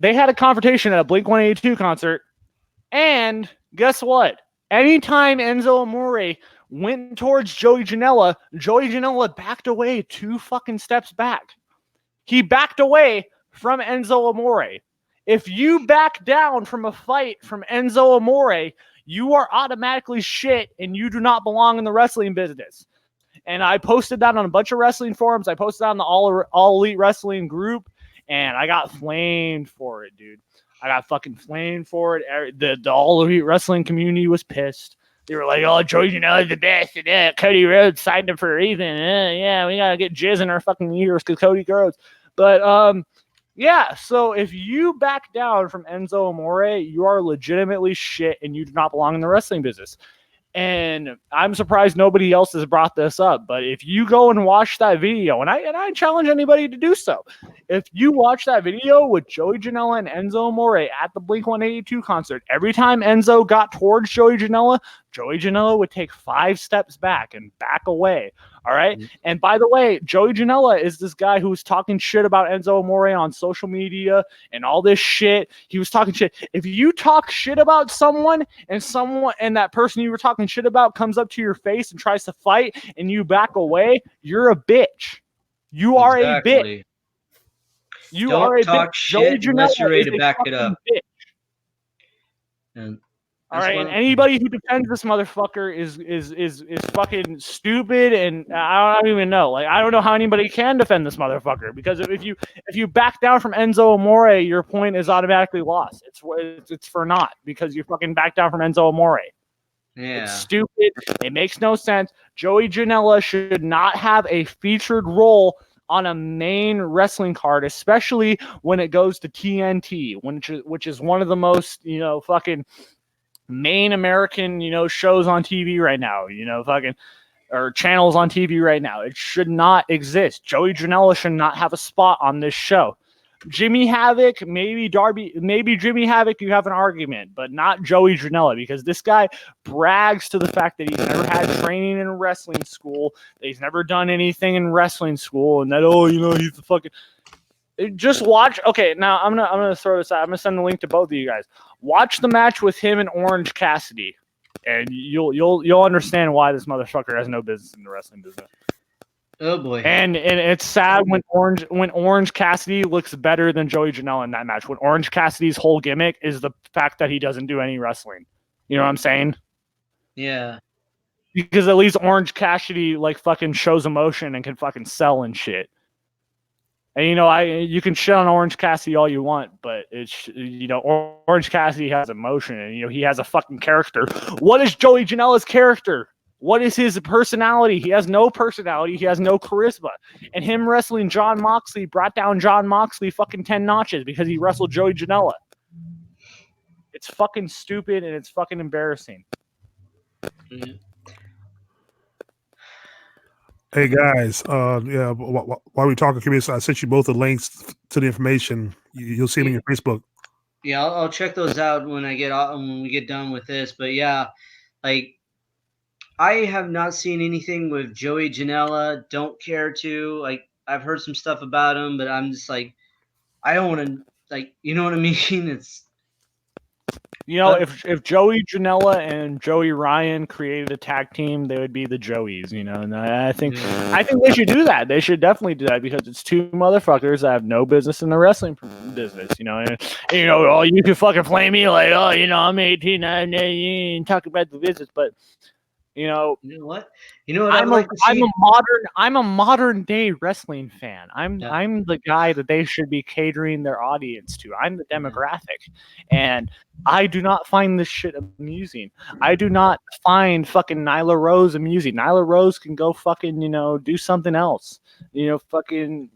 they had a confrontation at a Blink-182 concert. And guess what? Anytime Enzo Amore went towards Joey Janela backed away 2 fucking steps back. He backed away from Enzo Amore. If you back down from a fight from Enzo Amore, you are automatically shit and you do not belong in the wrestling business. And I posted that on a bunch of wrestling forums. I posted that on the All Elite Wrestling group, and I got flamed for it, dude. I got fucking flamed for it. The All Elite Wrestling community was pissed. They were like, "Oh, Joey Janela's the best." And Cody Rhodes signed him for a reason. Yeah, we gotta get jizz in our fucking ears because Cody Rhodes. But yeah. So if you back down from Enzo Amore, you are legitimately shit, and you do not belong in the wrestling business. And I'm surprised nobody else has brought this up. But if you go and watch that video, and I challenge anybody to do so, if you watch that video with Joey Janela and Enzo Amore at the Blink-182 concert, every time Enzo got towards Joey Janela would take 5 steps back and back away. All right. Mm-hmm. And by the way, Joey Janela is this guy who was talking shit about Enzo Amore on social media and all this shit. He was talking shit. If you talk shit about someone and that person you were talking shit about comes up to your face and tries to fight and you back away, you're a bitch. You are a bitch. You Don't are a talk bitch. shit Joey unless you're ready Janela to back it up. bitch. And all right, and anybody who defends this motherfucker is fucking stupid, and I don't even know. Like, I don't know how anybody can defend this motherfucker, because if you back down from Enzo Amore, your point is automatically lost. It's for naught because you fucking back down from Enzo Amore. Yeah. It's stupid. It makes no sense. Joey Janela should not have a featured role on a main wrestling card, especially when it goes to TNT, which is one of the most, fucking main American, shows on TV right now, or channels on TV right now. It should not exist. Joey Janela should not have a spot on this show. Jimmy Havoc, maybe Jimmy Havoc, you have an argument, but not Joey Janela, because this guy brags to the fact that he's never had training in wrestling school, that he's never done anything in wrestling school, and that, he's the fucking... Just watch. Okay, now I'm gonna throw this out. I'm gonna send the link to both of you guys. Watch the match with him and Orange Cassidy, and you'll understand why this motherfucker has no business in the wrestling business. Oh boy. And it's sad when Orange Cassidy looks better than Joey Janela in that match. When Orange Cassidy's whole gimmick is the fact that he doesn't do any wrestling. You know what I'm saying? Yeah. Because at least Orange Cassidy fucking shows emotion and can fucking sell and shit. And you can shit on Orange Cassidy all you want, but it's Orange Cassidy has emotion, and he has a fucking character. What is Joey Janela's character? What is his personality? He has no personality. He has no charisma. And him wrestling John Moxley brought down John Moxley fucking 10 notches because he wrestled Joey Janela. It's fucking stupid and it's fucking embarrassing. Mm-hmm. Hey guys, while we're talking, I sent you both the links to the information. You'll see them in your Facebook. Yeah, I'll check those out when we get done with this. But yeah, I have not seen anything with Joey Janela. Don't care to. I've heard some stuff about him, but I'm just I don't want to. You know what I mean? It's. If Joey Janela and Joey Ryan created a tag team, they would be the Joeys, and I think they should do that. They should definitely do that because it's 2 motherfuckers that have no business in the wrestling business, and you can fucking flame me I'm 18, I'm talking about the business, but You know, You know what? You know what I would like to see? I'm a modern day wrestling fan. Yeah. I'm the guy that they should be catering their audience to. I'm the demographic, and I do not find this shit amusing. I do not find fucking Nyla Rose amusing. Nyla Rose can go fucking do something else. Fucking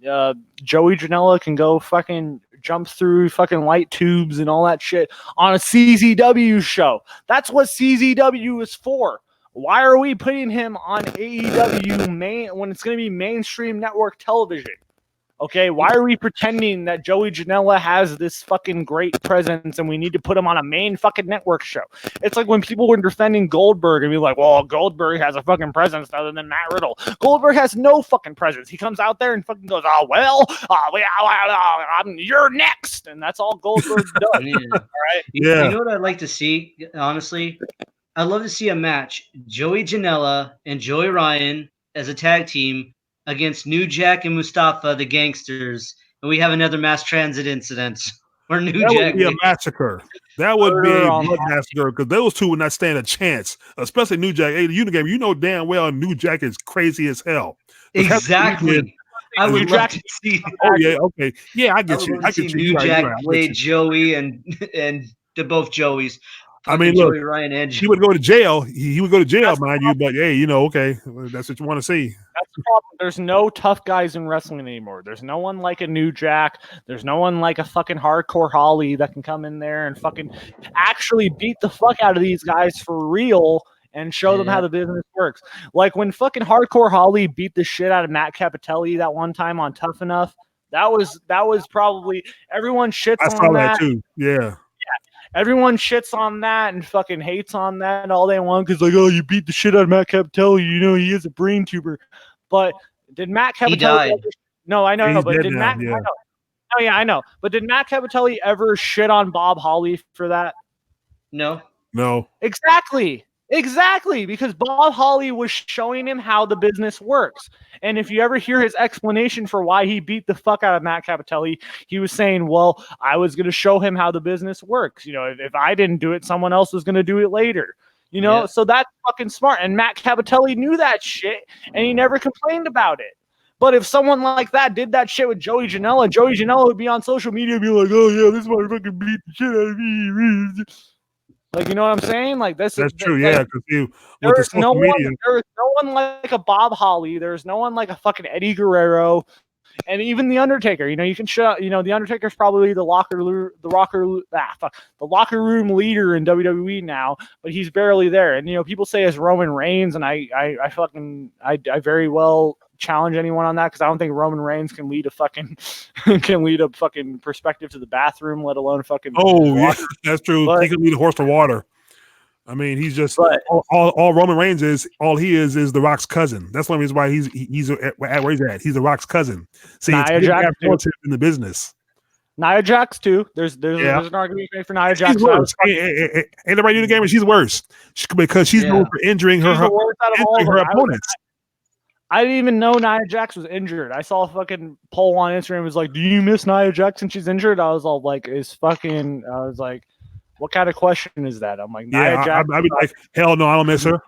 Joey Janela can go fucking jump through fucking light tubes and all that shit on a CZW show. That's what CZW is for. Why are we putting him on AEW when it's going to be mainstream network television? Okay, why are we pretending that Joey Janela has this fucking great presence and we need to put him on a main fucking network show? It's like when people were defending Goldberg and be like, well, Goldberg has a fucking presence other than Matt Riddle. Goldberg has no fucking presence. He comes out there and fucking goes, you're next. And that's all Goldberg does. Yeah. All right? You know what I'd like to see, honestly? I'd love to see a match, Joey Janela and Joey Ryan as a tag team against New Jack and Mustafa, the gangsters, and we have another mass transit incident where New That Jack would be a massacre. That would be a blood massacre because those two would not stand a chance, especially New Jack. Hey, the Unagamer, you know damn well New Jack is crazy as hell. Exactly. I would love to see. Oh yeah, okay, yeah, I get you. I get you. New Jack played Joey and the both Joeys. I mean, look, Joey Ryan and he would go to jail. He would go to jail, mind you. But hey, okay, that's what you want to see. That's the problem. There's no tough guys in wrestling anymore. There's no one like a New Jack. There's no one like a fucking Hardcore Holly that can come in there and fucking actually beat the fuck out of these guys for real and show them how the business works. Like when fucking Hardcore Holly beat the shit out of Matt Capitelli that one time on Tough Enough. That was probably everyone shits on that. I saw that too. Yeah. Everyone shits on that and fucking hates on that all they want because, like, oh, you beat the shit out of Matt Capitelli. He is a brain tuber. But did Matt Capitelli? He died. No, I know. But did Matt? Yeah. Oh yeah, I know. But did Matt Capitelli ever shit on Bob Holly for that? No. Exactly, because Bob Holly was showing him how the business works. And if you ever hear his explanation for why he beat the fuck out of Matt Capitelli, he was saying, well, I was going to show him how the business works. If I didn't do it, someone else was going to do it later. So that's fucking smart. And Matt Capitelli knew that shit, and he never complained about it. But if someone like that did that shit with Joey Janela would be on social media and be like, oh, yeah, this motherfucker beat the shit out of me. Like, you know what I'm saying? Like that's true, yeah. Because there's no one like a Bob Holly. There's no one like a fucking Eddie Guerrero, and even the Undertaker. You can shut. The Undertaker's probably the locker room leader in WWE now, but he's barely there. And people say it's Roman Reigns, and I very well challenge anyone on that because I don't think Roman Reigns can lead a fucking perspective to the bathroom, let alone fucking. Oh yeah, that's true. But he can lead a horse to water. I mean, he's just all Roman Reigns is. All he is The Rock's cousin. That's one reason why he's at where he's at. He's The Rock's cousin. See, Nia Jax in the business. Nia Jax too. There's an argument made for Nia Jax. She's worse. Ain't nobody in the game. She's worse because she's known for injuring her opponents. I didn't even know Nia Jax was injured. I saw a fucking poll on Instagram. It was like, do you miss Nia Jax and she's injured? I was all like, what kind of question is that? I'm like, Nia Jax. I'd be like, hell no, I don't miss her.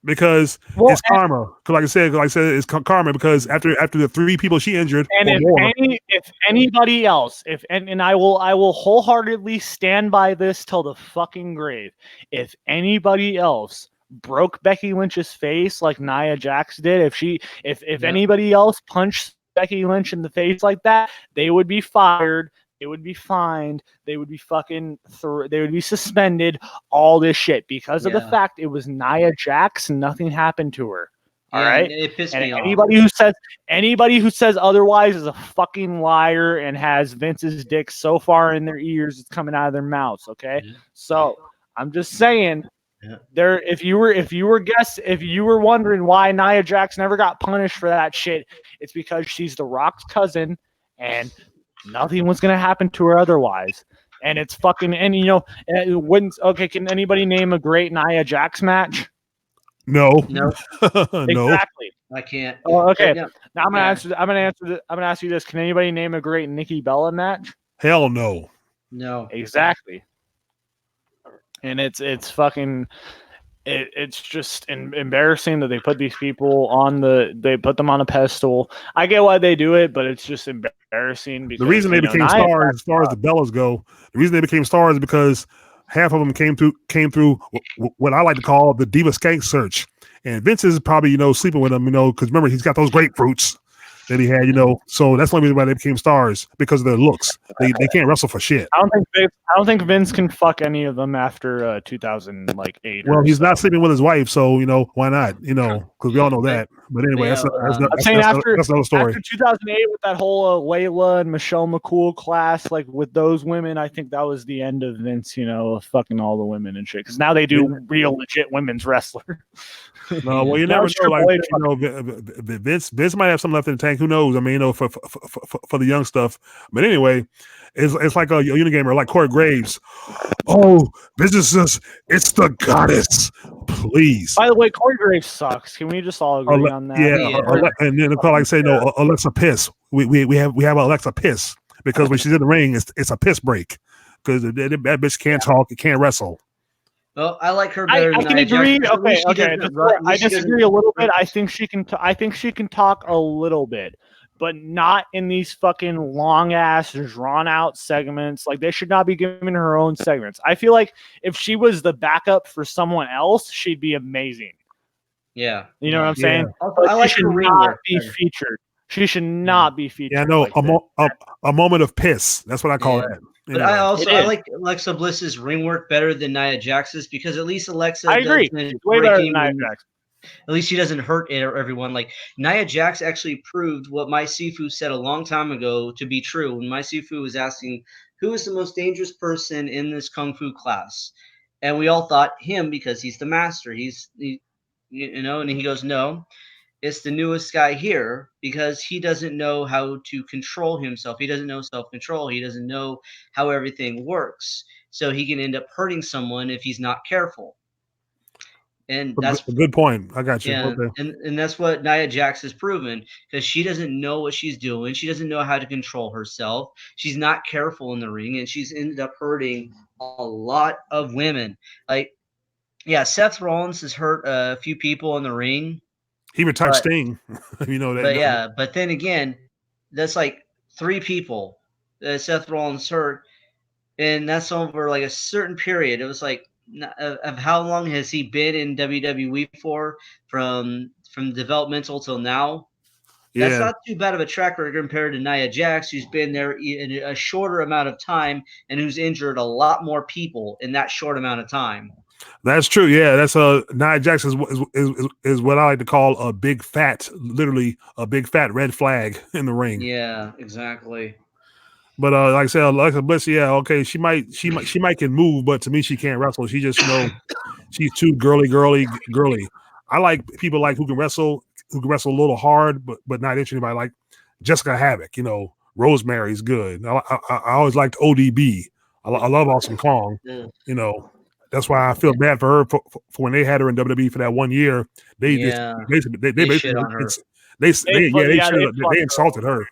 Because it's karma. Because like I said, it's karma. Because after the 3 people she injured, and if anybody else, and I will wholeheartedly stand by this till the fucking grave. If anybody else broke Becky Lynch's face like Nia Jax did, if anybody else punched Becky Lynch in the face like that, they would be fired. They would be fined. They would be they would be suspended. All this shit because of the fact it was Nia Jax. Nothing happened to her. All right. It pissed me off. Anybody who says otherwise is a fucking liar and has Vince's dick so far in their ears it's coming out of their mouths. Okay. So I'm just saying. There, if you were wondering why Nia Jax never got punished for that shit, it's because she's The Rock's cousin, and nothing was gonna happen to her otherwise. And it's fucking okay. Can anybody name a great Nia Jax match? No. Exactly. I can't. Oh, okay. Now I'm gonna ask you this. Can anybody name a great Nikki Bella match? Hell no. No. Exactly. And it's fucking it's just embarrassing that they put these people on they put them on a pedestal. I get why they do it, but it's just embarrassing because The reason they became stars, as far as the Bellas go, the reason they became stars is because half of them came through what I like to call the diva skank search. And Vince is probably sleeping with them, because remember he's got those grapefruits that he had, so that's the only reason why they became stars, because of their looks. They can't wrestle for shit. I don't think Vince can fuck any of them after 2008. Well, he's not sleeping with his wife, so why not? Because we all know that. But anyway, that's another story. After 2008, with that whole Layla and Michelle McCool class, like with those women, I think that was the end of Vince. Fucking all the women and shit. Because now they do real legit women's wrestler. No, well, you never know. Vince might have something left in the tank. Who knows? I mean, for the young stuff. But anyway, it's like a Unagamer, like Corey Graves. Oh, businesses, it's the goddess. Please. By the way, Corey Graves sucks. Can we just all agree on that? Yeah. And then like say no, Alexa Piss. We have Alexa Piss, because when she's in the ring, it's a piss break, because that bitch can't talk, it can't wrestle. Well, I like her better. I can agree. Okay. I disagree a little bit. I think she can talk a little bit, but not in these fucking long ass, drawn out segments. Like, they should not be giving her own segments. I feel like if she was the backup for someone else, she'd be amazing. Yeah, you know what I'm saying. I like her not be featured. She should not be featured. Yeah, no, a moment of piss. That's what I call it. But I like Alexa Bliss's ring work better than Nia Jax's, because at least Alexa, I agree, way better than Nia Jax. At least she doesn't hurt everyone. Like, Nia Jax actually proved what my Sifu said a long time ago to be true. When my Sifu was asking who is the most dangerous person in this kung fu class, and we all thought him, because he's the master. And he goes, no. It's the newest guy here, because he doesn't know how to control himself. He doesn't know self-control. He doesn't know how everything works. So he can end up hurting someone if he's not careful. And that's a good point. I got you. Yeah, okay. and that's what Nia Jax has proven, because she doesn't know what she's doing. She doesn't know how to control herself. She's not careful in the ring, and she's ended up hurting a lot of women. Like, yeah, Seth Rollins has hurt a few people in the ring. He retired Sting. That. But then again, that's like 3 people that Seth Rollins hurt, and that's over like a certain period. It was like, of how long has he been in WWE for, from developmental till now? Yeah. That's not too bad of a track record compared to Nia Jax, who's been there in a shorter amount of time and who's injured a lot more people in that short amount of time. That's true. Yeah, that's Nia Jax is what I like to call a big fat, literally a big fat red flag in the ring. Yeah, exactly. But like I said, Alexa Bliss, yeah, okay, she might can move, but to me, she can't wrestle. She just she's too girly. I like people who can wrestle a little hard, but not interested. Anybody like Jessica Havoc. Rosemary's good. I always liked ODB. I love Awesome Kong. That's why I feel bad for her for when they had her in WWE for that 1 year. They basically insulted her.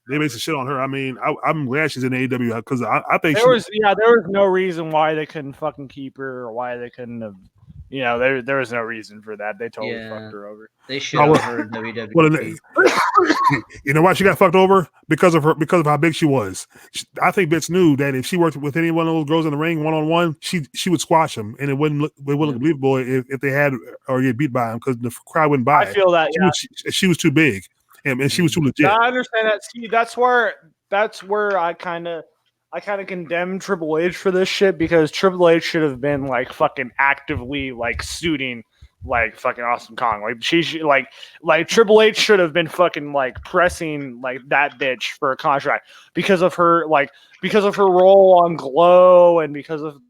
They basically shit on her. I mean, I'm glad she's in AEW, because I think there was no reason why they couldn't fucking keep her, or why they couldn't have. There was no reason for that. They totally fucked her over. They shit on her in WWE. You know why she got fucked over? Because of how big she was. I think Vince knew that if she worked with any one of those girls in the ring 1-on-1, she would squash them, and it wouldn't look believable if they had or get beat by him, because the crowd wouldn't buy it. I feel that she was too big, and she was too legit. I understand that. See, that's where I kind of condemn Triple H for this shit, because Triple H should have been fucking actively suiting fucking Awesome Kong. Triple H should have been fucking pressing that bitch for a contract because of her role on Glow, and because of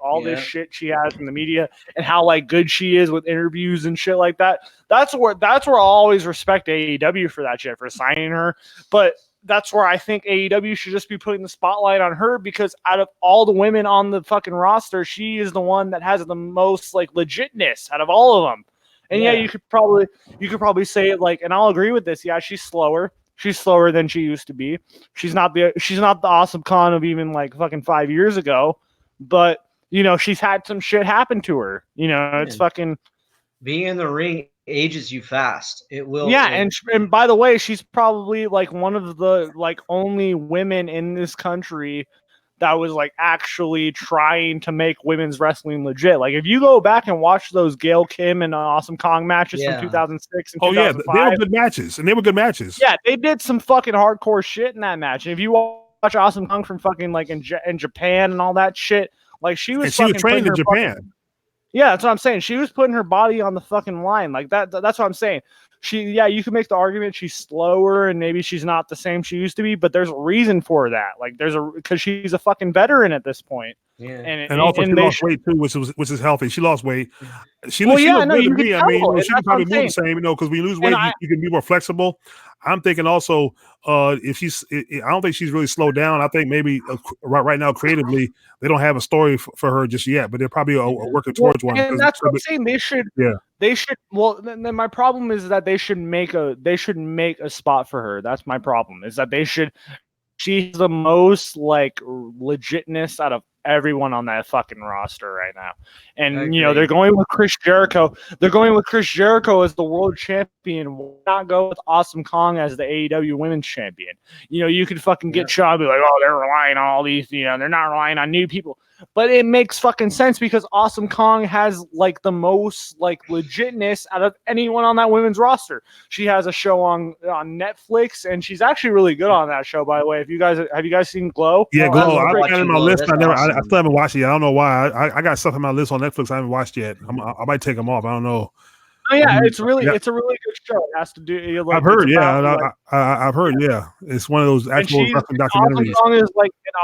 all this shit she has in the media, and how good she is with interviews and shit like that. That's where I'll always respect AEW for that shit, for signing her. But that's where I think AEW should just be putting the spotlight on her, because out of all the women on the fucking roster, she is the one that has the most legitness out of all of them. And you could probably say it and I'll agree with this. Yeah, she's slower. She's slower than she used to be. She's not the Awesome Kong of even fucking 5 years ago, but you know, she's had some shit happen to her. You know, it's fucking being in the ring ages you fast. It will. Yeah, and by the way, she's probably like one of the like only women in this country that was like actually trying to make women's wrestling legit. Like if you go back and watch those Gail Kim and Awesome Kong matches from 2006 and 2005, they were good matches, and they were good matches. Yeah, they did some fucking hardcore shit in that match. And if you watch Awesome Kong from fucking like in Japan and all that shit, like she was trained in Japan. Yeah, that's what I'm saying. She was putting her body on the fucking line. Like that's what I'm saying. You can make the argument she's slower and maybe she's not the same she used to be, but there's a reason for that. Like because she's a fucking veteran at this point. Yeah. And also she lost weight too, which is healthy. She lost weight. She looks you good to can me. tell, I mean, she can that's what probably I'm move the saying. same, you know, because when you lose weight, you can be more flexible. I'm thinking also, if she's, I don't think she's really slowed down. I think maybe right now creatively they don't have a story for her just yet, but they're probably working towards one. And that's what I'm saying. They should. Yeah. They should. Well, then my problem is that they should make a spot for her. That's my problem. Is that they should. She's the most like legitness out of everyone on that fucking roster right now. And you know, they're going with Chris Jericho. They're going with Chris Jericho as the world champion. Why not go with Awesome Kong as the AEW women's champion? You know, you could fucking get shot and be like, oh, they're relying on all these, you know, they're not relying on new people. But it makes fucking sense because Awesome Kong has like the most like legitness out of anyone on that women's roster. She has a show on Netflix, and she's actually really good on that show. By the way, have you guys seen Glow? Yeah, Glow. I got it on my list. Awesome. I still haven't watched it yet. I don't know why. I got stuff on my list on Netflix I haven't watched yet. I might take them off. I don't know. Oh yeah, it's a really good show. It has to do. Like, I've heard, I've heard, it's one of those actual documentaries.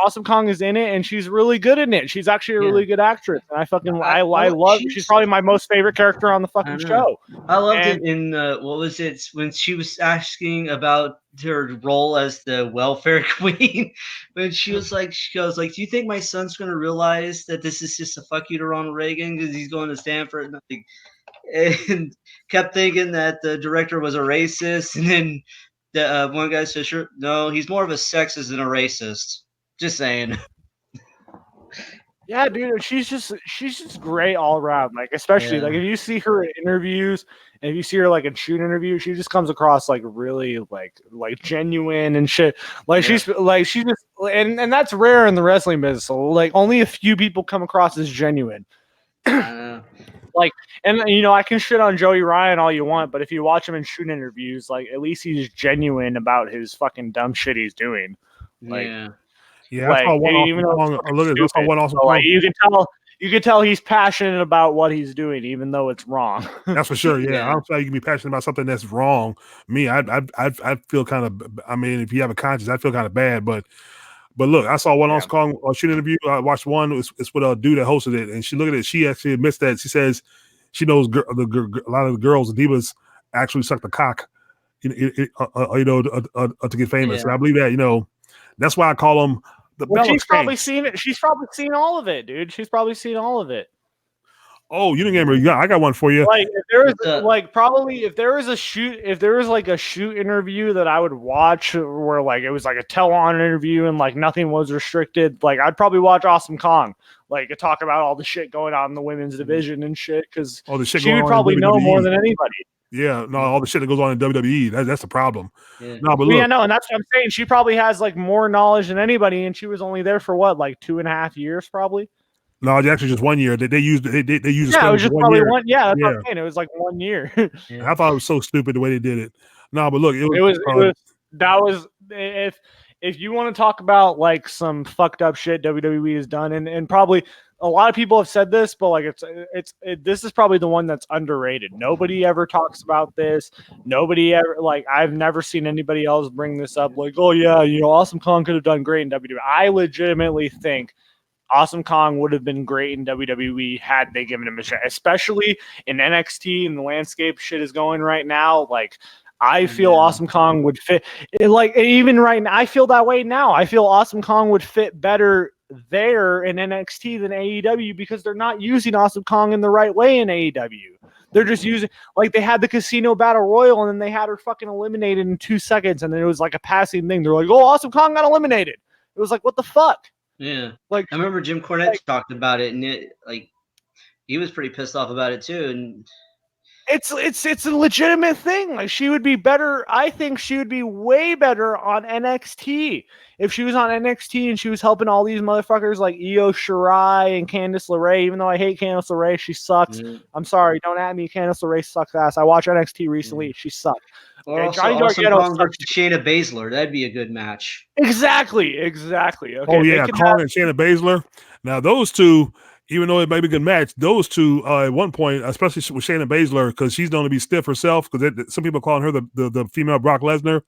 Awesome Kong is in it, and she's really good in it. She's actually a really good actress, and I love. She's probably my most favorite character on the fucking show. I loved it in what was it when she was asking about her role as the welfare queen, when she goes like, do you think my son's going to realize that this is just a fuck you to Ronald Reagan because he's going to Stanford? And kept thinking that the director was a racist, and then the one guy said, "Sure, no, he's more of a sexist than a racist." Just saying. Yeah, dude, she's just great all around. Like, especially like if you see her in interviews, and if you see her like in shoot interviews, she just comes across like really like genuine and shit. Like she's just and that's rare in the wrestling business. So, like only a few people come across as genuine. Like, and you know, I can shit on Joey Ryan all you want, but if you watch him in shoot interviews, like at least he's genuine about his fucking dumb shit he's doing. Like, I saw one awesome song. You can tell he's passionate about what he's doing, even though it's wrong. That's for sure. Yeah, I don't think you can be passionate about something that's wrong. Me, I feel kind of. I mean, if you have a conscience, I feel kind of bad, but. But look, I saw one on Kong shoot interview. I watched one. It's with a dude that hosted it, and she looked at it. She actually admits that she says she knows a lot of the girls, the divas, actually suck the cock, to get famous. And I believe that. You know, that's why I call them the. Well, she's probably seen it. She's probably seen all of it, dude. She's probably seen all of it. Oh, Unagamer, yeah, I got one for you. Like if there was if there was like a shoot interview that I would watch where like it was like a tell-on interview and like nothing was restricted, like I'd probably watch Awesome Kong, like talk about all the shit going on in the women's division and shit, because she would probably know more than anybody. Yeah, no, all the shit that goes on in WWE, that's the problem. Yeah. No, but look, and that's what I'm saying. She probably has like more knowledge than anybody, and she was only there for what, like 2.5 years, probably. No, it's actually just 1 year. They used. They used. Yeah, it was just probably 1 year. Yeah, that's what I'm saying. It was like 1 year. I thought it was so stupid the way they did it. No, but look, if you want to talk about like some fucked up shit WWE has done, and probably a lot of people have said this, but like this is probably the one that's underrated. Nobody ever talks about this. Nobody ever, like, I've never seen anybody else bring this up. Like, oh yeah, you know, Awesome Kong could have done great in WWE. I legitimately think Awesome Kong would have been great in WWE had they given him a shot, especially in NXT and the landscape shit is going right now. Like, I feel Awesome Kong would fit. Like, even right now, I feel that way now. I feel Awesome Kong would fit better there in NXT than AEW because they're not using Awesome Kong in the right way in AEW. They're just using, like, they had the Casino Battle Royal and then they had her fucking eliminated in 2 seconds, and then it was like a passing thing. They're like, oh, Awesome Kong got eliminated. It was like, what the fuck? Yeah, Like, I remember Jim Cornette talked about it, and he was pretty pissed off about it too. And it's a legitimate thing. Like, she would be better. I think she would be way better on NXT if she was on NXT and she was helping all these motherfuckers like Io Shirai and Candice LeRae. Even though I hate Candice LeRae, she sucks. I'm sorry, don't at me. Candice LeRae sucks ass. I watched NXT recently. She sucked. Or Okay, also Johnny Awesome Gargano Kong sucks. versus Shayna Baszler. That'd be a good match. Exactly. Okay, Oh they yeah, can Kong and Shayna Baszler. Now those two, even though it may be a good match, those two at one point, especially with Shayna Baszler, because she's known to be stiff herself, because some people are calling her the female Brock Lesnar.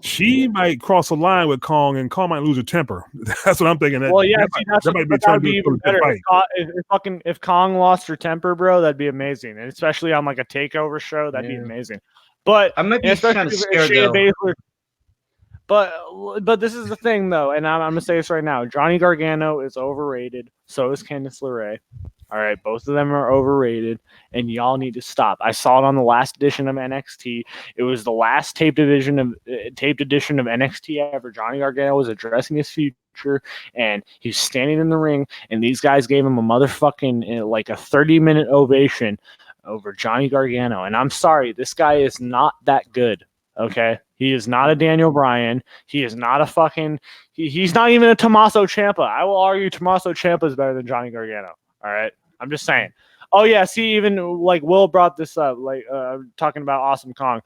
She might cross a line with Kong, and Kong might lose her temper. That's what I'm thinking. Well, yeah, that might be that trying would to be do even a good better. fight. If Kong lost her temper, bro, that'd be amazing, and especially on like a takeover show, that'd be amazing. But I might be especially kind of if scared Shayna though. Baszler. But this is the thing though, and I'm gonna say this right now: Johnny Gargano is overrated. So is Candice LeRae. All right, both of them are overrated, and y'all need to stop. I saw it on the last edition of NXT. It was the last taped edition of NXT ever. Johnny Gargano was addressing his future, and he's standing in the ring, and these guys gave him a motherfucking like a 30-minute ovation over Johnny Gargano. And I'm sorry, this guy is not that good. Okay, he is not a Daniel Bryan. He is not a fucking. He's not even a Tommaso Ciampa. I will argue Tommaso Ciampa is better than Johnny Gargano. All right, I'm just saying. Oh yeah, see, even like Will brought this up, like talking about Awesome Kong,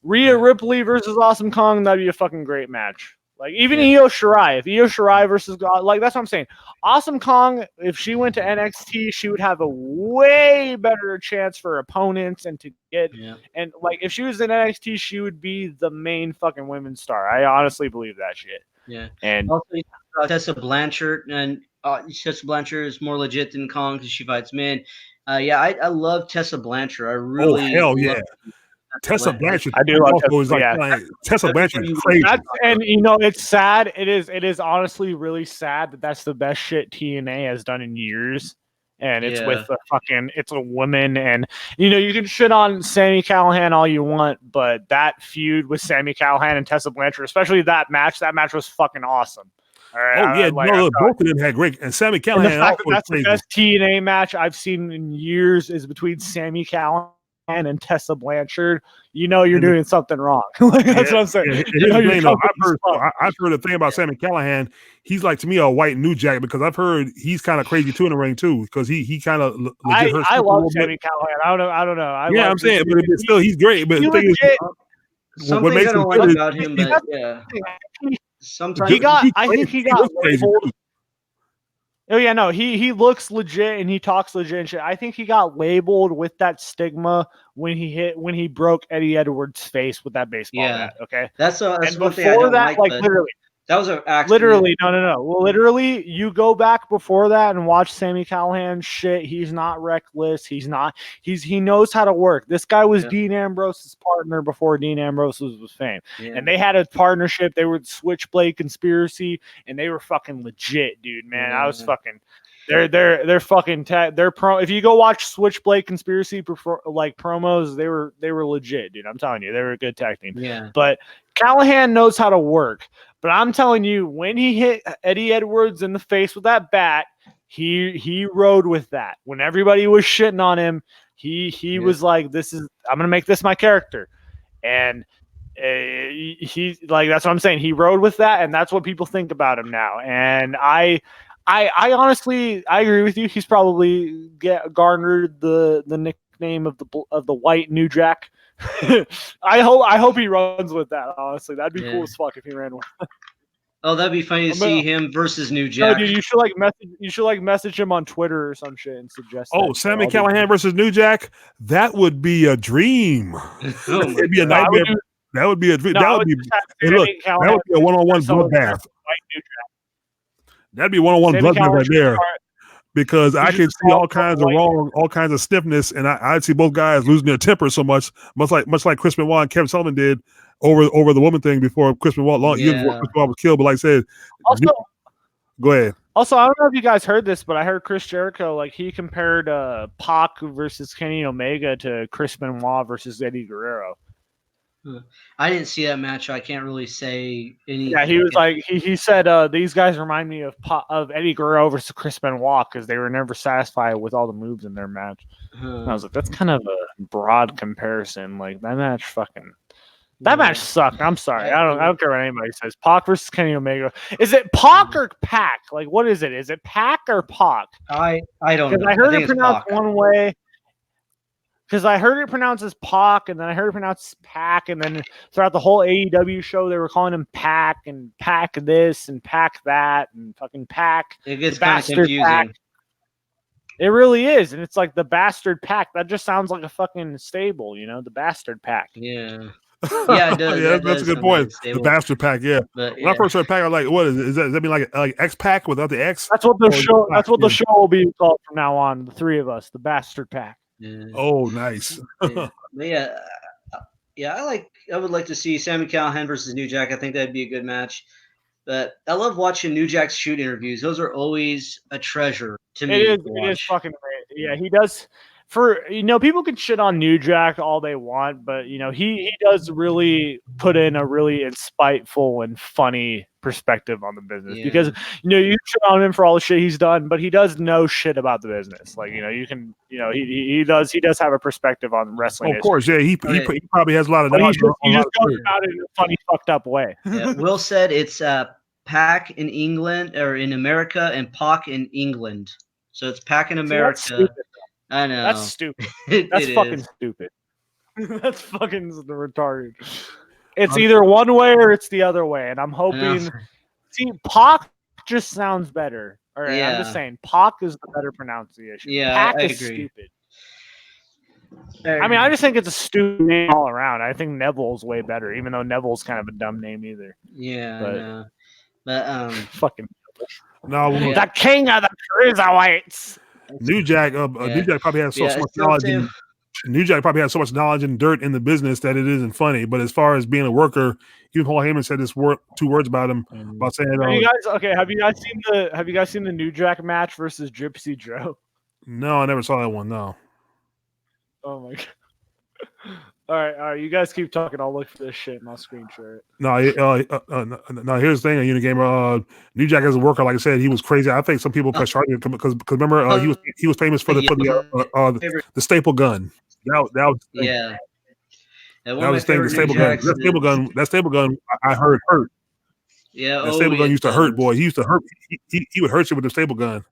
Rhea Ripley versus Awesome Kong. That'd be a fucking great match. Like even Io Shirai, if Io Shirai versus God, like that's what I'm saying. Awesome Kong, if she went to NXT, she would have a way better chance for opponents and to get and like if she was in NXT, she would be the main fucking women's star. I honestly believe that shit. Yeah, and also Tessa Blanchard, and Tessa Blanchard is more legit than Kong because she fights men. I love Tessa Blanchard. I really hell yeah. Tessa Blanchard. I do love Tessa Blanchard is crazy. And you know, it's sad. It is honestly really sad that that's the best shit TNA has done in years. And it's with it's a woman. And, you know, you can shit on Sami Callihan all you want, but that feud with Sami Callihan and Tessa Blanchard, especially that match was fucking awesome. All right, both of them had great. And Sami Callihan, and the fact that's the best TNA match I've seen in years is between Sami Callihan and Tessa Blanchard. You know you're doing something wrong. That's what I'm saying. I've heard a thing about Sami Callihan. He's like, to me, a white New Jack, because I've heard he's kind of crazy too in the ring too, because he kind of legit hurts. I love Sami Callihan. I don't know. I'm saying, but still, he's great. But the thing is, something I don't like about him, but sometimes I think he got labeled. Oh yeah, no, he looks legit and he talks legit and shit. I think he got labeled with that stigma when he broke Eddie Edwards' face with that baseball bat. Okay, that's and one thing I before don't that, like literally. That was an accident. Literally, no. Well, literally, you go back before that and watch Sami Callihan shit. He's not reckless. He knows how to work. This guy was Dean Ambrose's partner before Dean Ambrose was famed. And they had a partnership. They were Switchblade Conspiracy, and they were fucking legit, dude, man. I was fucking they're fucking if you go watch Switchblade Conspiracy like promos, they were legit, dude. I'm telling you, they were a good tag team. Yeah. But Callahan knows how to work. But I'm telling you, when he hit Eddie Edwards in the face with that bat, he rode with that. When everybody was shitting on him, he was like, I'm gonna make this my character. And he like, that's what I'm saying. He rode with that, and that's what people think about him now. And I honestly, I agree with you. He's probably garnered the nickname of the white New Jack. I hope he runs with that. Honestly, that'd be cool as fuck if he ran with. Oh, that'd be funny to see him versus New Jack. No, dude, you should message him on Twitter or some shit and suggest. Oh, Sami Callihan versus New Jack. That would be a dream. It'd be a nightmare. That would be a dream. That would be a one-on-one bloodbath. That'd be one-on-one bloodbath right there. Because I can see all kinds of stiffness, and I'd see both guys losing their temper so much like Chris Benoit and Kevin Sullivan did over the woman thing before Chris Benoit was killed. But like I said, go ahead. Also, I don't know if you guys heard this, but I heard Chris Jericho, like, he compared Pac versus Kenny Omega to Chris Benoit versus Eddie Guerrero. I didn't see that match, so I can't really say anything. Yeah, he was like he said these guys remind me of Eddie Guerrero versus Chris Benoit because they were never satisfied with all the moves in their match. And I was like, that's kind of a broad comparison. Like that match match sucked. I'm sorry. I don't care what anybody says. Pac versus Kenny Omega. Is it Pac or Pac? Like what is it? Is it Pac or Pac? I don't know. Because I heard it it's pronounced Pac. one way. Because I heard it pronounced as Pac, and then I heard it pronounced Pac, and then throughout the whole AEW show, they were calling him Pac and Pac this and Pac that and fucking Pac. It gets kind of confusing. Pac. It really is, and it's like the bastard Pac. That just sounds like a fucking stable, you know, the bastard Pac. Yeah. Yeah, it does. Yeah, that's a good point. The bastard pack, yeah. But, when I first heard pack, I was like, "What is it? Does that mean like X pack without the X?" That's what the show. That's what the show will be called from now on. The three of us, the bastard pack. Yeah. Oh, nice. yeah, I would like to see Sami Callihan versus New Jack. I think that'd be a good match. But I love watching New Jack's shoot interviews. Those are always a treasure to me. It is fucking great. Yeah, he does. People can shit on New Jack all they want, but he does really put in a really spiteful and funny perspective on the business because you shit on him for all the shit he's done, but he does know shit about the business. Like he does have a perspective on wrestling. Of course, yeah, he probably has a lot of. He just goes about it in a funny, fucked up way. Will said it's Pac in England or in America and Pac in England, so it's Pac in America. I know. That's stupid. That's fucking stupid. That's fucking retarded. It's either one way or it's the other way, and I'm hoping. See, Pac just sounds better. All right, I'm just saying, Pac is the better pronunciation. Yeah, Pac I is agree. stupid. I just think it's a stupid name all around. I think Neville's way better, even though Neville's kind of a dumb name either. Yeah, but fucking no, the king of the cruiserweights. New Jack probably has so much knowledge. New Jack probably has so much knowledge and dirt in the business that it isn't funny. But as far as being a worker, even Paul Heyman said two words about him about saying. Have you guys seen the New Jack match versus Gypsy Joe? No, I never saw that one. No. Oh my god. All right. You guys keep talking. I'll look for this shit and I'll screen share it. No, here's the thing. Unagamer, New Jack as a worker, like I said, he was crazy. I think some people because remember he was famous for the staple gun. That was the thing. The staple gun. That staple gun. I heard hurt. Yeah, that staple gun used to hurt, boy. He used to hurt. He would hurt you with the staple gun.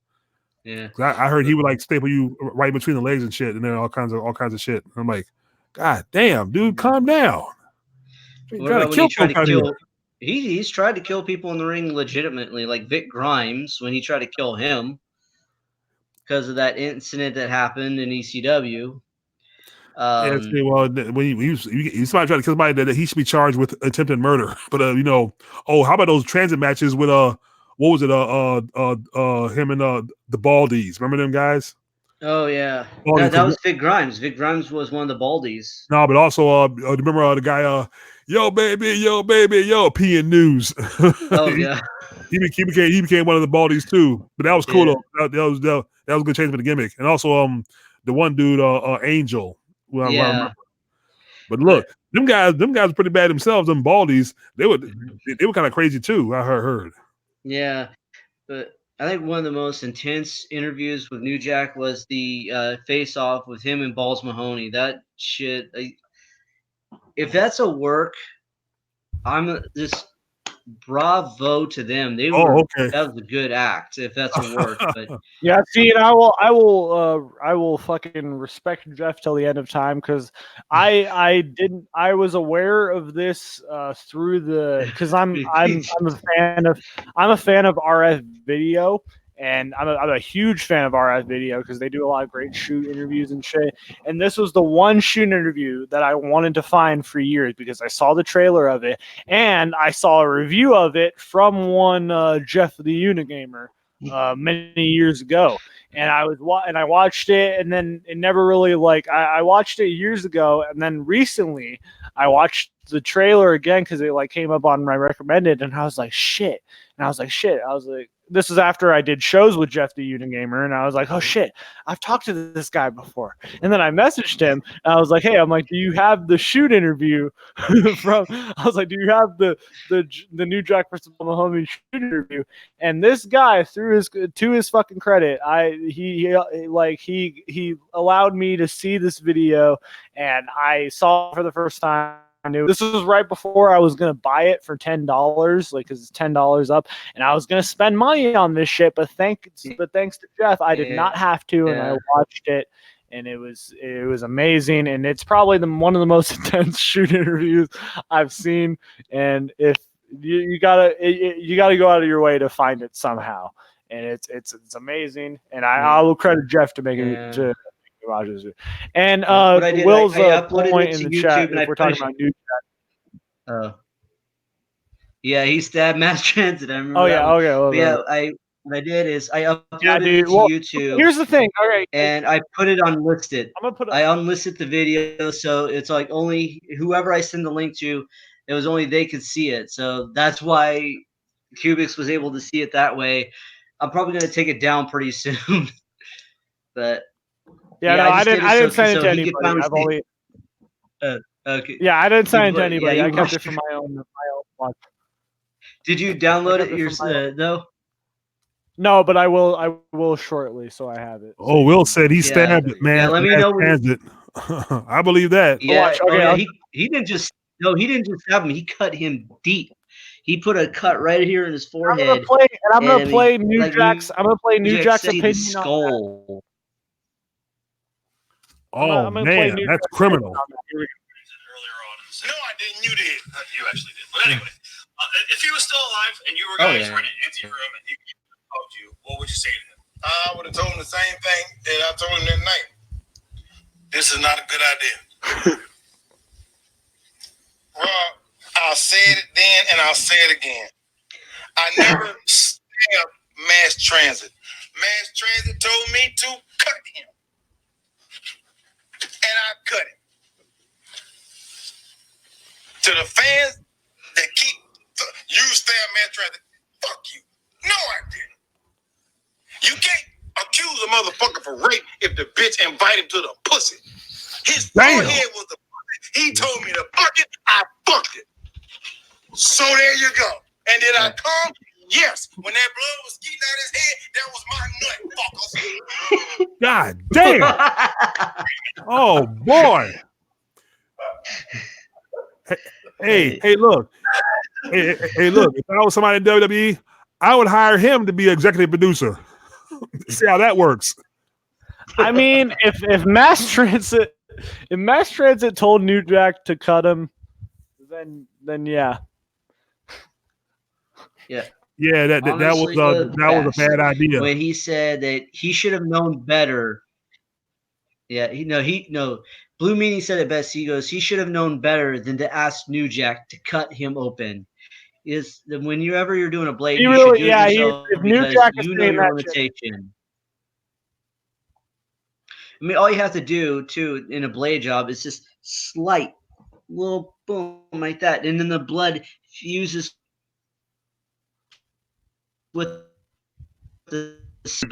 Yeah, I heard he would like staple you right between the legs and shit, and then all kinds of shit. I'm like, God damn, dude, calm down. He's tried to kill people in the ring legitimately, like Vic Grimes when he tried to kill him because of that incident that happened in ECW. When he's somebody trying to kill somebody, that he should be charged with attempted murder. But how about those transit matches with what was it? Him and the Baldies. Remember them guys? Oh yeah, that was Vic Grimes. Vic Grimes was one of the Baldies. No, but also remember the guy yo baby, P in News. Oh yeah, he became one of the Baldies too. But that was cool though. That was a good change for the gimmick. And also the one dude Angel. Yeah. But look, them guys were pretty bad themselves. Them Baldies, they were kind of crazy too. I heard. Yeah, but I think one of the most intense interviews with New Jack was the face-off with him and Balls Mahoney. That shit, if that's a work, I'm just bravo to them. That was a good act. If that's a work, but yeah. See, and I will fucking respect Jeff till the end of time because I was aware of this through because I'm a fan of RF Video. And I'm a huge fan of RF Video because they do a lot of great shoot interviews and shit. And this was the one shoot interview that I wanted to find for years because I saw the trailer of it and I saw a review of it from one Jeff the Unagamer many years ago. And I watched it, and then it never really I watched it years ago, and then recently I watched the trailer again because it came up on my recommended, and I was like shit. this is after I did shows with Jeff the Unagamer, and I was like, oh shit, I've talked to this guy before. And then I messaged him, and I was like, hey, I'm like, do you have the shoot interview from? I was like, do you have the New Jack versus Mahomey shoot interview? And this guy, to his fucking credit, he allowed me to see this video, and I saw it for the first time. I knew this was right before I was gonna buy it for $10, like, because it's $10 up, and I was gonna spend money on this shit. But thanks to Jeff, I did not have to, and I watched it, and it was amazing, and it's probably one of the most intense shoot interviews I've seen. And if you gotta go out of your way to find it somehow, and it's amazing. And I will credit Jeff to making it to. And Will's point in the chat, if we're talking about New Jack. Yeah, he stabbed Mass Transit. I remember. Oh yeah, okay. Well, what I did is I uploaded it to YouTube. Here's the thing. All right, and I put it unlisted. I unlisted the video, so it's like only whoever I send the link to, it was only they could see it. So that's why Cubics was able to see it that way. I'm probably gonna take it down pretty soon, but. Yeah, no, I didn't send it to anybody. I've only. Okay. Yeah, I didn't send it to anybody. Yeah, I kept it for my own watch. Did you download it yourself? No. No, but I will shortly, so I have it. Oh, Will said he stabbed it, man. Yeah, let me know. I believe that. Yeah, he didn't just stab him. He cut him deep. He put a cut right here in his forehead. I'm gonna play New Jack's opinion skull. On that. Oh, man, that's criminal. No, I didn't. You did. You actually did. But anyway, if he was still alive and you were guys running an empty room and he called you, what would you say to him? I would have told him the same thing that I told him that night. This is not a good idea. Rob, I'll say it then and I'll say it again. I never stabbed Mass Transit. Mass Transit told me to cut him. And I cut it. To the fans that keep you stab Mass Transit, fuck you. No, I didn't. You can't accuse a motherfucker for rape if the bitch invite him to the pussy. His forehead was the pussy. He told me to fuck it. I fucked it. So there you go. And did I come? Yes. When that blood was skeeting out his head, that was my nut, fuckers. God damn. Oh, boy. Hey, look. Hey, look. If I was somebody in WWE, I would hire him to be executive producer. See how that works. I mean, if Mass Transit told New Jack to cut him, then yeah. Yeah. Yeah, that was a bad idea. When he said that he should have known better. Yeah, Blue Meanie said it best. He goes, he should have known better than to ask New Jack to cut him open. Is whenever you're doing a blade, you should do it yourself because you know your limitation. I mean, all you have to do too in a blade job is just slight little boom like that, and then the blood fuses with the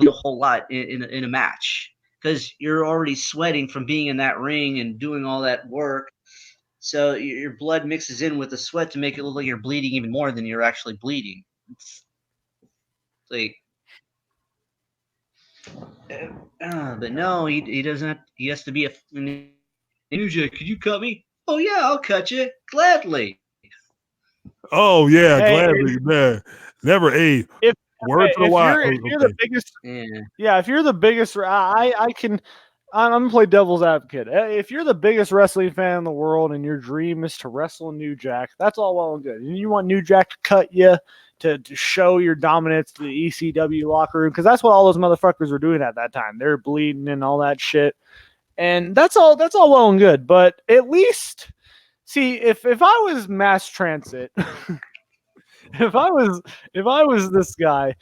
whole lot in a match because you're already sweating from being in that ring and doing all that work. So your blood mixes in with the sweat to make it look like you're bleeding even more than you're actually bleeding. It's like, but no, he doesn't. He has to be a ninja. Could you cut me? Oh yeah, I'll cut you gladly. Oh yeah, gladly, man. Never a word for a while. If you're the biggest, if you're the biggest, I'm gonna play devil's advocate. If you're the biggest wrestling fan in the world and your dream is to wrestle New Jack, that's all well and good. And you want New Jack to cut you to show your dominance to the ECW locker room, because that's what all those motherfuckers were doing at that time. They're bleeding and all that shit. And that's all well and good. But at least, see, if I was Mass Transit, if I was this guy,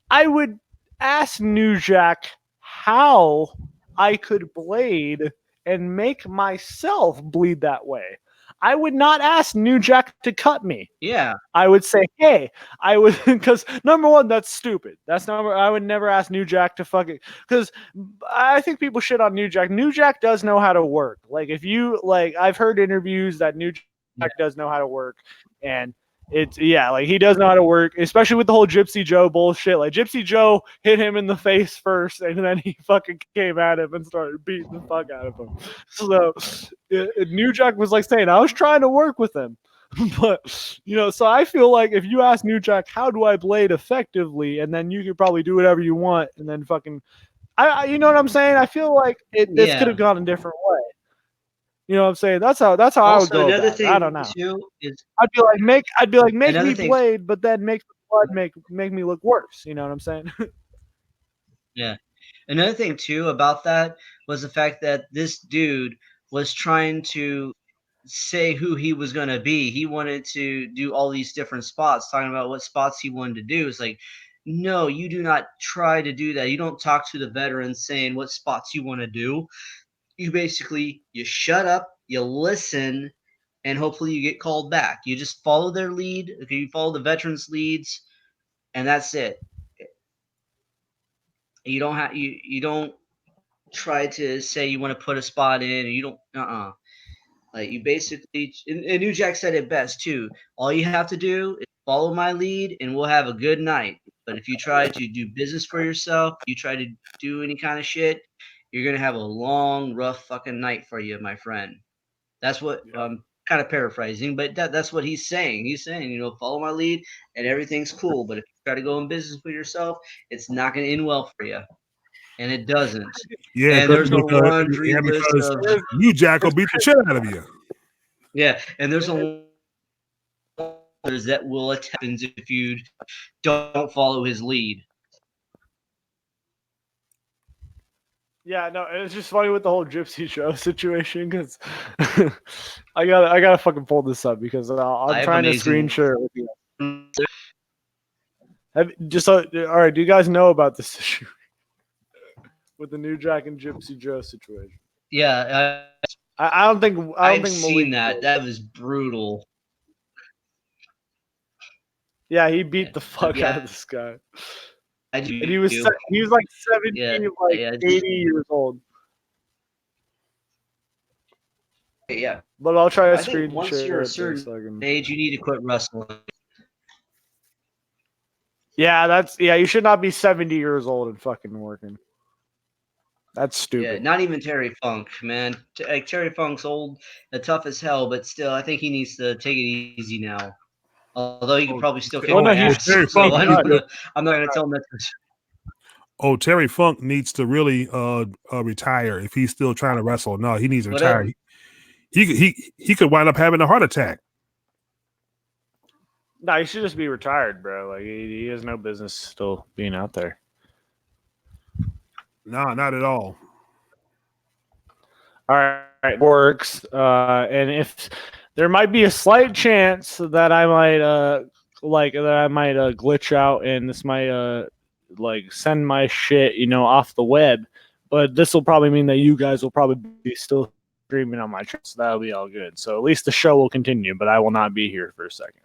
I would ask New Jack how I could blade and make myself bleed that way. I would not ask New Jack to cut me. Yeah. I would say, hey, I would, because number one, that's stupid. I would never ask New Jack to fucking, because I think people shit on New Jack. New Jack does know how to work. Like, if you, like, I've heard interviews that New Jack does know how to work, and it's, yeah, like, he does know how to work, especially with the whole Gypsy Joe bullshit. Like, Gypsy Joe hit him in the face first, and then he fucking came at him and started beating the fuck out of him. So, New Jack was like saying, I was trying to work with him. But, you know, so I feel like if you ask New Jack, how do I blade effectively? And then you could probably do whatever you want, and then fucking, you know what I'm saying? I feel like this could have gone a different way. You know what I'm saying? That's how Also, I would go another about thing it. I don't know. too is I'd be like, make another me thing. blade, but then make the blood make me look worse. You know what I'm saying? Yeah. Another thing too about that was the fact that this dude was trying to say who he was going to be. He wanted to do all these different spots, talking about what spots he wanted to do. It's like, no, you do not try to do that. You don't talk to the veterans saying what spots you want to do. You basically, you shut up, you listen, and hopefully you get called back. You just follow their lead. Okay, you follow the veterans' leads, and that's it. You don't have you don't try to say you want to put a spot in, or you don't. Like, you basically, and New Jack said it best too. All you have to do is follow my lead, and we'll have a good night. But if you try to do business for yourself, you try to do any kind of shit, you're gonna have a long, rough fucking night for you, my friend. That's what I'm kind of paraphrasing, but that's what he's saying. He's saying, you know, follow my lead, and everything's cool. But if you try to go in business for yourself, it's not gonna end well for you, and it doesn't. Yeah, And there's a laundry list because of New Jack will beat the shit out of you. yeah, and there's a others that will attack if you don't follow his lead. Yeah, no, it's just funny with the whole Gypsy Joe situation because I gotta fucking pull this up because I'm trying to screen share it with you. All right, do you guys know about this issue with the New Jack and Gypsy Joe situation? Yeah, I don't think I've think seen Malik that. did. That was brutal. Yeah, he beat the fuck out of this guy. And he was like 70, like 80 years old. Yeah. But I'll try to I think screen once share you're a it certain so I can... age, you need to quit wrestling. Yeah, you should not be 70 years old and fucking working. That's stupid. Yeah, not even Terry Funk, man. Terry Funk's old, tough as hell, but still, I think he needs to take it easy now. Although he could probably still kick my ass, Terry so Funk, I'm not gonna tell him that. Oh, Terry Funk needs to really retire if he's still trying to wrestle. No, he needs to retire. He could wind up having a heart attack. No, he should just be retired, bro. Like he has no business still being out there. No, not at all. All right, works. And if there might be a slight chance that I might glitch out, and this might send my shit, off the web. But this will probably mean that you guys will probably be still streaming on my channel, so that'll be all good. So at least the show will continue, but I will not be here for a second.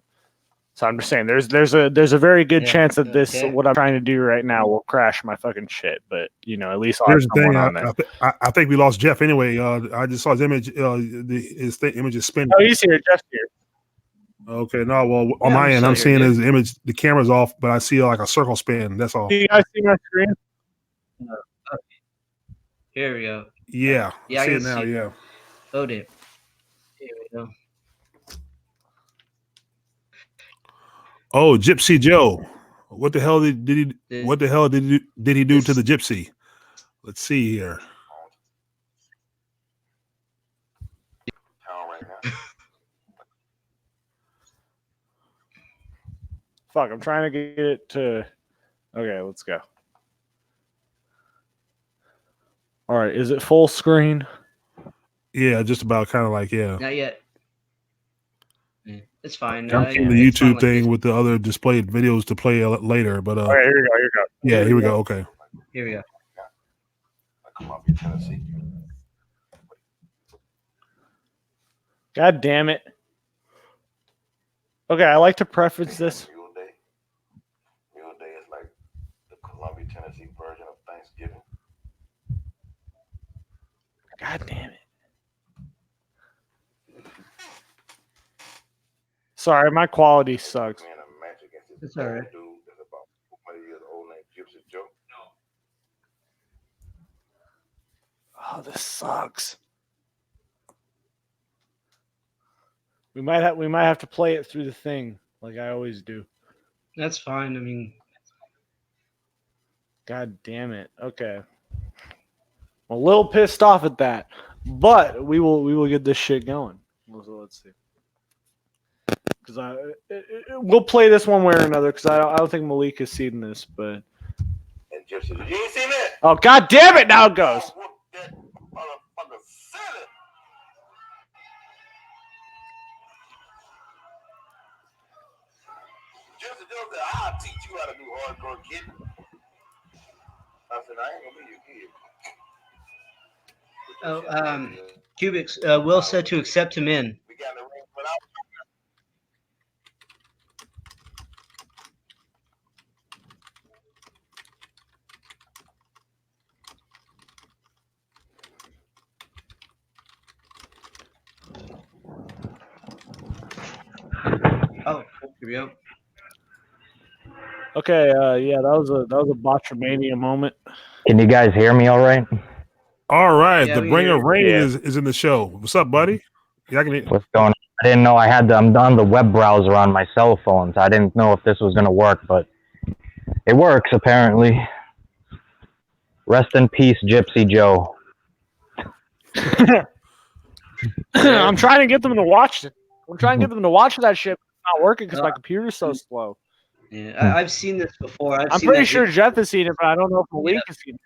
So I'm just saying, there's a very good chance that what I'm trying to do right now will crash my fucking shit. But at least I'll have someone on there. I think we lost Jeff anyway. I just saw his image. His image is spinning. Oh, he's here. Jeff's here. Okay, no. Well, on my end, I'm seeing his image. The camera's off, but I see like a circle spin. That's all. Do you guys see my screen? Okay. Here we go. Yeah, I see can it now. see. Yeah. Oh damn. Here we go. Oh, Gypsy Joe. What the hell did he do to the Gypsy? Let's see here. Fuck, I'm trying to get it to... Okay, let's go. All right, is it full screen? Yeah, just about kind of like, yeah. Not yet. It's fine. I'm seeing the YouTube thing with the other displayed videos to play later, but all right, here we go. Yeah, here we go. Okay. Here we go. Okay, God damn it. Okay, I like to preface this. Mule Day. Mule Day is like the Columbia, Tennessee version of Thanksgiving. God damn it. Sorry, my quality sucks. Man, a match against this It's all right. dude that's about 20 years old named Gypsy Joe. Oh, this sucks. We might have to play it through the thing, like I always do. That's fine. I mean, God damn it. Okay. I'm a little pissed off at that, but we will get this shit going. So let's see. Because we'll play this one way or another. Because I don't think Malik has seen this, but And Gypsy, you ain't seen that? oh god damn it! Now it goes. Whoop that motherfucker silly. Gypsy Joe said, I'll teach you how to do hardcore, kid. I said, I ain't gonna be your kid. Cubics, Will said to accept him in. We got in the ring without. Oh, here we go. Okay. Yeah, that was a Botchamania moment. Can you guys hear me all right? All right, Yeah, the we Bringer hear you. Rain Yeah. is in the show. What's up, buddy? Yeah, I can hear. What's going on? I didn't know I'm on the web browser on my cell phone, so I didn't know if this was going to work, but it works apparently. Rest in peace, Gypsy Joe. I'm trying to get them to watch it. I'm trying to get them to watch that shit. It's not working because my computer's so slow. Yeah, I've seen this before. I'm pretty sure Jeff has seen it, but I don't know if Malik has seen it.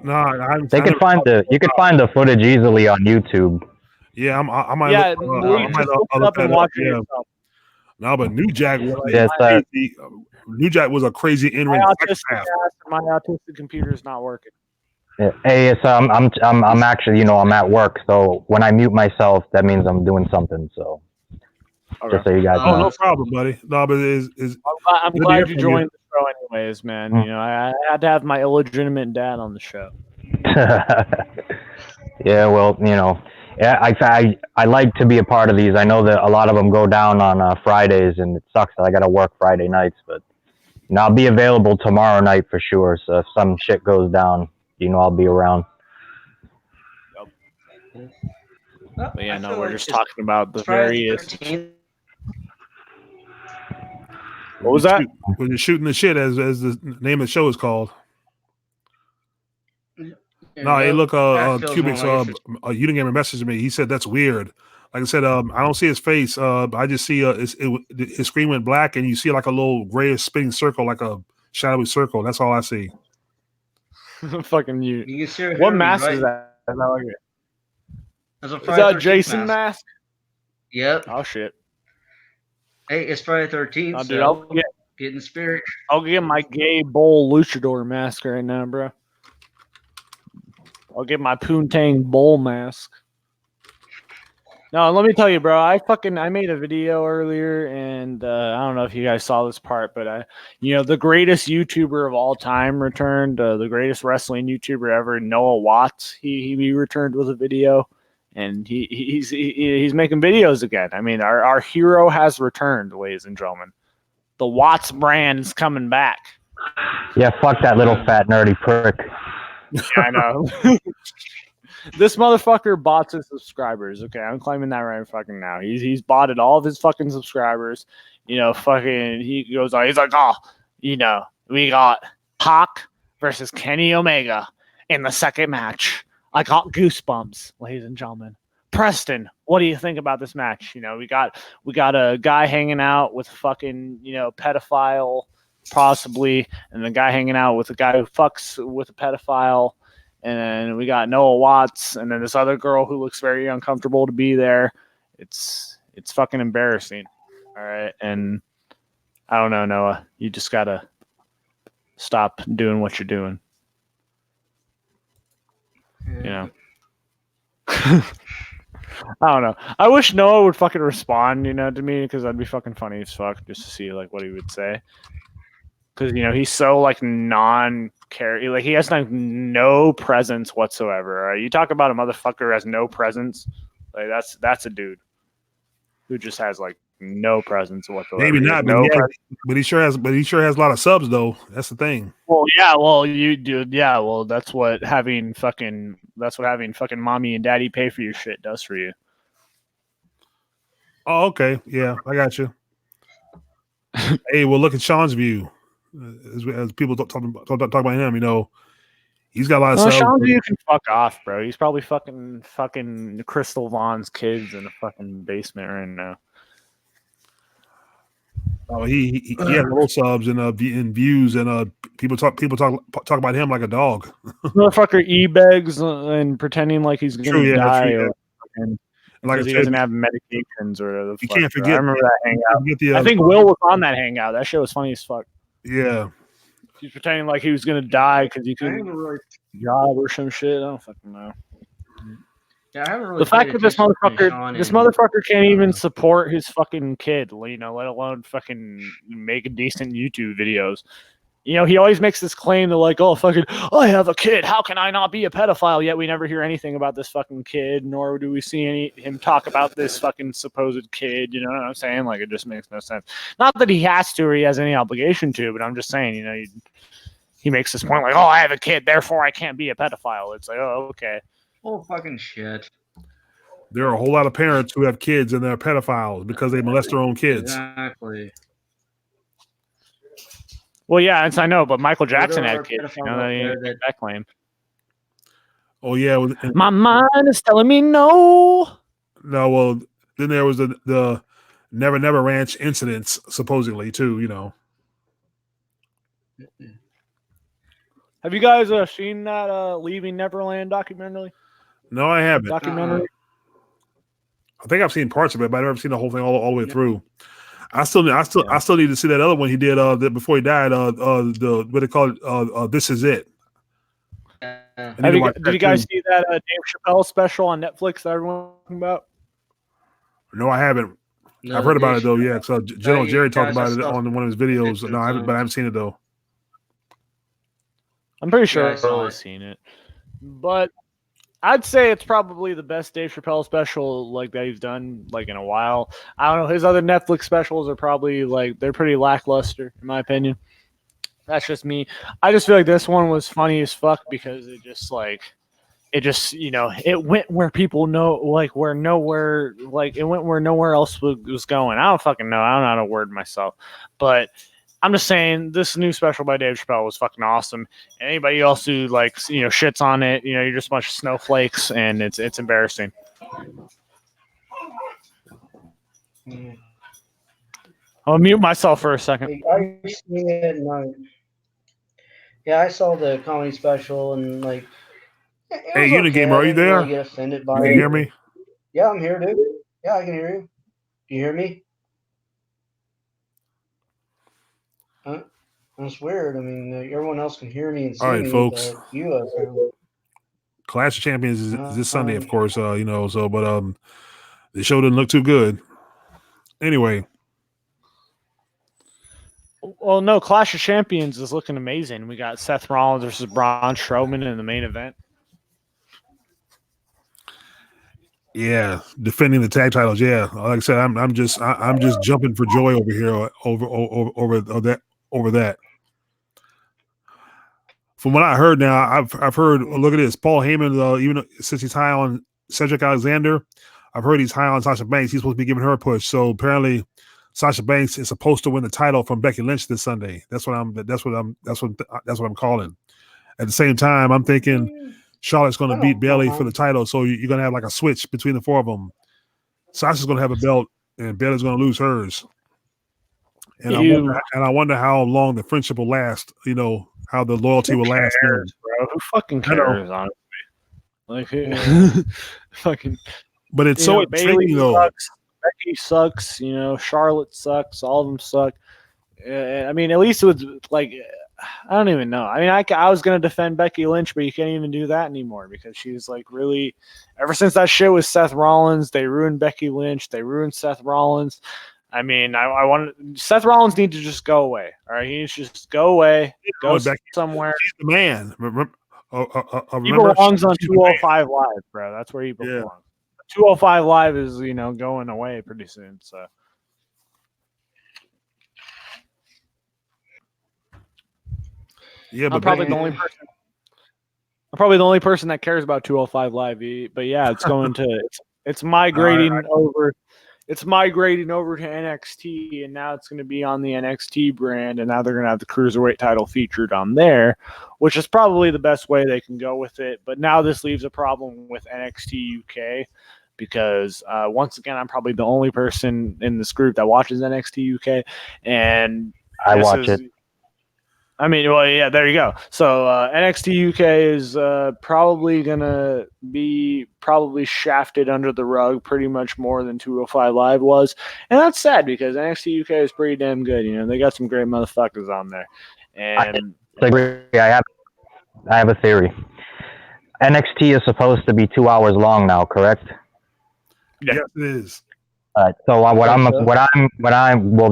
No, I You could find the footage easily on YouTube. Yeah, I might. Yeah, look, Malik, I might just look it look up and that watch it yeah. yourself. No, but New Jack was Yes, sir. crazy. New Jack was a crazy in-ring My sex autistic path. my autistic computer is not working. Yeah. Hey, so I'm actually, I'm at work, so when I mute myself, that means I'm doing something. So just so you guys Oh, know. no problem, buddy. No, but is I'm Good to glad hear you from joined the show, anyways, man. You know, I had to have my illegitimate dad on the show. Yeah, well, yeah, I like to be a part of these. I know that a lot of them go down on Fridays, and it sucks that I got to work Friday nights, but I'll be available tomorrow night for sure. So if some shit goes down, I'll be around. But yeah, no, we're just talking about the various. What was that? When you're shooting the shit, as the name of the show is called. No, hey, look, Cubics, Unagamer messaged me. He said that's weird. Like I said, I don't see his face. I just see his screen went black, and you see like a little grayish spinning circle, like a shadowy circle. That's all I see. Fucking you. You can see What mask is that? Is that a Jason mask? Yep. Oh shit. Hey, it's Friday 13th. Oh, dude, so I'll get in the spirit. I'll get my gay bull luchador mask right now, bro. I'll get my Poontang bull mask. No, let me tell you, bro. I made a video earlier, and I don't know if you guys saw this part, but the greatest YouTuber of all time returned. The greatest wrestling YouTuber ever, Noah Watts. He returned with a video, and he's making videos again. I mean, our hero has returned, ladies and gentlemen. The Watts brand is coming back. Yeah, fuck that little fat nerdy prick. Yeah, I know. This motherfucker bought his subscribers. Okay, I'm claiming that right fucking now. He's bought it all of his fucking subscribers. Fucking he goes on. He's like, we got Pac versus Kenny Omega in the second match. I got goosebumps, ladies and gentlemen. Preston, what do you think about this match? We got a guy hanging out with a fucking pedophile, possibly, and the guy hanging out with a guy who fucks with a pedophile. And then we got Noah Watts, and then this other girl who looks very uncomfortable to be there. It's fucking embarrassing. All right. And I don't know, Noah. You just gotta stop doing what you're doing. I don't know. I wish Noah would fucking respond, to me, because that'd be fucking funny as fuck just to see like what he would say. Because he's so like non-care, like he has like no presence whatsoever. Right? You talk about a motherfucker who has no presence, like that's a dude who just has like no presence whatsoever. Maybe not, but he sure has a lot of subs though. That's the thing. Well, yeah, well, you dude, yeah, well, that's what having fucking mommy and daddy pay for your shit does for you. Oh, okay, yeah, I got you. Hey, well, look at Sean's view. As people talk about him, he's got a lot of subs. Sean View can fuck off, bro. He's probably fucking Crystal Vaughn's kids in a fucking basement right now. Oh, he has low subs and views, and people talk about him like a dog. Motherfucker e-begs and pretending like he's gonna die, because he doesn't have medications or whatever. You can't forget. I remember that hangout. I think Will was on that hangout. That shit was funny as fuck. Yeah, he's pretending like he was gonna die because he couldn't job or some shit. I don't fucking know. Yeah, I haven't really the fact that this motherfucker can't even support his fucking kid, let alone fucking make decent YouTube videos. He always makes this claim that like, oh fucking, I have a kid. How can I not be a pedophile? Yet we never hear anything about this fucking kid, nor do we see him talk about this fucking supposed kid. You know what I'm saying? Like, it just makes no sense. Not that he has to or he has any obligation to, but I'm just saying, he makes this point like, oh, I have a kid, therefore I can't be a pedophile. It's like, oh, okay. Oh, fucking shit. There are a whole lot of parents who have kids and they're pedophiles because they molest their own kids. Exactly. Well, yeah, I know, but Michael Jackson had kids. That claim. Oh, yeah. My mind is telling me no. No, well, then there was the Never Never Ranch incidents, supposedly, too, Have you guys seen that Leaving Neverland documentary? No, I haven't. Documentary? I think I've seen parts of it, but I've never seen the whole thing all the way through. I still need to see that other one he did before he died. The what they call it? This Is It. Did you guys see that Dave Chappelle special on Netflix that everyone's talking about? No, I haven't. No, I've heard about it though. Yeah, so General Jerry talked about it on one of his videos. No, I haven't seen it though. I'm pretty sure I've always seen it, but I'd say it's probably the best Dave Chappelle special like that he's done like in a while. I don't know. His other Netflix specials are probably they're pretty lackluster in my opinion. That's just me. I just feel like this one was funny as fuck because it went where people know, like where nowhere, like it went where nowhere else was going. I don't fucking know. I don't know how to word myself, but I'm just saying this new special by Dave Chappelle was fucking awesome. And anybody else who shits on it, you're just a bunch of snowflakes, and it's embarrassing. I'll mute myself for a second. I seen it at night. Yeah, I saw the comedy special and like. Hey, Unagamer, are you there? Really get offended by you can hear me? Yeah, I'm here, dude. Yeah, I can hear you. Do you hear me? That's weird. I mean, everyone else can hear me and see me. All right, folks. Clash of Champions is this Sunday, of course. But the show didn't look too good. Anyway. Well, no, Clash of Champions is looking amazing. We got Seth Rollins versus Braun Strowman in the main event. Yeah, defending the tag titles. Yeah, like I said, I'm just jumping for joy over here over that. From what I heard now, I've heard. Look at this, Paul Heyman. Even since he's high on Cedric Alexander, I've heard he's high on Sasha Banks. He's supposed to be giving her a push. So apparently, Sasha Banks is supposed to win the title from Becky Lynch this Sunday. That's what I'm calling. At the same time, I'm thinking Charlotte's going to beat Bayley for the title. So you're going to have like a switch between the four of them. Sasha's going to have a belt, and Bayley's going to lose hers. And I wonder how long the friendship will last. How the loyalty will last. Bro, who fucking cares? Honestly, like fucking. But it's so intriguing though. Sucks. Becky sucks. Charlotte sucks. All of them suck. I mean, at least with I don't even know. I mean, I was gonna defend Becky Lynch, but you can't even do that anymore because she's like really. Ever since that shit with Seth Rollins, they ruined Becky Lynch. They ruined Seth Rollins. I mean, I want Seth Rollins need to just go away. All right, he needs to just go away, go somewhere. He's the man. Remember, he belongs on 205 Live, bro. That's where he belongs. Yeah. 205 Live is going away pretty soon. So. Yeah, but I'm probably the only person. I'm probably the only person that cares about 205 Live. But yeah, it's going to it's migrating over. It's migrating over to NXT, and now it's going to be on the NXT brand, and now they're going to have the Cruiserweight title featured on there, which is probably the best way they can go with it. But now this leaves a problem with NXT UK because, once again, I'm probably the only person in this group that watches NXT UK, and I watch it. I mean, well, yeah, there you go. So NXT UK is probably going to be shafted under the rug pretty much more than 205 Live was. And that's sad because NXT UK is pretty damn good. They got some great motherfuckers on there. And I agree. I have a theory. NXT is supposed to be 2 hours long now, correct? Yeah. Yes, it is. All right. So well,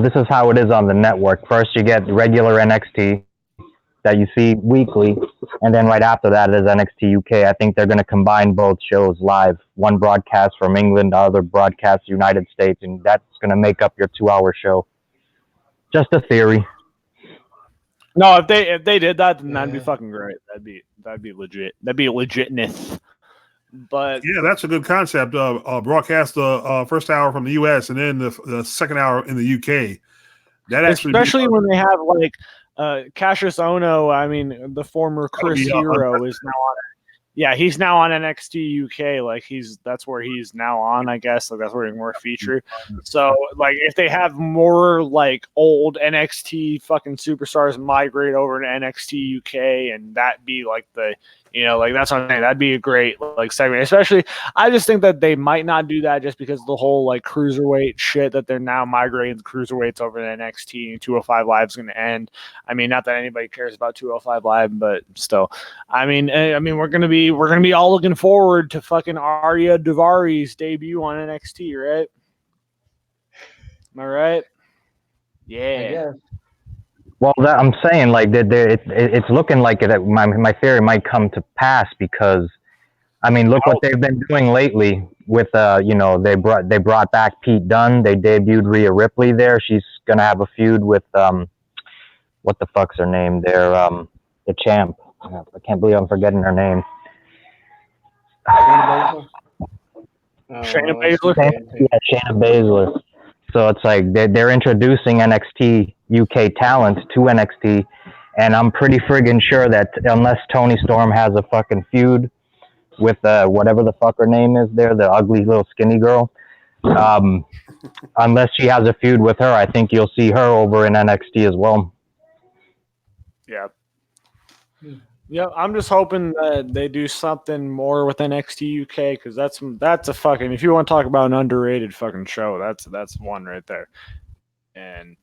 this is how it is on the network. First, you get regular NXT that you see weekly, and then right after that is NXT UK. I think they're going to combine both shows live. One broadcast from England, the other broadcast United States, and that's going to make up your 2-hour show. Just a theory. No, if they did that, then that'd be fucking great. That'd be legit. That'd be legitness. But yeah, that's a good concept. Broadcast the first hour from the US and then the second hour in the UK. That especially when they have like Cassius Ohno. I mean, the former Chris Hero is now on. Yeah, he's now on NXT UK. Like that's where he's now on. I guess like that's where he's more featured. So like if they have more like old NXT fucking superstars migrate over to NXT UK, and that be like the. Like that's what I'm saying. That'd be a great like segment. Especially, I just think that they might not do that just because of the whole like cruiserweight shit that they're now migrating the cruiserweights over to NXT and 205 Live is going to end. I mean, not that anybody cares about 205 Live, but still, I mean, we're gonna be all looking forward to fucking Arya Daivari debut on NXT, right? Am I right? Yeah. Well, I'm saying like it's looking like my theory might come to pass because, I mean, look what they've been doing lately with they brought back Pete Dunne. They debuted Rhea Ripley there. She's gonna have a feud with what the fuck's her name there, the champ. I can't believe I'm forgetting her name. Shayna Baszler. Yeah, Shayna Baszler. So it's like they're introducing NXT UK talent to NXT, and I'm pretty friggin' sure that unless Toni Storm has a fucking feud with whatever the fuck her name is there, the ugly little skinny girl, unless she has a feud with her, I think you'll see her over in NXT as well. Yeah. Yeah, I'm just hoping that they do something more with NXT UK because that's a fucking, if you want to talk about an underrated fucking show, that's one right there. And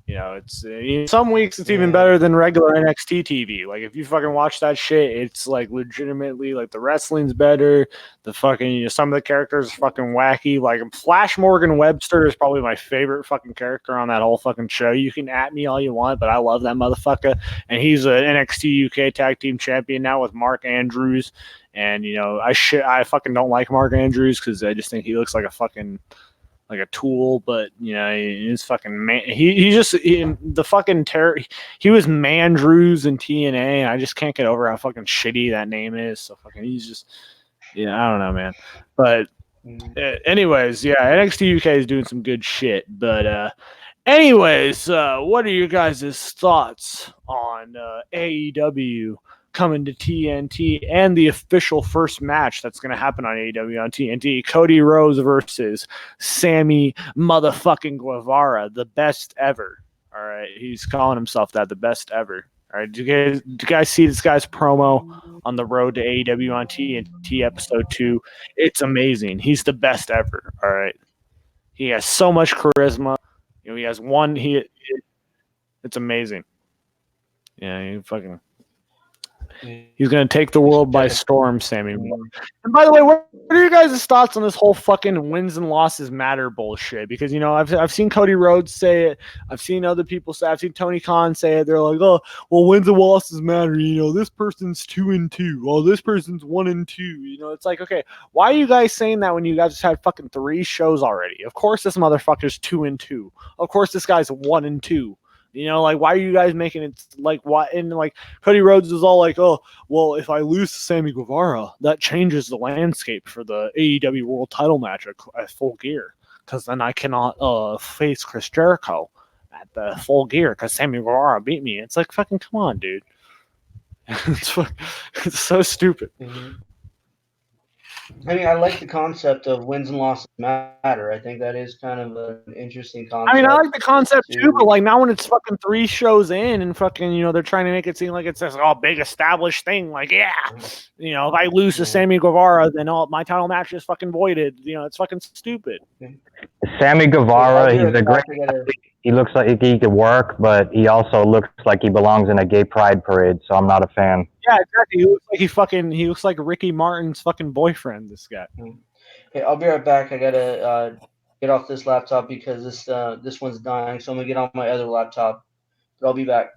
it's some weeks it's even better than regular NXT TV. Like if you fucking watch that shit, it's like legitimately like the wrestling's better. The fucking some of the characters are fucking wacky. Like Flash Morgan Webster is probably my favorite fucking character on that whole fucking show. You can at me all you want, but I love that motherfucker. And he's an NXT UK Tag Team Champion now with Mark Andrews. And I fucking don't like Mark Andrews because I just think he looks like a fucking like a tool, but he's fucking man. He the fucking terror. He was Mandrews in TNA, and I just can't get over how fucking shitty that name is. So fucking, he's just, I don't know, man. But anyways, yeah, NXT UK is doing some good shit. But anyways, what are your guys' thoughts on AEW? Coming to TNT and the official first match that's going to happen on AEW on TNT. Cody Rhodes versus Sammy motherfucking Guevara, the best ever. All right. He's calling himself that, the best ever. All right. Do you guys see this guy's promo on the road to AEW on TNT episode 2? It's amazing. He's the best ever. All right. He has so much charisma. He has one. It's amazing. Yeah, he's gonna take the world by storm, Sammy. And by the way, what are your guys' thoughts on this whole fucking wins and losses matter bullshit? Because I've seen Cody Rhodes say it, I've seen other people say, I've seen Tony Khan say it. They're like, oh, well, wins and losses matter. This person's 2-2. Oh, this person's 1-2. It's like, okay, why are you guys saying that when you guys had fucking 3 shows already? Of course, this motherfucker's 2-2. Of course, this guy's 1-2. Why are you guys making it like what? And like Cody Rhodes is all like, oh, well, if I lose to Sammy Guevara, that changes the landscape for the AEW World Title match at Full Gear, because then I cannot face Chris Jericho at the Full Gear because Sammy Guevara beat me. It's like, fucking come on, dude. It's so stupid. Mm-hmm. I mean, I like the concept of wins and losses matter. I think that is kind of an interesting concept. I mean, I like the concept too, but like now when it's fucking 3 shows in and fucking, they're trying to make it seem like it's this big established thing. Like, yeah, if I lose to Sammy Guevara, then my title match is fucking voided. It's fucking stupid. Sammy Guevara, he's a great athlete. He looks like he could work, but he also looks like he belongs in a gay pride parade, so I'm not a fan. Yeah, exactly. He looks like Ricky Martin's fucking boyfriend, this guy. Okay, I'll be right back. I gotta get off this laptop because this one's dying, so I'm gonna get on my other laptop. But I'll be back.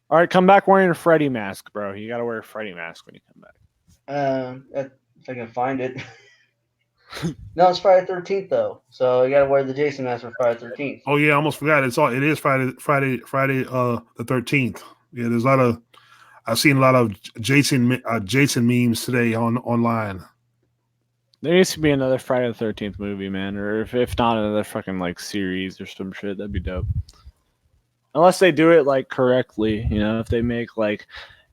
All right, come back wearing a Freddy mask, bro. You gotta wear a Freddy mask when you come back. If I can find it. No, it's Friday 13th though, so you gotta wear the Jason mask for Friday 13th. Oh yeah, I almost forgot. It is Friday the 13th. Yeah, there's a lot of I've seen a lot of Jason memes today online. There needs to be another Friday the 13th movie, man, or if not another fucking like series or some shit, that'd be dope. Unless they do it like correctly, if they make like.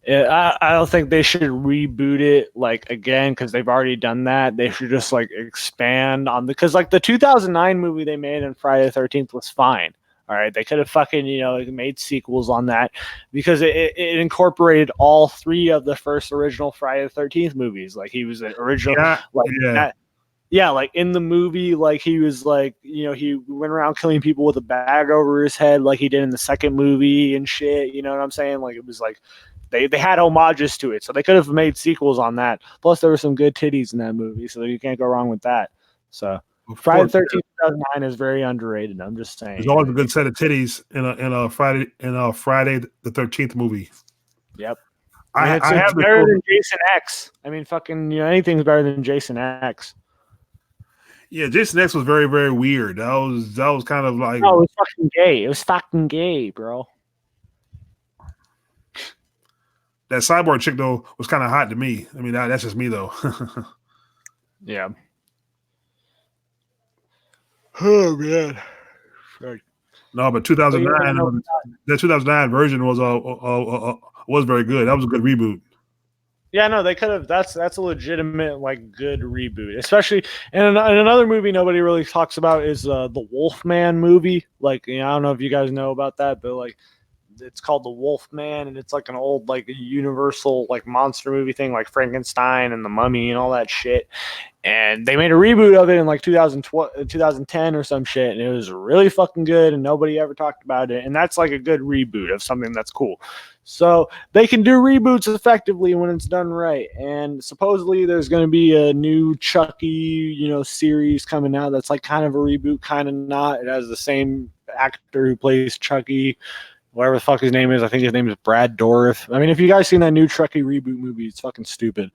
I don't think they should reboot it like again because they've already done that. They should just like expand on because like the 2009 movie they made on Friday the 13th was fine. All right, they could have fucking made sequels on that because it incorporated all 3 of the first original Friday the 13th movies. Like he was the original, like in the movie, like he was like he went around killing people with a bag over his head like he did in the second movie and shit. You know what I'm saying? Like it was like. They had homages to it, so they could have made sequels on that. Plus, there were some good titties in that movie, so you can't go wrong with that. So, Friday the 13th, 2009 is very underrated. I'm just saying. There's always a good set of titties in a Friday the 13th movie. Yep. It's better than Jason X. I mean, fucking anything's better than Jason X. Yeah, Jason X was very, very weird. That was kind of like. No, it was fucking gay. It was fucking gay, bro. That cyborg chick though was kind of hot to me. I mean, that's just me though. Yeah. Oh man. Sorry. No, but 2009, the 2009 version was very good. That was a good reboot. Yeah, no, they could have. That's a legitimate like good reboot, especially. And another movie nobody really talks about is the Wolfman movie. Like, I don't know if you guys know about that, but like. It's called The Wolfman, and it's like an old like Universal like monster movie thing, like Frankenstein and the Mummy and all that shit. And they made a reboot of it in like 2010 or some shit, and it was really fucking good, and nobody ever talked about it. And that's like a good reboot of something that's cool. So they can do reboots effectively when it's done right. And supposedly there's going to be a new Chucky, series coming out that's like kind of a reboot, kind of not. It has the same actor who plays Chucky. Whatever the fuck his name is, I think his name is Brad Dourif. I mean, if you guys seen that new Chucky reboot movie, it's fucking stupid.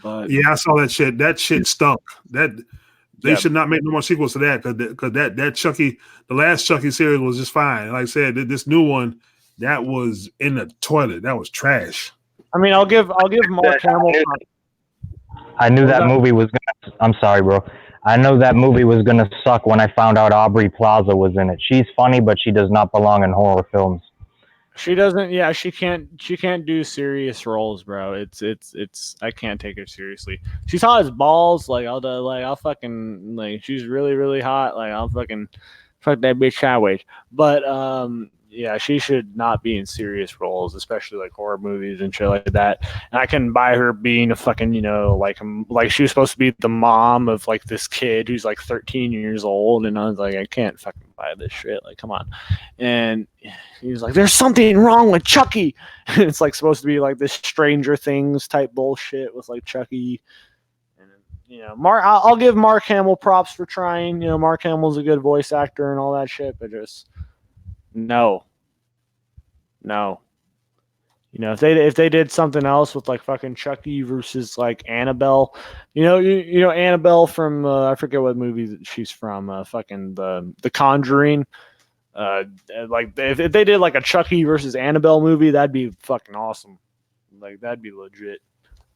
But yeah, I saw that shit. That shit stunk. They should not make no more sequels to that because that Chucky, the last Chucky series was just fine. Like I said, this new one, that was in the toilet. That was trash. I mean, I'll give Mark Hamill. I knew that movie was gonna. I'm sorry, bro. I know that movie was gonna suck when I found out Aubrey Plaza was in it. She's funny, but she does not belong in horror films. She doesn't. Yeah, she can't do serious roles, bro. It's. I can't take her seriously. She's hot as balls. Like I'll fucking like. She's really really hot. Like I'll fucking. Fuck that bitch sideways. But yeah, she should not be in serious roles, especially like horror movies and shit like that. And I can buy her being a fucking, like she was supposed to be the mom of like this kid who's like 13 years old, and I was like, I can't fucking buy this shit. Like, come on. And he was like, there's something wrong with Chucky. It's like supposed to be like this Stranger Things type bullshit with like Chucky. I'll give Mark Hamill props for trying. Mark Hamill's a good voice actor and all that shit, but just no. If they did something else with like fucking Chucky versus like Annabelle, Annabelle from I forget what movie she's from, fucking the Conjuring. Like if they did like a Chucky versus Annabelle movie, that'd be fucking awesome. Like that'd be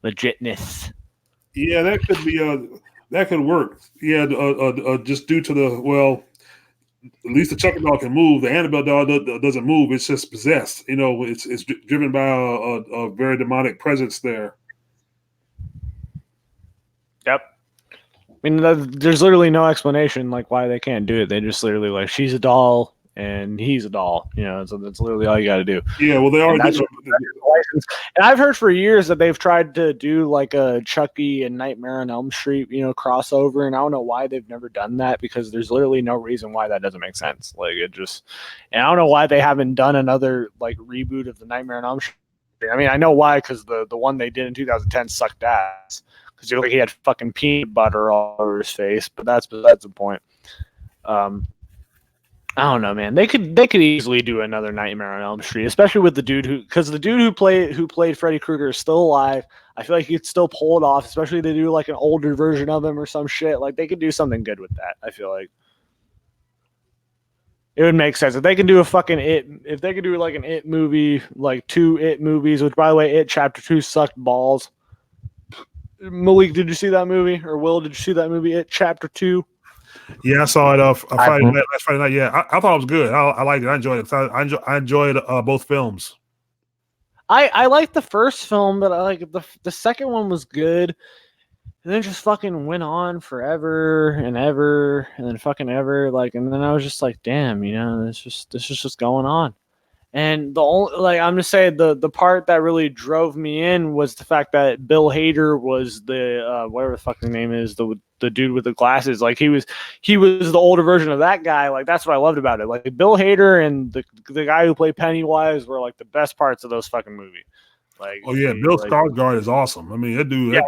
legitness. Yeah, that could be that could work. Yeah, just due to at least the Chucky doll can move. The Annabelle doll doesn't move. It's just possessed. It's driven by a very demonic presence there. Yep. I mean, there's literally no explanation like why they can't do it. They just literally like she's a doll and he's a doll. So that's literally all you got to do. Yeah, well, they already did. And I've heard for years that they've tried to do like a Chucky and Nightmare on Elm Street, crossover, and I don't know why they've never done that because there's literally no reason why that doesn't make sense. Like and I don't know why they haven't done another like reboot of the Nightmare on Elm Street. I mean, I know why because the one they did in 2010 sucked ass because he had fucking peanut butter all over his face, but that's the point. I don't know, man. They could easily do another Nightmare on Elm Street, especially with the dude who played Freddy Krueger is still alive. I feel like he could still pull it off, especially if they do like an older version of him or some shit. Like they could do something good with that. I feel like it would make sense if they can do a fucking It. If they could do like an It movie, like 2 It movies, which by the way, It Chapter 2 sucked balls. Malik, did you see that movie? Or Will, did you see that movie? It Chapter 2. Yeah, I saw it last Friday night. Yeah, I thought it was good. I liked it. I enjoyed it. I enjoyed both films. I liked the first film, but I like the second one was good. And then just fucking went on forever and ever and then fucking ever. Like, and then I was just like, damn, this is just going on. And the only, like, I'm just saying the part that really drove me in was the fact that Bill Hader was the whatever the fucking name is, the dude with the glasses. Like he was the older version of that guy. Like that's what I loved about it. Like Bill Hader and the guy who played Pennywise were like the best parts of those fucking movies. Like, oh yeah, Bill Skarsgård is awesome. I mean, that dude. Yeah,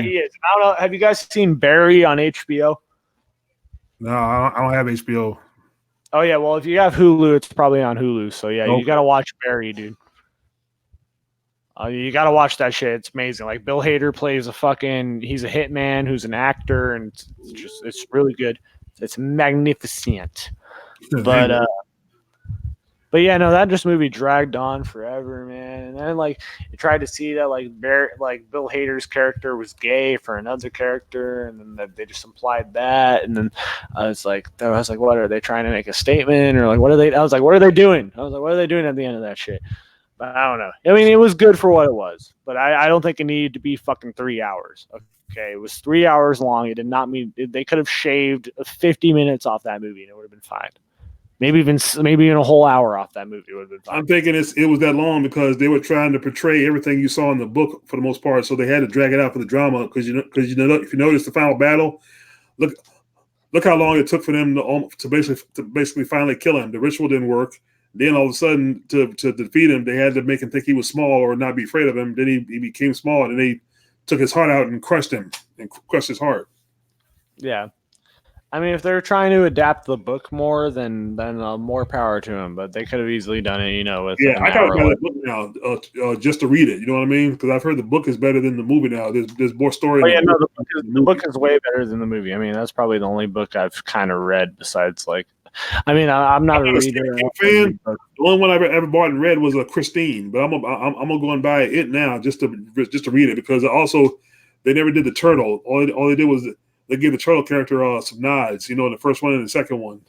he is. I don't know. Have you guys seen Barry on HBO? No, I don't have HBO. Oh yeah, well if you have Hulu, it's probably on Hulu. So yeah, okay. You gotta watch Barry, dude. You gotta watch that shit. It's amazing. Like Bill Hader plays he's a hitman who's an actor, and it's really good. It's magnificent. But yeah, no, that movie dragged on forever, man. And then like you tried to see that like Bill Hader's character was gay for another character, and then they just implied that. And then I was like, what are they trying to make a statement or like what are they? I was like, what are they doing? I was like, what are they doing at the end of that shit? But I don't know. I mean, it was good for what it was, but I don't think it needed to be fucking 3 hours. Okay, it was 3 hours long. It did not mean they could have shaved 50 minutes off that movie and it would have been fine. Maybe even a whole hour off that movie would have been fine. I'm thinking it was that long because they were trying to portray everything you saw in the book for the most part, so they had to drag it out for the drama. Because if you notice the final battle, look how long it took for them to basically finally kill him. The ritual didn't work. Then all of a sudden, to defeat him, they had to make him think he was small or not be afraid of him. Then he became small, and they took his heart out and crushed him and crushed his heart. Yeah. I mean, if they're trying to adapt the book more, then more power to them. But they could have easily done it, with I gotta buy the book now just to read it. You know what I mean? Because I've heard the book is better than the movie now. There's more story. Oh yeah, no, the book is way better than the movie. I mean, that's probably the only book I've kind of read besides like. I mean, I'm not a reader. Fan. The only one I ever bought and read was Christine, but I'm gonna go and buy it now just to read it because also they never did the turtle. All they did was. They gave the turtle character some nods, in the first one and the second one.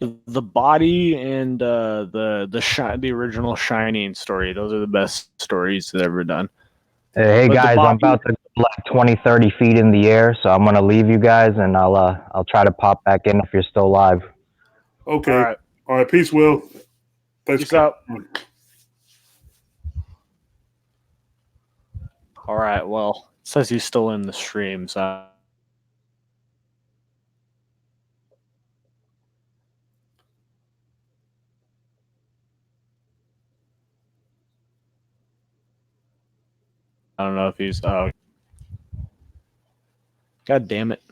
The body and the original Shining story; those are the best stories they've ever done. Hey But the guys, I'm Bobby- about to go like 20, 30 feet in the air, so I'm gonna leave you guys, and I'll try to pop back in if you're still live. Okay. All right. All right. Peace, Will. Thanks Peace for out. coming. All right. Well, it says he's still in the stream, so. I don't know if he's. Oh. God damn it.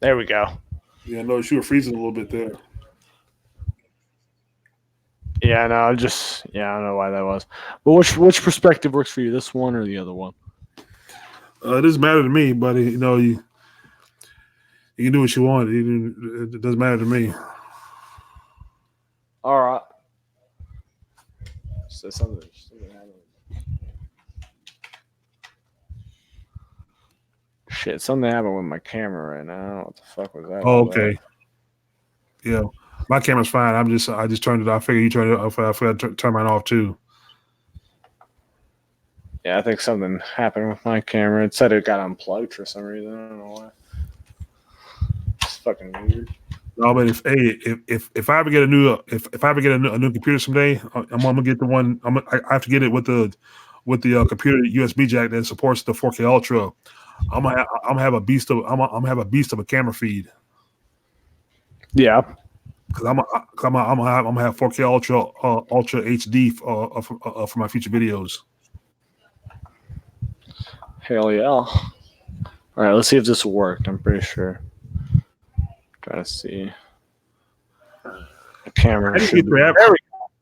There we go. Yeah, I noticed you were freezing a little bit there. Yeah, no, I don't know why that was. But which perspective works for you? This one or the other one? It doesn't matter to me, buddy. You know, you can do what you want. It doesn't matter to me. All right. So something happened. Shit, something happened with my camera right now. I don't know what the fuck was that? Oh, all about. okay. Yeah, my camera's fine. I just turned it off. I figured you turned it off. I forgot to turn mine off too. Yeah, I think something happened with my camera. It said it got unplugged for some reason. I don't know why. It's fucking weird. No, but if I ever get a new a new computer someday, I'm gonna get the one. I have to get it with the computer USB jack that supports the 4K Ultra. I'm gonna have a beast of a camera feed. Yeah. Because I'm gonna have 4K Ultra HD for my future videos. Hell yeah. All right, let's see if this worked. I'm pretty sure. Trying to see. The camera.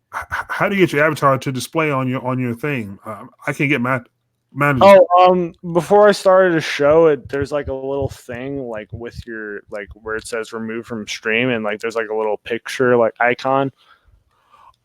How do you get your avatar to display on your thing? I can't get mine. Before I started to show there's like a little thing like with your like where it says remove from stream, and like there's like a little picture like icon.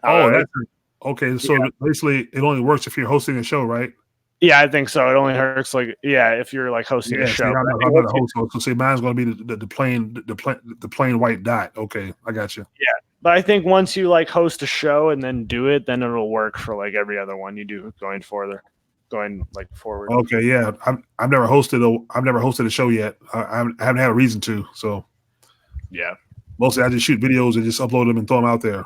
Okay. So basically, it only works if you're hosting a show, right? Yeah, I think so. It only hurts like if you're like hosting a show. See, I'm not a host, so see, mine's going to be the plain white dot. Okay, I got you. Yeah, but I think once you like host a show and then do it, then it'll work for like every other one you do going forward. Okay, yeah, I've never hosted a show yet. I haven't had a reason to. So yeah, mostly I just shoot videos and just upload them and throw them out there.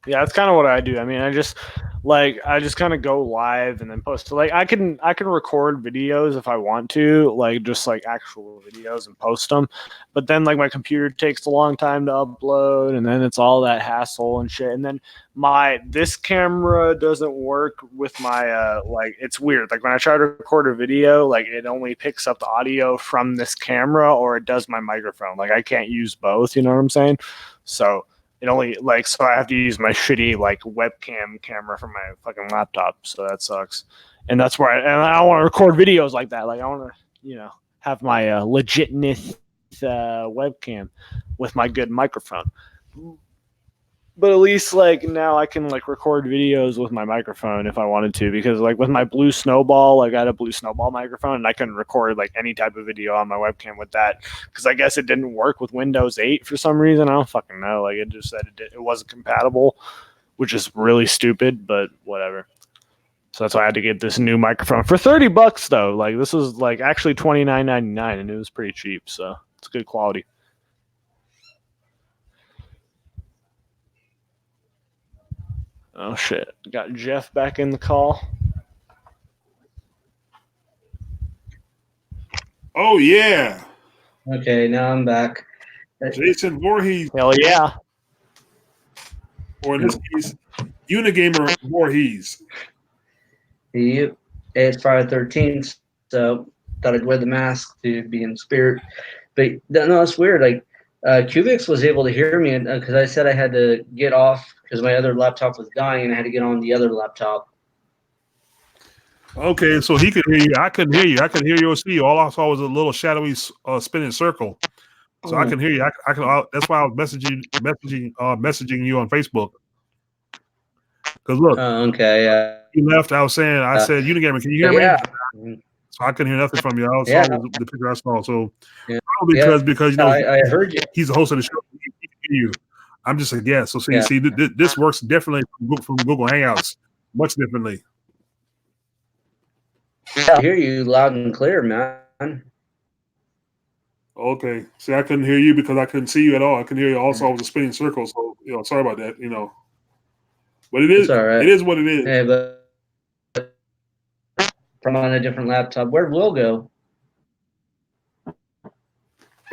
Yeah, that's kind of what I do. I mean, I just kind of go live and then post. So, like I can record videos if I want to, like just like actual videos and post them. But then like my computer takes a long time to upload, and then it's all that hassle and shit. And then this camera doesn't work with my like it's weird. Like when I try to record a video, like it only picks up the audio from this camera or it does my microphone. Like I can't use both. You know what I'm saying? So. It only so I have to use my shitty like webcam camera from my fucking laptop, so that sucks. And that's why I don't want to record videos like that. Like I want to, have my legitness webcam with my good microphone. But at least like now I can like record videos with my microphone if I wanted to, because like with my Blue Snowball, like I got a Blue Snowball microphone and I can record like any type of video on my webcam with that, because I guess it didn't work with Windows 8 for some reason. I don't fucking know. Like it just said it wasn't compatible, which is really stupid, but whatever. So that's why I had to get this new microphone for $30 though. Like this was like actually $29.99 and it was pretty cheap, so it's good quality. Oh shit! Got Jeff back in the call. Oh yeah. Okay, now I'm back. Jason Voorhees. Hell yeah! Or in this case, Unagamer Voorhees. It's Friday the 13th, so thought I'd wear the mask to be in spirit. But no, it's weird. Like Cubix was able to hear me because I said I had to get off because my other laptop was dying and I had to get on the other laptop. Okay, so he could hear you. I couldn't hear you. I could hear you or see you. All I saw was a little shadowy spinning circle. So I can hear you. I can. That's why I was messaging you on Facebook. Because look, okay, yeah. You left. I said, Unagamer, can you hear me? Yeah. So I couldn't hear nothing from you. I saw the picture I saw. So probably because I heard you. He's the host of the show. He can hear you. I'm just a guest. So see, this works differently from Google Hangouts, much differently. Yeah, I hear you loud and clear, man. Okay. See, I couldn't hear you because I couldn't see you at all. I couldn't hear you. Also, I was a spinning circle. So, sorry about that. But It's all it right. is what it is. Hey, but from on a different laptop. Where'd Will go?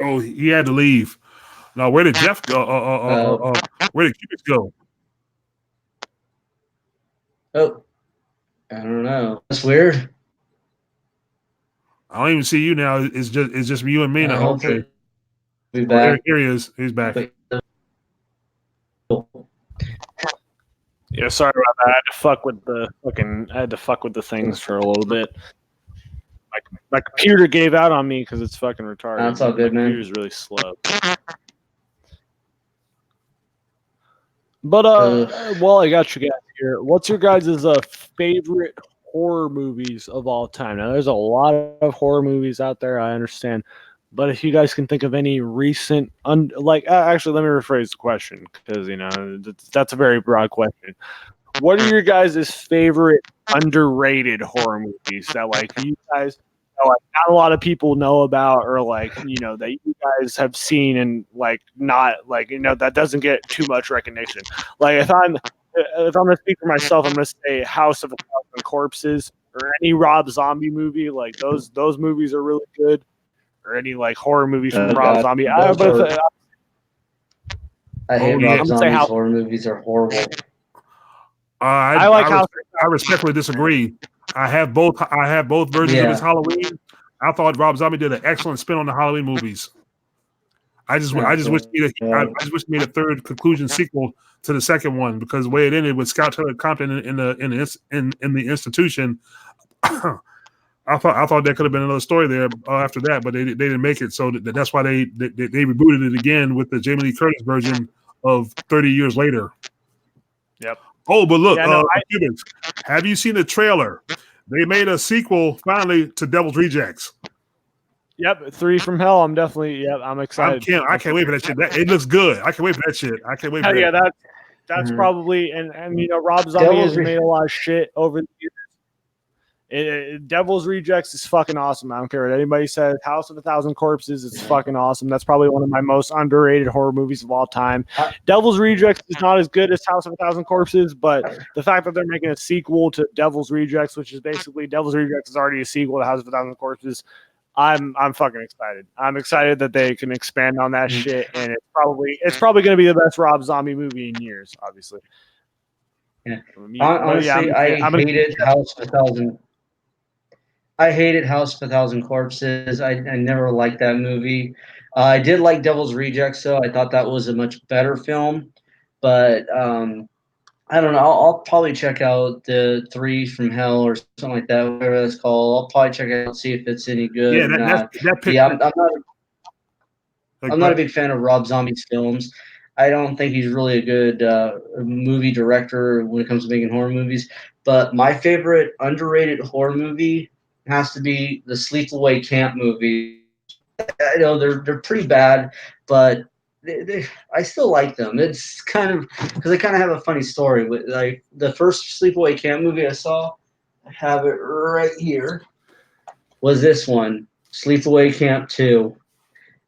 Oh, he had to leave. Now, where did Jeff go? Where did Cubits go? Oh, I don't know. That's weird. I don't even see you now. It's just you and me now. Okay. Hopefully be Oh, back. here he is. He's back. But, Yeah, sorry about that. I had to fuck with the things for a little bit. My computer gave out on me because it's fucking retarded. That's all good, my man. computer's really slow. But well, I got you guys here. What's your guys' favorite horror movies of all time? Now, there's a lot of horror movies out there. I understand, but if you guys can think of any recent, actually, let me rephrase the question because that's a very broad question. What are your guys' favorite underrated horror movies that you guys not a lot of people know about, or that you guys have seen and not that doesn't get too much recognition? If I'm gonna speak for myself, I'm gonna say House of a Thousand Corpses or any Rob Zombie movie. Those movies are really good, or any horror movies from Rob Zombie. I hate Rob Zombie's horror movies are horrible. I respectfully disagree. I have both versions of his Halloween. I thought Rob Zombie did an excellent spin on the Halloween movies. I just wish he made a third conclusion sequel to the second one, because the way it ended with Scott Taylor Compton in the institution, I thought there could have been another story there after that, but they didn't make it. So that's why they rebooted it again with the Jamie Lee Curtis version of 30 years later. Yep. Oh, but look, have you seen the trailer? They made a sequel finally to Devil's Rejects. Yep, 3 from Hell. I'm excited. I can't wait for that shit. It looks good. I can't wait for that shit. I can't wait for that. Yeah, that's probably and Rob Zombie has made a lot of shit over the years. Devil's Rejects is fucking awesome. I don't care what anybody says. House of a Thousand Corpses, it's fucking awesome. That's probably one of my most underrated horror movies of all time. Devil's Rejects is not as good as House of a Thousand Corpses, but the fact that they're making a sequel to Devil's Rejects, which is basically Devil's Rejects is already a sequel to House of a Thousand Corpses, I'm fucking excited. I'm excited that they can expand on that shit, and it's probably going to be the best Rob Zombie movie in years, obviously. Yeah. Honestly, I hated House of a Thousand. I hated House of a Thousand Corpses. I never liked that movie. I did like Devil's Rejects, though. I thought that was a much better film. But I don't know. I'll probably check out the 3 from Hell or something like that, whatever that's called. I'll probably check it out and see if it's any good or not. I'm not a big fan of Rob Zombie's films. I don't think he's really a good movie director when it comes to making horror movies. But my favorite underrated horror movie has to be the Sleepaway Camp movie. I know they're pretty bad, but I still like them. It's kind of because they kind of have a funny story. With like the first Sleepaway Camp movie I saw, I have it right here, was this one, Sleepaway Camp 2.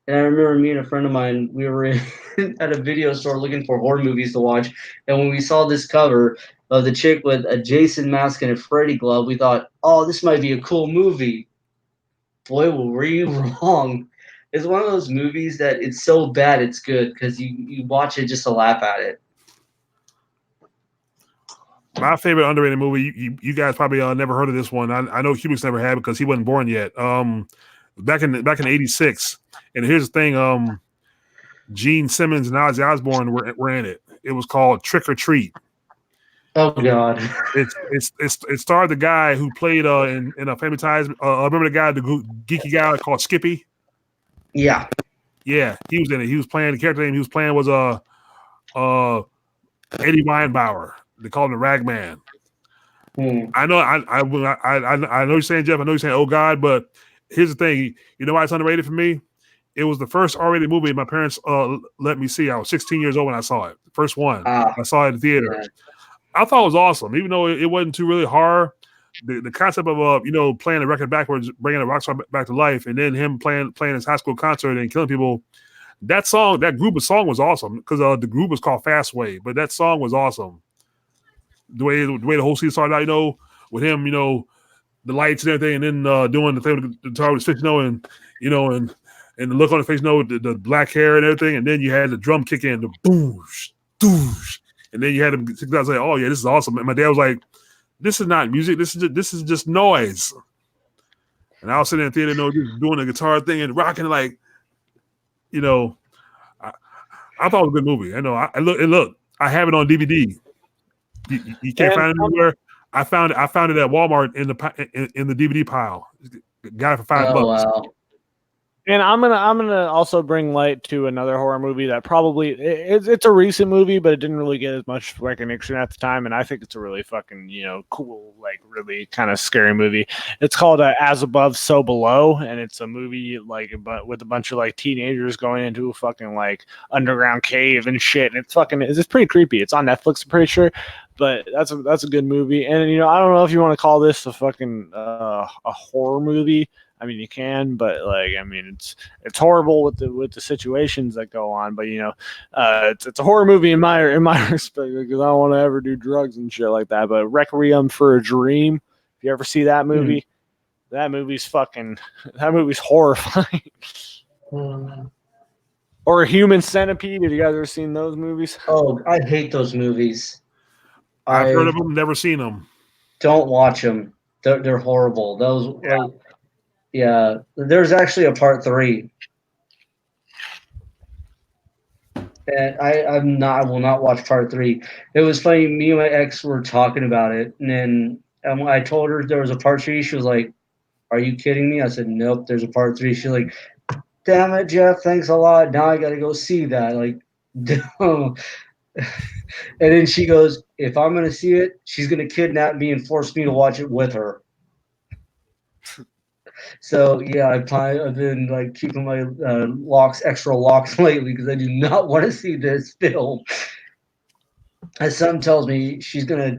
And I remember me and a friend of mine, we were at a video store looking for horror movies to watch, and when we saw this cover of the chick with a Jason mask and a Freddy glove, we thought, oh, this might be a cool movie. Boy, were you wrong. It's one of those movies that it's so bad it's good because you watch it just to laugh at it. My favorite underrated movie, you guys probably never heard of this one. I know Hubix never had because he wasn't born yet. Back in '86, and here's the thing: Gene Simmons and Ozzy Osbourne were in it. It was called Trick or Treat. Oh God! It starred the guy who played in a Family Ties. Remember the guy, the geeky guy called Skippy? Yeah, he was in it. He was playing the character name he was playing was Eddie Weinbauer. They called him the Rag Man. I know. I know you're saying, Jeff. I know you're saying, oh God, but here's the thing. You know why it's underrated for me? It was the first R-rated movie my parents let me see. I was 16 years old when I saw it. The first one. I saw it in the theater. Yeah. I thought it was awesome, even though it wasn't too really horror. the concept of playing the record backwards, bringing a rock star back to life, and then him playing his high school concert and killing people. That group of song was awesome because the group was called Fastway, but that song was awesome. The way the whole scene started out, with him, the lights and everything, and then doing the thing with the guitar with his face, and the look on the face, the black hair and everything, and then you had the drum kick in, the boosh, doosh, and then you had him sit down and say, "Oh yeah, this is awesome." And my dad was like, "This is not music. This is just noise." And I was sitting in the theater, just doing the guitar thing and rocking like, I thought it was a good movie. I know. I have it on DVD. You can't find it anywhere. I found it at Walmart in the DVD pile. Got it for $5. Wow. And I'm gonna also bring light to another horror movie that probably it's a recent movie, but it didn't really get as much recognition at the time, and I think it's a really fucking cool, like really kind of scary movie. It's called As Above, So Below, and it's a movie but with a bunch of like teenagers going into a fucking like underground cave and shit. And it's pretty creepy. It's on Netflix, I'm pretty sure. But that's a good movie, and I don't know if you want to call this a fucking a horror movie. I mean, you can, but it's horrible with the situations that go on. But it's a horror movie in my respect, because I don't want to ever do drugs and shit like that. But Requiem for a Dream, if you ever see that movie, that movie's horrifying. Or Human Centipede. Have you guys ever seen those movies? Oh, I hate those movies. I've heard of them, never seen them. Don't watch them. They're horrible. Those. Yeah, there's actually a part 3, and I will not watch part 3. It was funny. Me and my ex were talking about it, and then I told her there was a part 3. She was like, "Are you kidding me?" I said, "Nope, there's a part 3." She's like, "Damn it, Jeff! Thanks a lot. Now I got to go see that." Like, and then she goes, "If I'm gonna see it, she's gonna kidnap me and force me to watch it with her." So yeah, I've been like keeping my extra locks lately because I do not want to see this film. My son tells me she's gonna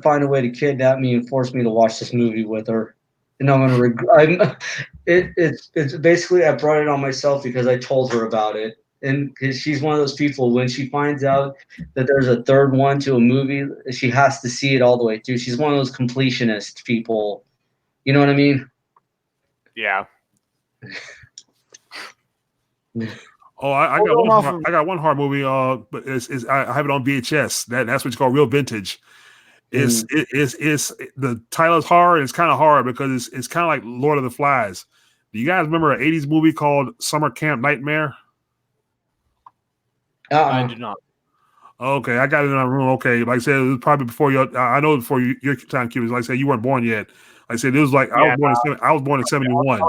find a way to kidnap me and force me to watch this movie with her, and I'm gonna regret. It's basically I brought it on myself because I told her about it, and because she's one of those people when she finds out that there's a third one to a movie, she has to see it all the way through. She's one of those completionist people. You know what I mean? Yeah. Oh, I got one horror movie. But I have it on VHS. That's what you call real vintage. It's the title is horror. It's kind of horror because it's kind of like Lord of the Flies. Do you guys remember an '80s movie called Summer Camp Nightmare? I do not. Okay, I got it in my room. Okay, like I said, it was probably before your. I know before your time, Cubans. Like I said, you weren't born yet. Like I said, it was like I was born in '71.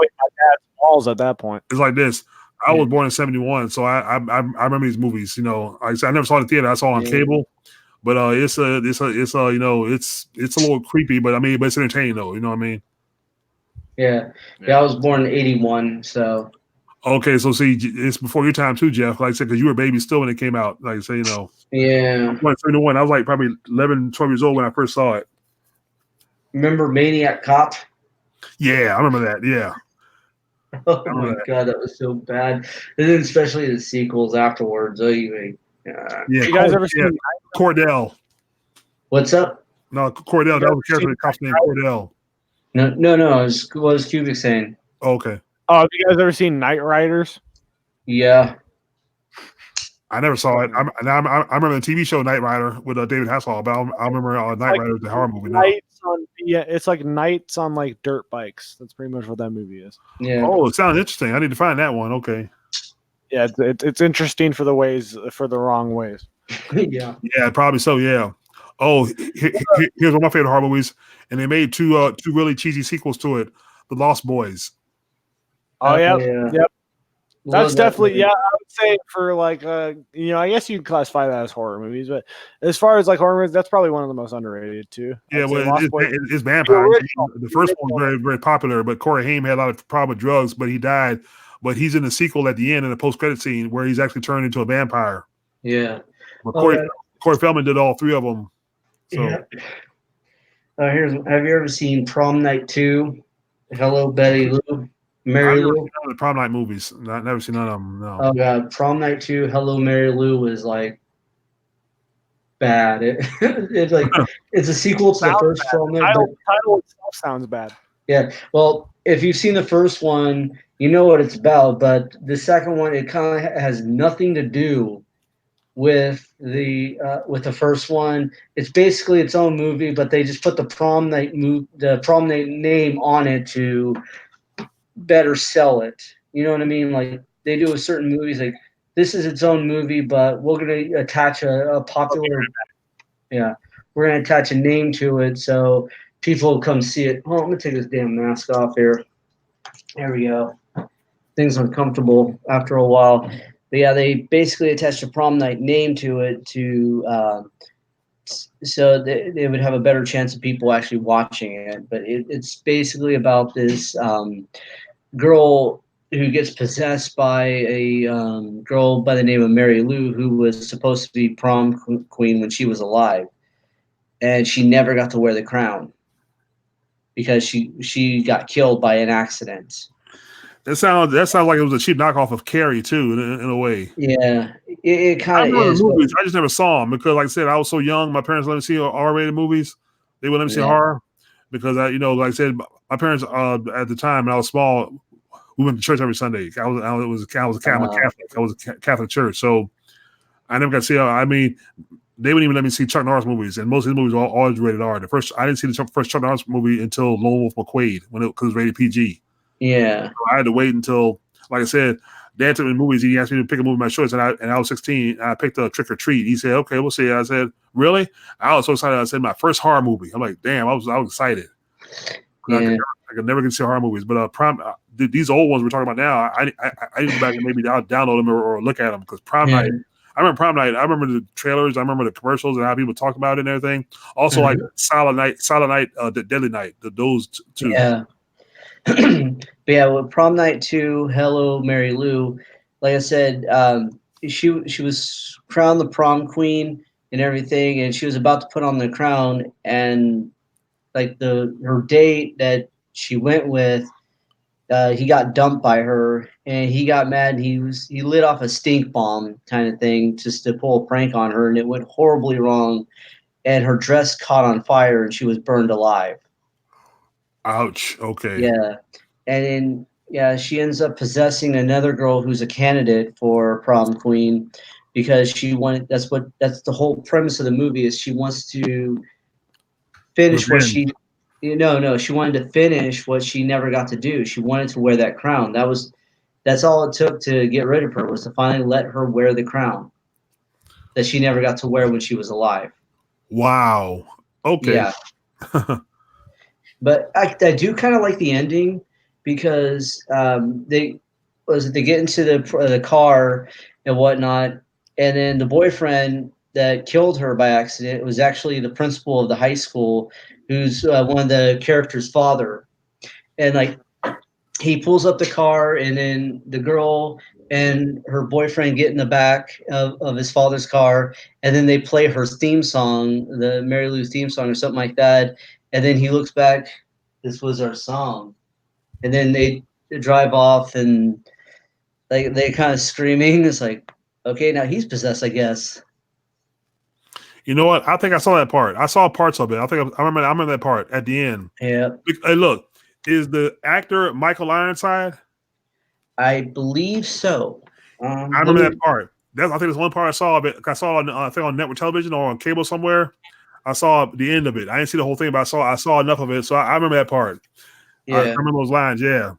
Balls at that point. It's like this. I was born in '71, so I remember these movies. Like I said, I never saw it in the theater. I saw it on cable, but it's a little creepy, but it's entertaining though. You know what I mean? Yeah. I was born in '81, so. Okay, so see, it's before your time too, Jeff. Like I said, because you were a baby still when it came out. Like I said, Yeah. I was 71. I was like probably 11, 12 years old when I first saw it. Remember Maniac Cop? Yeah, I remember that. Yeah. Oh my God, that was so bad. And then especially the sequels afterwards. Yeah. You guys ever seen Cordell? What's up? No, Cordell. That was a character cop's named Cordell. No. What was Cubic saying? Okay. Oh, have you guys ever seen Night Riders? Yeah. I never saw it. I remember the TV show Knight Rider with David Hasselhoff, but I remember Knight Rider, the horror movie. It's like knights on like dirt bikes. That's pretty much what that movie is. Yeah. Oh, it sounds interesting. I need to find that one. Okay. Yeah, it's interesting for the wrong ways. Yeah. Yeah, probably so. Yeah. Oh, here's one of my favorite horror movies, and they made two really cheesy sequels to it: The Lost Boys. Oh yeah. Yep. That's definitely, I would say for like, I guess you can classify that as horror movies, but as far as like horror movies, that's probably one of the most underrated too. Yeah, well, it's vampire. The first one was very, very popular, but Corey Haim had a lot of problem with drugs, but he died. But he's in the sequel at the end in the post-credit scene where he's actually turned into a vampire. Yeah. But Corey Feldman did all three of them. So. Have you ever seen Prom Night 2? Hello, Betty Lou, I've Mary never Lou. seen none of the prom night movies. I've never seen none of them. No. Oh god, Prom Night 2, Hello, Mary Lou was like bad. It's like it's a sequel to the Sounds first bad. Prom Night, but Title itself sounds bad. yeah. Well, if you've seen the first one, you know what it's about. But the second one, it kind of has nothing to do with the first one. It's basically its own movie, but they just put the prom night name on it to better sell it. You know what I mean? Like they do with certain movies, like this is its own movie, but we're gonna attach a popular, yeah, we're gonna attach a name to it so people will come see it. Oh, let me take this damn mask off here. There we go. Things uncomfortable after a while. But yeah, they basically attached a prom night name to it to so they would have a better chance of people actually watching it. But it's basically about this girl who gets possessed by a girl by the name of Mary Lou, who was supposed to be prom queen when she was alive, and she never got to wear the crown because she got killed by an accident. That sounds like it was a cheap knockoff of Carrie too, in a way. Yeah, it I kind of remember is. the movies. I just never saw them because, like I said, I was so young. My parents let me see R-rated movies. They wouldn't let me see Yeah. horror because like I said, my parents at the time when I was small, we went to church every Sunday. I was a Catholic. I was a Catholic church, so I never got to see. I mean, they wouldn't even let me see Chuck Norris movies, and most of these movies were always rated R. I didn't see the first Chuck Norris movie until Lone Wolf McQuade because it was rated PG. Yeah. So I had to wait until, like I said, Dad took me to movies. He asked me to pick a movie of my choice, and I was 16. I picked a Trick or Treat. He said, "Okay, we'll see." I said, "Really?" I was so excited. I said, "My first horror movie." I'm like, "Damn!" I was excited. Yeah. I could never get to see horror movies, but these old ones we're talking about now, I need to go back and maybe I'll download them or look at them because Prom Night. I remember Prom Night. I remember the trailers. I remember the commercials and how people talk about it and everything. Also, like Silent Night, the Deadly Night. Those two. Yeah. But yeah, with Prom Night 2, Hello, Mary Lou, like I said, she was crowned the prom queen and everything, and she was about to put on the crown, and like her date that she went with, he got dumped by her, and he got mad. And he lit off a stink bomb kind of thing just to pull a prank on her, and it went horribly wrong, and her dress caught on fire, and she was burned alive. Ouch. Okay. Yeah. And then she ends up possessing another girl who's a candidate for prom queen because she wanted that's the whole premise of the movie is she wants to finish what Revenge. she wanted to finish what she never got to do. She wanted to wear that crown. That's all it took to get rid of her was to finally let her wear the crown that she never got to wear when she was alive. Wow. Okay. Yeah. But I do kind of like the ending because they get into the car and whatnot, and then the boyfriend that killed her by accident was actually the principal of the high school, who's one of the characters' father, and like he pulls up the car, and then the girl and her boyfriend get in the back of his father's car, and then they play her theme song, the Mary Lou's theme song or something like that. And then he looks back, this was our song. And then they drive off and like they kind of screaming. It's like, okay, now he's possessed, I guess. You know what? I think I saw that part. I saw parts of it. I think I remember that part at the end. Yeah. Hey, look, is the actor Michael Ironside? I believe so. I remember that part. I think there's one part I saw of it. I saw I think on network television or on cable somewhere. I saw the end of it. I didn't see the whole thing, but I saw enough of it, so I remember that part. Yeah. I remember those lines. Yeah.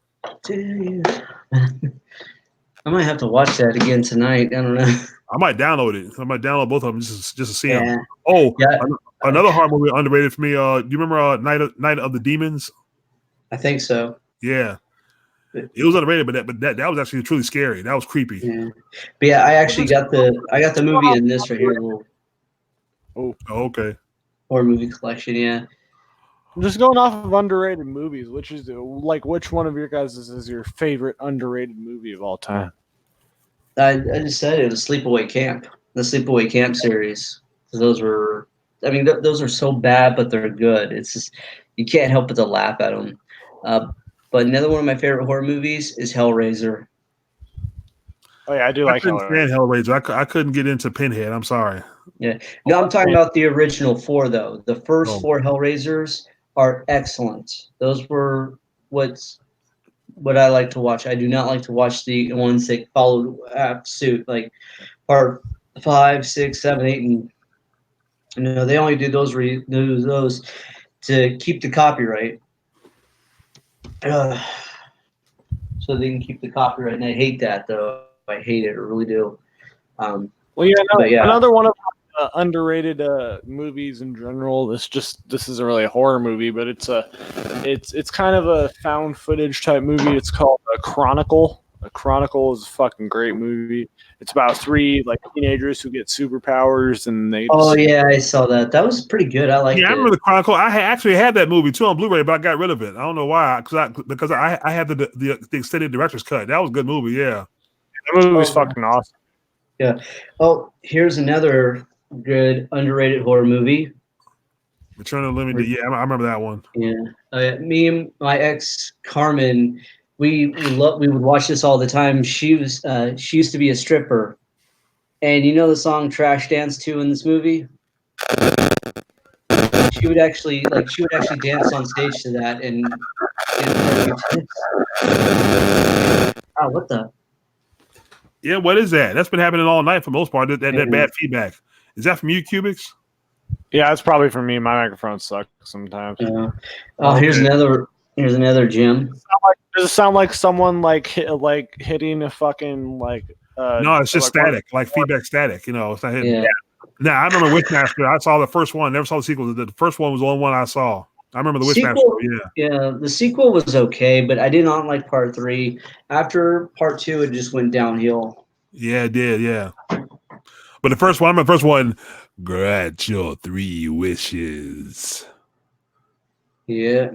I might have to watch that again tonight. I don't know. I might download it. I might download both of them just to see Yeah. them. Oh, Yeah. Another horror movie underrated for me. Do you remember Night of the Demons? I think so. Yeah. It was underrated, but that was actually truly scary. That was creepy. Yeah. But yeah, I actually got the movie in this right here, a little Oh, okay. horror movie collection. Yeah. Just going off of underrated movies, which one of your guys is your favorite underrated movie of all time? I just said it was Sleepaway Camp, the Sleepaway Camp series. Those were I mean, those are so bad, but they're good. It's just you can't help but to laugh at them. But another one of my favorite horror movies is Hellraiser. Oh yeah, I do I like couldn't stand Hellraiser. Hellraiser. I couldn't get into Pinhead. I'm sorry. Yeah. No, I'm talking about the original 4 though. The first Oh. 4 Hellraisers are excellent. Those were what I like to watch. I do not like to watch the ones that followed suit, like part 5, 6, 7, 8, and they only do those to keep the copyright. So they can keep the copyright, and I hate that though. I hate it, I really do. Well, yeah, But yeah. another one of underrated movies in general. This isn't really a horror movie, but it's kind of a found footage type movie. It's called Chronicle. Chronicle is a fucking great movie. It's about 3 like teenagers who get superpowers, and they. Oh yeah, I saw that. That was pretty good. I liked it. Yeah, I remember the Chronicle. I actually had that movie too on Blu-ray, but I got rid of it. I don't know why, because I had the extended director's cut. That was a good movie. Yeah, that movie was fucking awesome. Yeah. Oh, here's another good underrated horror movie. Return of the Living Dead. Yeah, I remember that one. Yeah. Me and my ex Carmen, we would watch this all the time. She used to be a stripper, and you know the song "Trash Dance 2" in this movie. She would actually dance on stage to that and oh, what the? Yeah, what is that? That's been happening all night for the most part. That bad feedback. Is that from you, Cubics? Yeah, it's probably for me. My microphone sucks sometimes. Yeah. Oh, okay. Here's another gym. Does it sound like someone hitting a fucking like? No, it's just static, like feedback static. It's not hitting. Yeah. Now I remember Witchmaster. I saw the first one. Never saw the sequel. The first one was the only one I saw. I remember the Witchmaster. Yeah, the sequel was okay, but I did not like part 3. After part 2, it just went downhill. Yeah, it did. Yeah, but the first one, grant your 3 wishes. Yeah.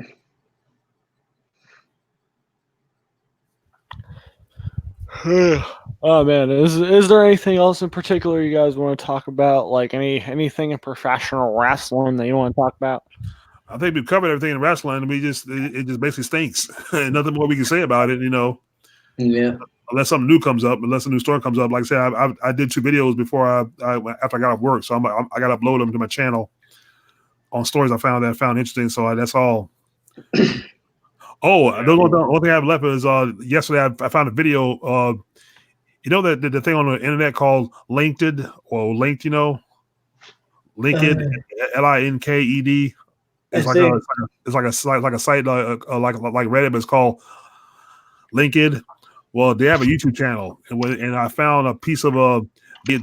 Oh man, is there anything else in particular you guys want to talk about? Like anything in professional wrestling that you want to talk about? I think we've covered everything in wrestling. It just basically stinks. Nothing more we can say about it. Yeah. Unless something new comes up, unless a new story comes up. Like I said, I did 2 videos before after I got off work, so I got to upload them to my channel on stories I found interesting. So that's all. Oh, the only thing I have left is yesterday I found a video. The thing on the internet called LinkedIn or Linked. LinkedIn, LINKED. It's like a site like Reddit, but it's called LinkedIn. Well, they have a YouTube channel, and I found a piece of they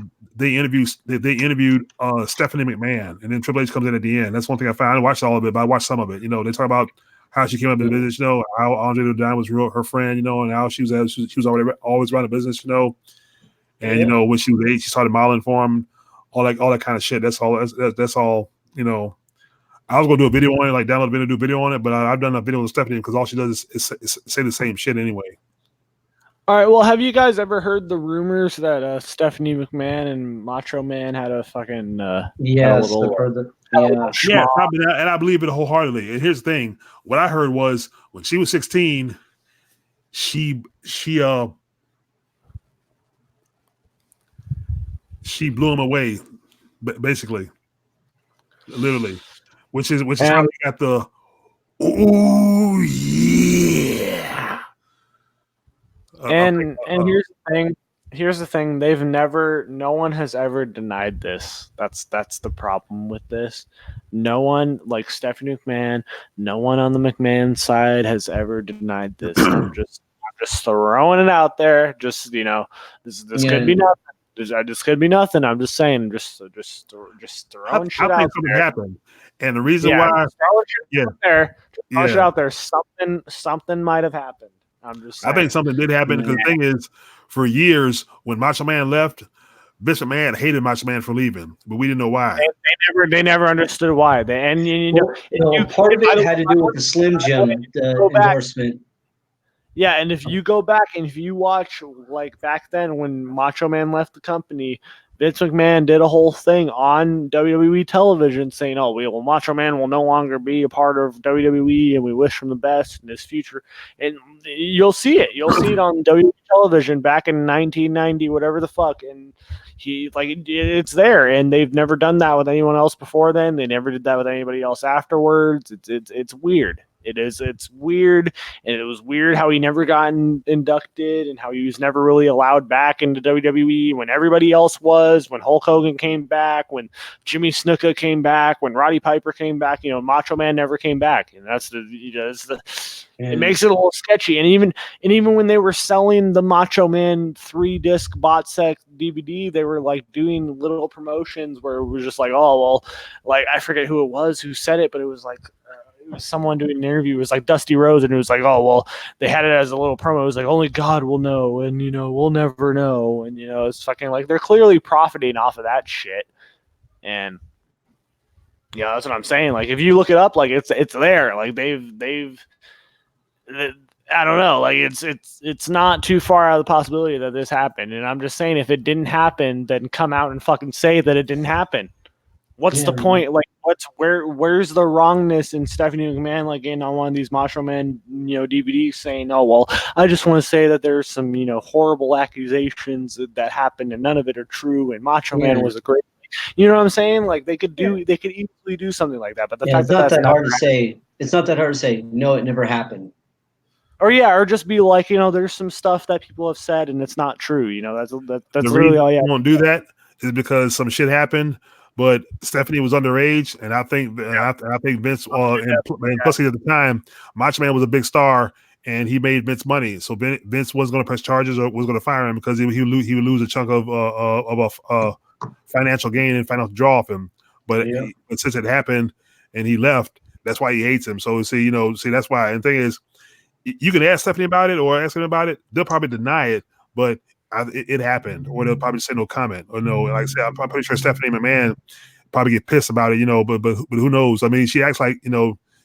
interviewed Stephanie McMahon, and then Triple H comes in at the end. That's one thing I found. I didn't watch all of it, but I watched some of it. They talk about how she came up in the business, how Andre the Giant was her friend, and how she was always around the business, and when she was 8, she started modeling for him, all that kind of shit. That's all. That's all. I was gonna do a video on it, like download a video, do a video on it, but I've done a video with Stephanie because all she does is say the same shit anyway. All right. Well, have you guys ever heard the rumors that Stephanie McMahon and Macho Man had a fucking yes, I've heard that. Yeah, and I believe it wholeheartedly. And here's the thing: what I heard was when she was 16, she blew him away, basically, literally, which is how we got the oh yeah. And here's the thing. No one has ever denied this. That's the problem with this. No one, like Stephanie McMahon, no one on the McMahon side has ever denied this. I'm just throwing it out there. This could be nothing. This could be nothing. I'm just saying, just throwing shit out there. I think something happened, and the reason why, shit out there, something might have happened. I'm just saying. I think something did happen because the thing is, for years when Macho Man left, Bishop Man hated Macho Man for leaving, but we didn't know why. They never understood why. Part of it had to do with the Slim Jim endorsement. Yeah, and if you go back and if you watch like back then when Macho Man left the company, Vince McMahon did a whole thing on WWE television saying, "Oh, Macho Man will no longer be a part of WWE, and we wish him the best in his future." And you'll see it. You'll see it on WWE television back in 1990, whatever the fuck. And it's there, and they've never done that with anyone else before then. They never did that with anybody else afterwards. It's weird. It's weird, and it was weird how he never got inducted and how he was never really allowed back into WWE when everybody else was, when Hulk Hogan came back, when Jimmy Snuka came back, when Roddy Piper came back. Macho Man never came back, and it makes it a little sketchy. And even when they were selling the Macho Man 3-disc box set DVD, they were like doing little promotions where it was just like, oh well, like I forget who it was who said it, but it was like it was someone doing an interview. It was like Dusty Rhodes, and it was like, oh well, they had it as a little promo. It was like only God will know, and we'll never know, and it's fucking like they're clearly profiting off of that shit, and that's what I'm saying. Like if you look it up, like it's there. Like they've I don't know. Like it's not too far out of the possibility that this happened, and I'm just saying if it didn't happen, then come out and fucking say that it didn't happen. What's the point? Like, where's the wrongness in Stephanie McMahon, like in on one of these Macho Man, DVDs saying, oh, well, I just want to say that there's some, horrible accusations that happened and none of it are true. And Macho Man was a great, you know what I'm saying? Like they could easily do something like that. But the fact it's not that's that hard to say. It's not that hard to say. No, it never happened. Or just be like, there's some stuff that people have said and it's not true. That's literally all you have. Won't do that is because some shit happened. But Stephanie was underage, and I think Vince, and plus at the time, Macho Man was a big star, and he made Vince money. So Vince wasn't going to press charges or was going to fire him because he would lose a chunk of a financial gain and financial draw off him. But since it happened and he left, that's why he hates him. So that's why. And the thing is, you can ask Stephanie about it or ask him about it. They'll probably deny it, but it happened, or they'll probably say no comment, or no. Like I said, I'm pretty sure Stephanie McMahon probably get pissed about it, but who knows? I mean, she acts like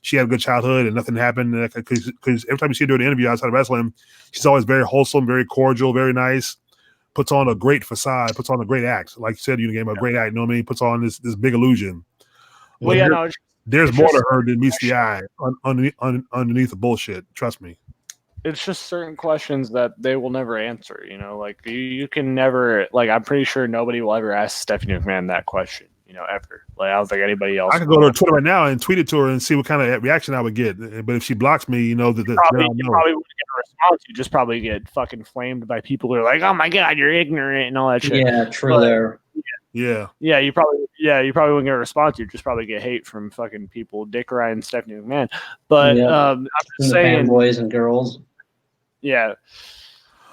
she had a good childhood and nothing happened. Because every time you see her do an interview outside of wrestling, she's always very wholesome, very cordial, very nice. Puts on a great facade, puts on a great act. Like you said, Unagamer, a great act. You know what I mean? Puts on this big illusion. Well, there's more to her than meets the eye underneath the bullshit. Trust me. It's just certain questions that they will never answer. Like you can never. Like I'm pretty sure nobody will ever ask Stephanie McMahon that question. Ever. Like I don't think anybody else. I could go to her Twitter right now and tweet it to her and see what kind of reaction I would get. But if she blocks me, you probably wouldn't get a response. You just probably get fucking flamed by people who are like, "Oh my god, you're ignorant" and all that shit. Yeah, true. There. Yeah. You probably wouldn't get a response. You just probably get hate from fucking people, Dick Ryan and Stephanie McMahon. But I'm just saying, boys and girls. Yeah,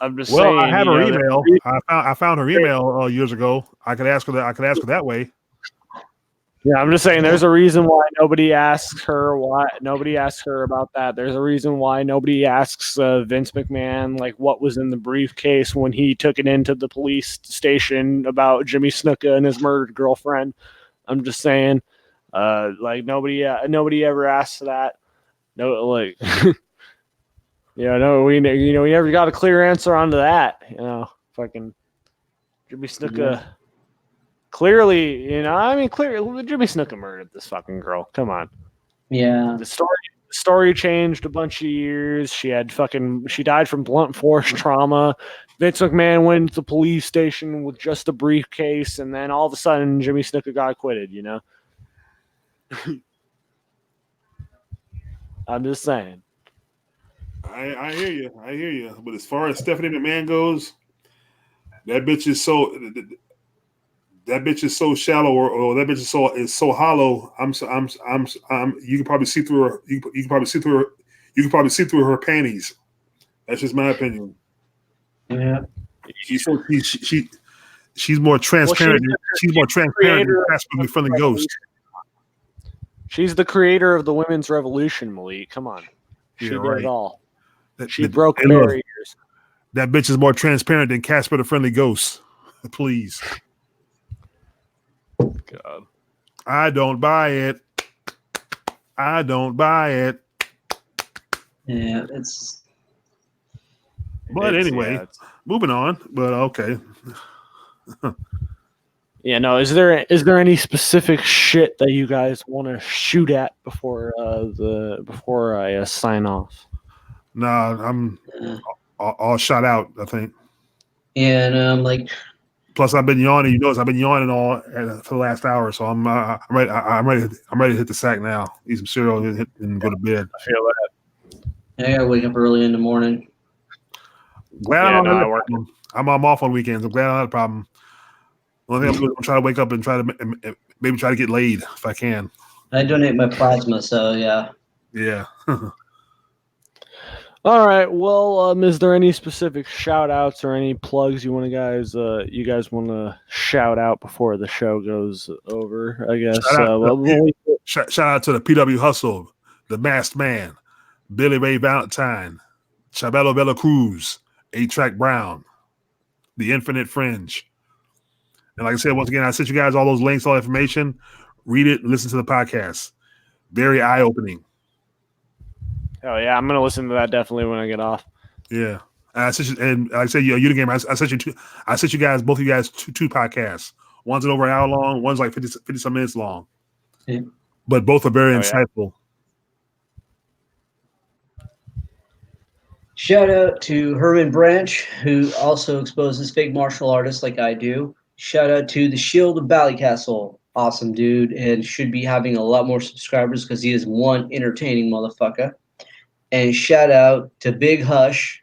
I'm just saying. Well, I have her email. I found her email years ago. I could ask her that way. Yeah, I'm just saying. There's a reason why nobody asks her. Why nobody asks her about that? There's a reason why nobody asks Vince McMahon like what was in the briefcase when he took it into the police station about Jimmy Snuka and his murdered girlfriend. I'm just saying. Like nobody ever asks that. No, like. We never got a clear answer onto that. Fucking Jimmy Snuka. Yeah. Clearly, clearly Jimmy Snuka murdered this fucking girl. Come on. Yeah. The story changed a bunch of years. She died from blunt force trauma. Vince McMahon went to the police station with just a briefcase, and then all of a sudden Jimmy Snuka got acquitted, I'm just saying. I hear you. But as far as Stephanie McMahon goes, that bitch is so shallow, or that bitch is so hollow. You can probably see through her. You can probably see through her panties. That's just my opinion. Yeah. She's more transparent. She's more transparent than Casper from the Ghost. She's the creator of the women's revolution, Malik. Come on. She did it all. She broke barriers. That bitch is more transparent than Casper the Friendly Ghost. Please. God. I don't buy it. Yeah, it's But anyway, moving on. But okay. Yeah, no. Is there any specific shit that you guys want to shoot at before I sign off? Nah, all shot out, I think. And Plus, I've been yawning. You notice I've been yawning all for the last hour, so I'm ready. I'm ready to hit the sack now. Eat some cereal and go to bed. I feel that. I gotta wake up early in the morning. Glad I'm off on weekends. I'm glad I don't have a problem. Only thing I'm going to try to wake up and try to get laid if I can. I donate my plasma, so yeah. Yeah. All right. Well, is there any specific shout outs or any plugs you guys want to shout out before the show goes over? I guess. Shout out to the PW Hustle, the Masked Man, Billy Ray Valentine, Chabelo Bella Cruz, A-Track Brown, the Infinite Fringe. And like I said, once again, I sent you guys all those links, all information. Read it and listen to the podcast. Very eye-opening. Oh yeah, I'm gonna listen to that definitely when I get off. Yeah, and like I said, Unagamer, I sent you guys, both of you guys, two podcasts. One's over an hour long. One's like 50 some minutes long. Yeah. But both are very insightful. Shout out to Herman Branch, who also exposes fake martial artists like I do. Shout out to the Shield of Ballycastle. Awesome dude, and should be having a lot more subscribers because he is one entertaining motherfucker. And shout out to Big Hush.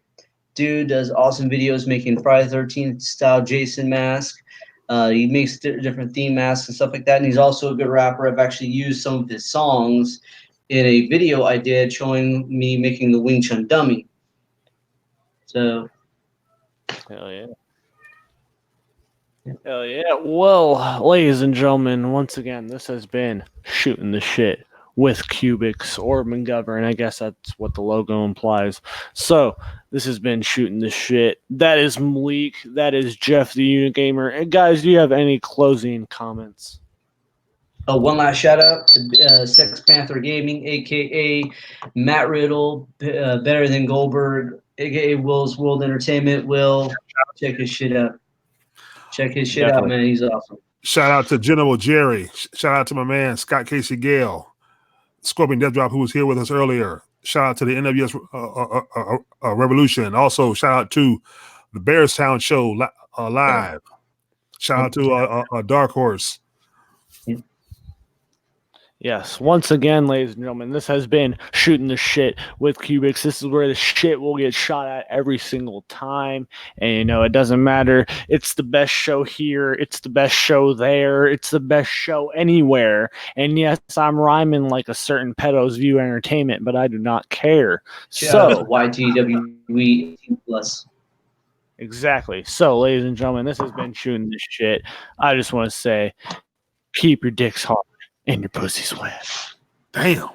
Dude does awesome videos making Friday the 13th style Jason mask. He makes different theme masks and stuff like that. And he's also a good rapper. I've actually used some of his songs in a video I did showing me making the Wing Chun dummy. So. Hell yeah. Hell yeah. Well, ladies and gentlemen, once again, this has been Shooting the Shit with Cubics or McGovern. I guess that's what the logo implies. So, this has been Shooting the Shit. That is Malik. That is Jeff the Unagamer. And guys, do you have any closing comments? One last shout out to Sex Panther Gaming, aka Matt Riddle, Better Than Goldberg, aka Will's World Entertainment. Will, check his shit out. Check his shit out, man. He's awesome. Shout out to General Jerry. Shout out to my man Scott Casey Gale, Scorpion Death Drop, who was here with us earlier. Shout out to the NWS Revolution. Also, shout out to the Bearstown Show live. Shout out to Dark Horse. Yes, once again, ladies and gentlemen, this has been Shooting the Shit with Cubics. This is where the shit will get shot at every single time. And, it doesn't matter. It's the best show here. It's the best show there. It's the best show anywhere. And yes, I'm rhyming like a certain Pedo's View Entertainment, but I do not care. So, YTWE 18+. Exactly. So, ladies and gentlemen, this has been Shooting the Shit. I just want to say, keep your dicks hard and your pussy's wet. Damn.